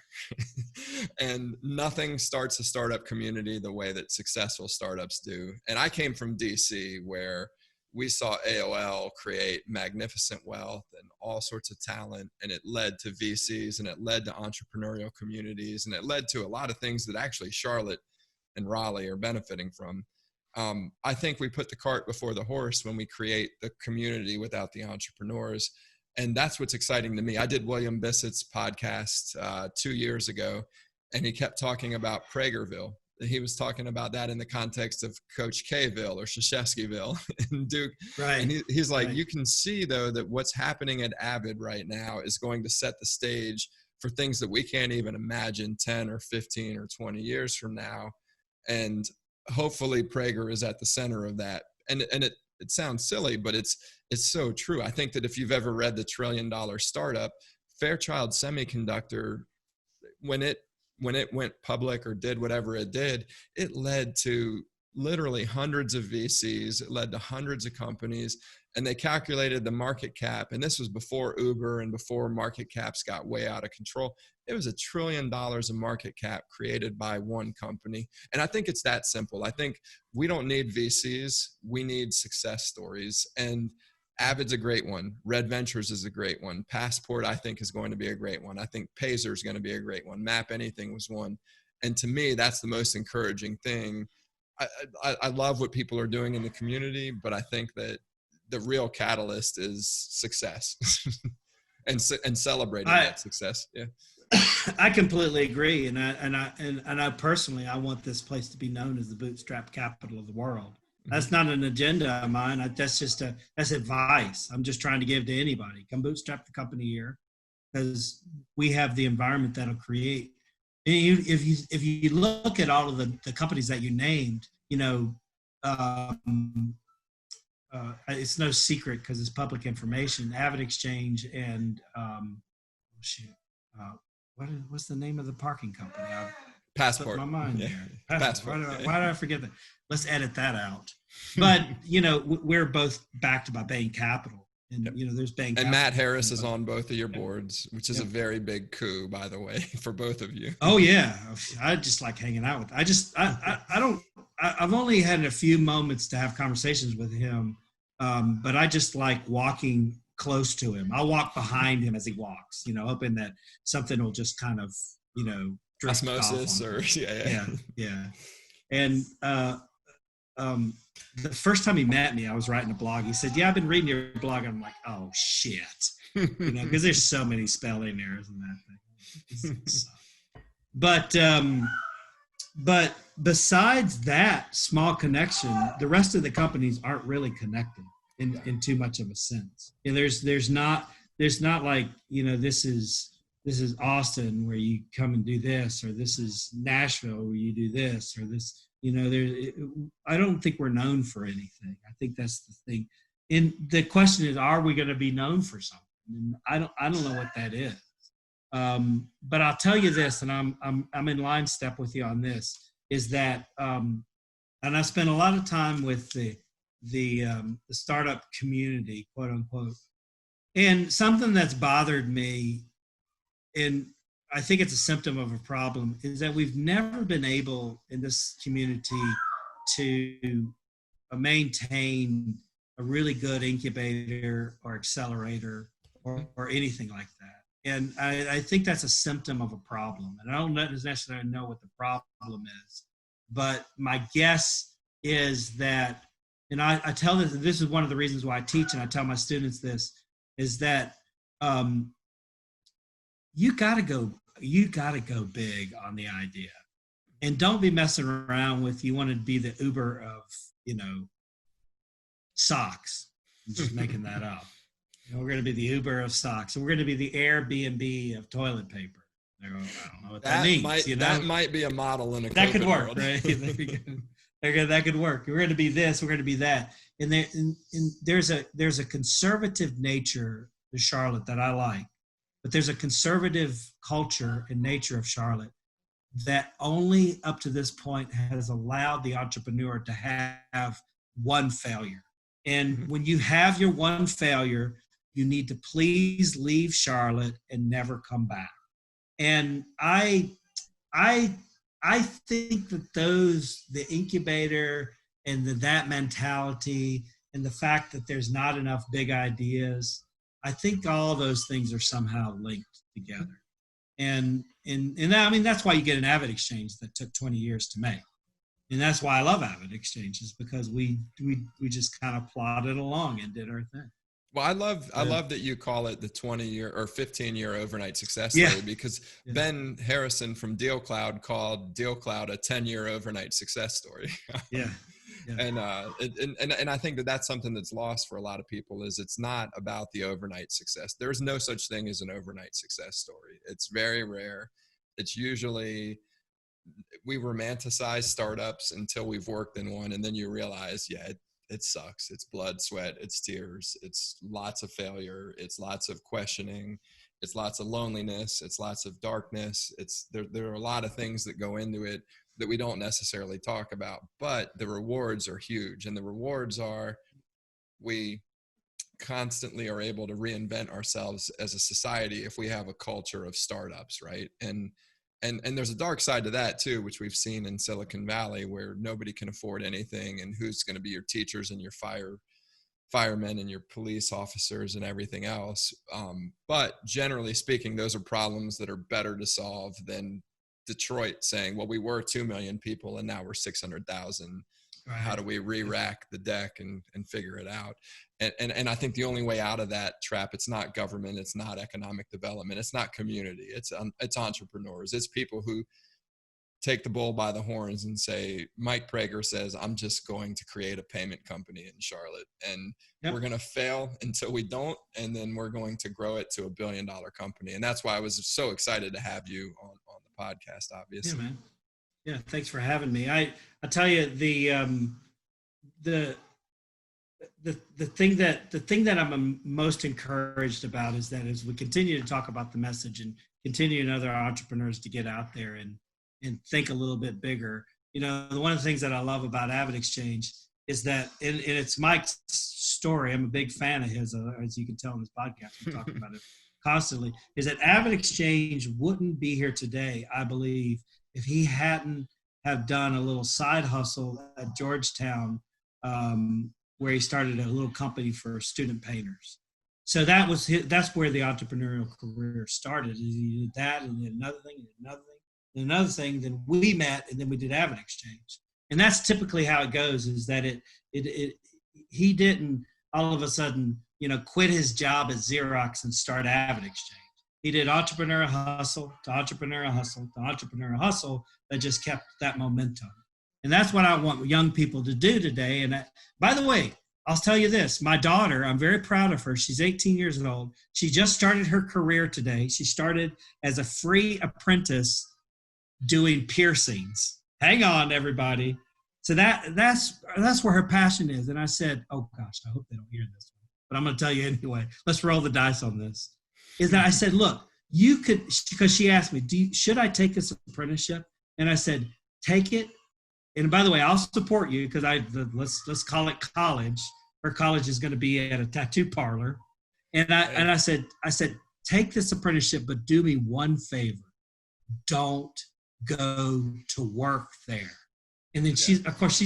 Speaker 1: And nothing starts a startup community the way that successful startups do. And I came from DC, where we saw AOL create magnificent wealth and all sorts of talent, and it led to VCs, and it led to entrepreneurial communities, and it led to a lot of things that actually Charlotte and Raleigh are benefiting from. I think we put the cart before the horse when we create the community without the entrepreneurs. And that's what's exciting to me. I did William Bissett's podcast 2 years ago, and he kept talking about Pragerville. He was talking about that in the context of Coach K-ville or Krzyzewskiville in Duke.
Speaker 2: Right.
Speaker 1: And he's like, you can see, though, that what's happening at Avid right now is going to set the stage for things that we can't even imagine 10 or 15 or 20 years from now. And hopefully Prager is at the center of that. And it sounds silly, but it's so true. I think that if you've ever read The $1 Trillion Startup, Fairchild Semiconductor, when it went public or did whatever it did, it led to literally hundreds of VCs. It led to hundreds of companies, and they calculated the market cap. And this was before Uber and before market caps got way out of control. It was $1 trillion of market cap created by one company. And I think it's that simple. I think we don't need VCs. We need success stories. And Avid's a great one. Red Ventures is a great one. Passport, I think, is going to be a great one. I think Pazer is going to be a great one. Map Anything was one. And to me, that's the most encouraging thing. I love what people are doing in the community, but I think that the real catalyst is success and celebrating that success. Yeah.
Speaker 2: I completely agree. And I personally, I want this place to be known as the bootstrap capital of the world. That's not an agenda of mine. That's advice I'm just trying to give to anybody. Come bootstrap the company here, because we have the environment that'll create. If you look at all of the companies that you named, it's no secret because it's public information. AvidXchange and what's the name of the parking company?
Speaker 1: Passport.
Speaker 2: My mind
Speaker 1: yeah.
Speaker 2: there.
Speaker 1: Passport.
Speaker 2: Why did I forget that? Let's edit that out. But we're both backed by Bain Capital, and there's Bain.
Speaker 1: And Matt Harris is on both of your boards, which is a very big coup, by the way, for both of you.
Speaker 2: Oh yeah, I just like hanging out with. I've only had a few moments to have conversations with him, but I just like walking close to him. I'll walk behind him as he walks, hoping that something will just kind of
Speaker 1: osmosis or
Speaker 2: yeah. And the first time he met me, I was writing a blog. He said, "Yeah, I've been reading your blog." I'm like, "Oh shit," because there's so many spelling errors in that thing. But besides that small connection, the rest of the companies aren't really connected in too much of a sense. And there's not like this is Austin where you come and do this, or this is Nashville where you do this, or this. I don't think we're known for anything. I think that's the thing. And the question is, are we going to be known for something? And I don't know what that is. But I'll tell you this, and I'm in line step with you on this, is that and I spent a lot of time with the startup community, quote unquote, and something that's bothered me, and I think it's a symptom of a problem, is that we've never been able in this community to maintain a really good incubator or accelerator or anything like that. And I think that's a symptom of a problem. And I don't necessarily know what the problem is, but my guess is that, and I tell this is one of the reasons why I teach, and I tell my students this, is that you gotta go big on the idea, and don't be messing around with, you want to be the Uber of, socks. I'm just making that up. We're going to be the Uber of socks, and we're going to be the Airbnb of toilet paper. I don't know what that means.
Speaker 1: That might be a model in a
Speaker 2: that could work,
Speaker 1: world.
Speaker 2: Right? That could work. We're going to be this. We're going to be that. And there's a conservative nature to Charlotte that I like. but there's a conservative culture and nature of Charlotte that only up to this point has allowed the entrepreneur to have one failure. And when you have your one failure, you need to please leave Charlotte and never come back. And I think that the incubator and that mentality and the fact that there's not enough big ideas, I think all those things are somehow linked together. And I mean, that's why you get an AvidXchange that took 20 years to make. And that's why I love AvidXchange, is because we just kind of plodded along and did our thing.
Speaker 1: Well, I love that you call it the 20-year or 15-year overnight success story, because Ben Harrison from Deal Cloud called Deal Cloud a 10-year overnight success story.
Speaker 2: Yeah.
Speaker 1: And I think that that's something that's lost for a lot of people, is it's not about the overnight success. There's no such thing as an overnight success story. It's very rare. It's usually, we romanticize startups until we've worked in one, and then you realize, it sucks. It's blood, sweat, it's tears, it's lots of failure, it's lots of questioning, it's lots of loneliness, it's lots of darkness. There are a lot of things that go into it that we don't necessarily talk about, but the rewards are huge. And the rewards are, we constantly are able to reinvent ourselves as a society if we have a culture of startups, right? And there's a dark side to that too, which we've seen in Silicon Valley, where nobody can afford anything, and who's going to be your teachers and your firemen and your police officers and everything else. But generally speaking, those are problems that are better to solve than Detroit saying, well, we were 2 million people and now we're 600,000. Right. How do we re-rack the deck and figure it out? And I think the only way out of that trap, it's not government, it's not economic development, it's not community, it's entrepreneurs. It's people who take the bull by the horns and say, Mike Prager says, I'm just going to create a payment company in Charlotte, and we're going to fail until we don't, and then we're going to grow it to $1 billion company. And that's why I was so excited to have you on the podcast, obviously.
Speaker 2: Yeah, man. Yeah, thanks for having me. I tell you, the thing that I'm most encouraged about is that as we continue to talk about the message and continue other entrepreneurs to get out there and think a little bit bigger, one of the things that I love about AvidXchange is that, and it's Mike's story, I'm a big fan of his, as you can tell in this podcast, we talk about it constantly, is that AvidXchange wouldn't be here today, I believe, if he hadn't have done a little side hustle at Georgetown, where he started a little company for student painters. So that's where the entrepreneurial career started. He did that, and then another thing, and another thing, and another thing. Then we met, and then we did AvidXchange. And that's typically how it goes, is that he didn't all of a sudden, quit his job at Xerox and start AvidXchange. He did entrepreneurial hustle to entrepreneurial hustle to entrepreneurial hustle that just kept that momentum. And that's what I want young people to do today. And by the way, I'll tell you this, my daughter, I'm very proud of her. She's 18 years old. She just started her career today. She started as a free apprentice doing piercings. Hang on, everybody. So that's where her passion is. And I said, oh gosh, I hope they don't hear this one, but I'm going to tell you anyway. Let's roll the dice on this. Is that I said, look, you could, because she asked me, should I take this apprenticeship? And I said, take it. And by the way, I'll support you, because let's call it college. Her college is going to be at a tattoo parlor. And I said, take this apprenticeship, but do me one favor. Don't go to work there. And then she's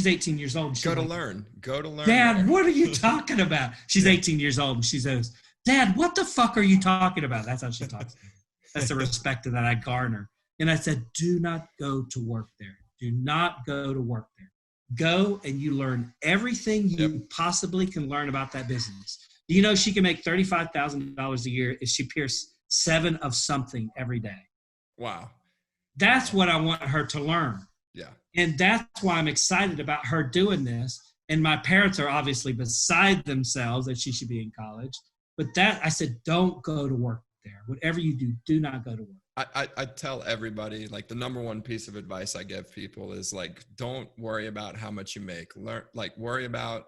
Speaker 2: 18 years old.
Speaker 1: Go to learn.
Speaker 2: Dad, what are you talking about? She's 18 years old, and she says, Dad, what the fuck are you talking about? That's how she talks to me. That's the respect that I garner. And I said, do not go to work there. Do not go to work there. Go and you learn everything you possibly can learn about that business. Do you know she can make $35,000 a year if she pierces 7 of something every day?
Speaker 1: Wow.
Speaker 2: That's what I want her to learn.
Speaker 1: Yeah.
Speaker 2: And that's why I'm excited about her doing this. And my parents are obviously beside themselves that she should be in college. But I said, don't go to work there. Whatever you do, do not go to work.
Speaker 1: I tell everybody, like, the number one piece of advice I give people is, like, don't worry about how much you make. Worry about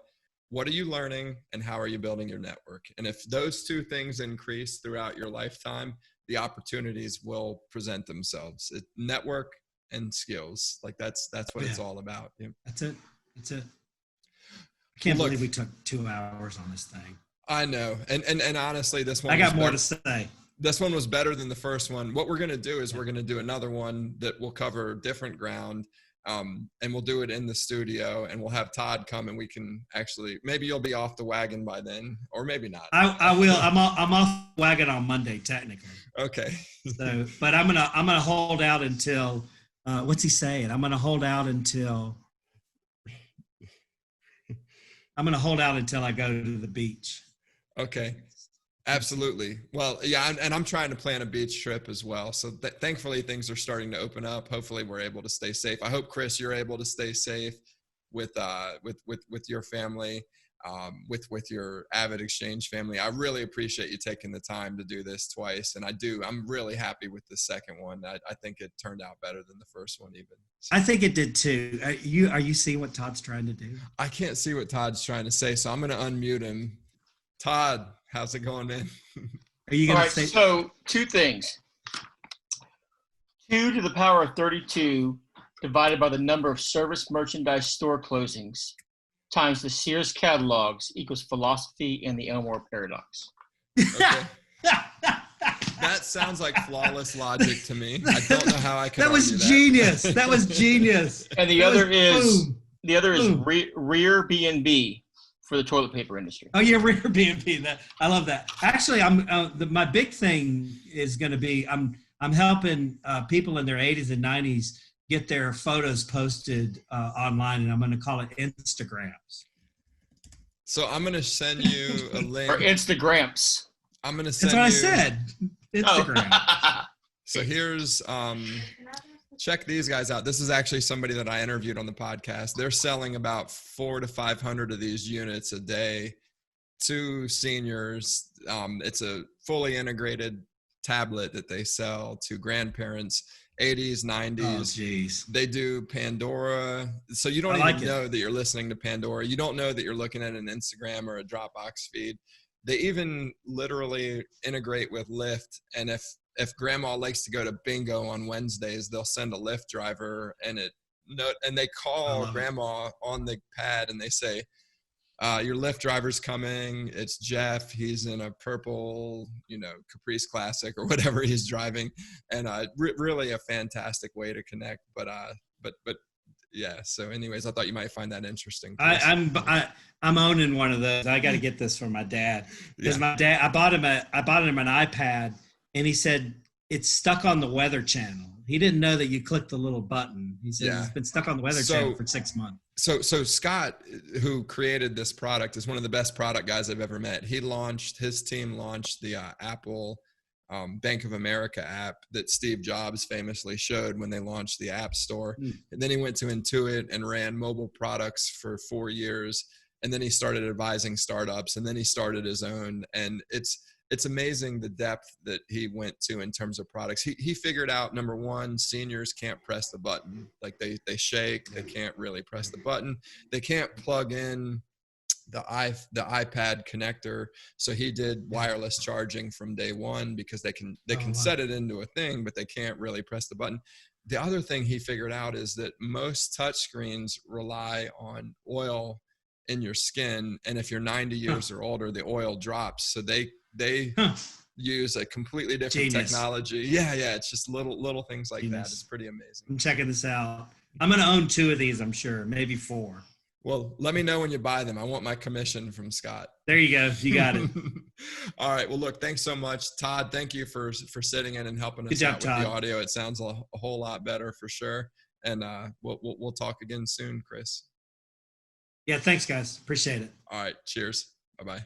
Speaker 1: what are you learning and how are you building your network. And if those two things increase throughout your lifetime, the opportunities will present themselves. Network and skills, like that's what it's all about. Yeah.
Speaker 2: That's it. I can't believe we took 2 hours on this thing.
Speaker 1: I know. And honestly, this one,
Speaker 2: I got more to say.
Speaker 1: This one was better than the first one. What we're going to do is we're going to do another one that will cover different ground. And we'll do it in the studio, and we'll have Todd come, and we can actually, maybe you'll be off the wagon by then, or maybe not.
Speaker 2: I will. I'm off the wagon on Monday, technically.
Speaker 1: Okay.
Speaker 2: So, but I'm gonna hold out until, what's he saying? I'm gonna hold out until I go to the beach.
Speaker 1: Okay. Absolutely. Well, yeah, and I'm trying to plan a beach trip as well. So thankfully things are starting to open up. Hopefully we're able to stay safe. I hope, Chris, you're able to stay safe with your family, with your AvidXchange family. I really appreciate you taking the time to do this twice. And I'm really happy with the second one. I think it turned out better than the first one even. So,
Speaker 2: I think it did too. Are you seeing what Todd's trying to do?
Speaker 1: I can't see what Todd's trying to say, so I'm going to unmute him. Todd, how's it going, man?
Speaker 2: Are you going to say?
Speaker 3: So 2 things. 2 to the power of 32 divided by the number of service merchandise store closings times the Sears catalogs equals philosophy and the Elmore paradox.
Speaker 1: Okay. That sounds like flawless logic to me. I don't know how I could.
Speaker 2: That was genius. That was genius.
Speaker 3: And the other is rear B&B for the toilet paper industry.
Speaker 2: Oh yeah, rear B&B. I love that. Actually, my big thing is going to be I'm helping people in their 80s and 90s get their photos posted online, and I'm going to call it Instagrams.
Speaker 1: So I'm going to send you a link.
Speaker 3: Or Instagrams.
Speaker 1: I'm going to send.
Speaker 2: That's what I said. Instagram.
Speaker 3: Oh.
Speaker 1: So here's check these guys out. This is actually somebody that I interviewed on the podcast. They're selling about 400 to 500 of these units a day to seniors. It's a fully integrated tablet that they sell to grandparents, 80s, 90s.
Speaker 2: Oh, geez.
Speaker 1: They do Pandora. So you don't even know that you're listening to Pandora. You don't know that you're looking at an Instagram or a Dropbox feed. They even literally integrate with Lyft. And if grandma likes to go to bingo on Wednesdays, they'll send a Lyft driver and they call grandma on the pad and they say, your Lyft driver's coming. It's Jeff. He's in a purple, Caprice Classic or whatever he's driving. And really a fantastic way to connect. But yeah. So anyways, I thought you might find that interesting.
Speaker 2: I'm owning one of those. I got to get this for my dad because my dad, I bought him an iPad and he said it's stuck on the Weather Channel. He didn't know that you click the little button. He said it's been stuck on the Weather Channel for 6 months.
Speaker 1: So Scott, who created this product, is one of the best product guys I've ever met. His team launched the Apple Bank of America app that Steve Jobs famously showed when they launched the App Store. And then he went to Intuit and ran mobile products for 4 years. And then he started advising startups, and then he started his own. And it's amazing the depth that he went to in terms of products. He figured out, number one, seniors can't press the button. Like they shake, they can't really press the button. They can't plug in the iPad connector. So he did wireless charging from day one because they can set it into a thing, but they can't really press the button. The other thing he figured out is that most touchscreens rely on oil in your skin. And if you're 90 years or older, the oil drops. So they use a completely different technology. Yeah. It's just little things like that. It's pretty amazing.
Speaker 2: I'm checking this out. I'm going to own 2 of these, I'm sure, maybe 4.
Speaker 1: Well, let me know when you buy them. I want my commission from Scott.
Speaker 2: There you go. You got it.
Speaker 1: All right. Well, look, thanks so much, Todd. Thank you for sitting in and helping us out with the audio. It sounds a whole lot better for sure. And we'll talk again soon, Chris.
Speaker 2: Yeah. Thanks, guys. Appreciate it.
Speaker 1: All right. Cheers. Bye-bye.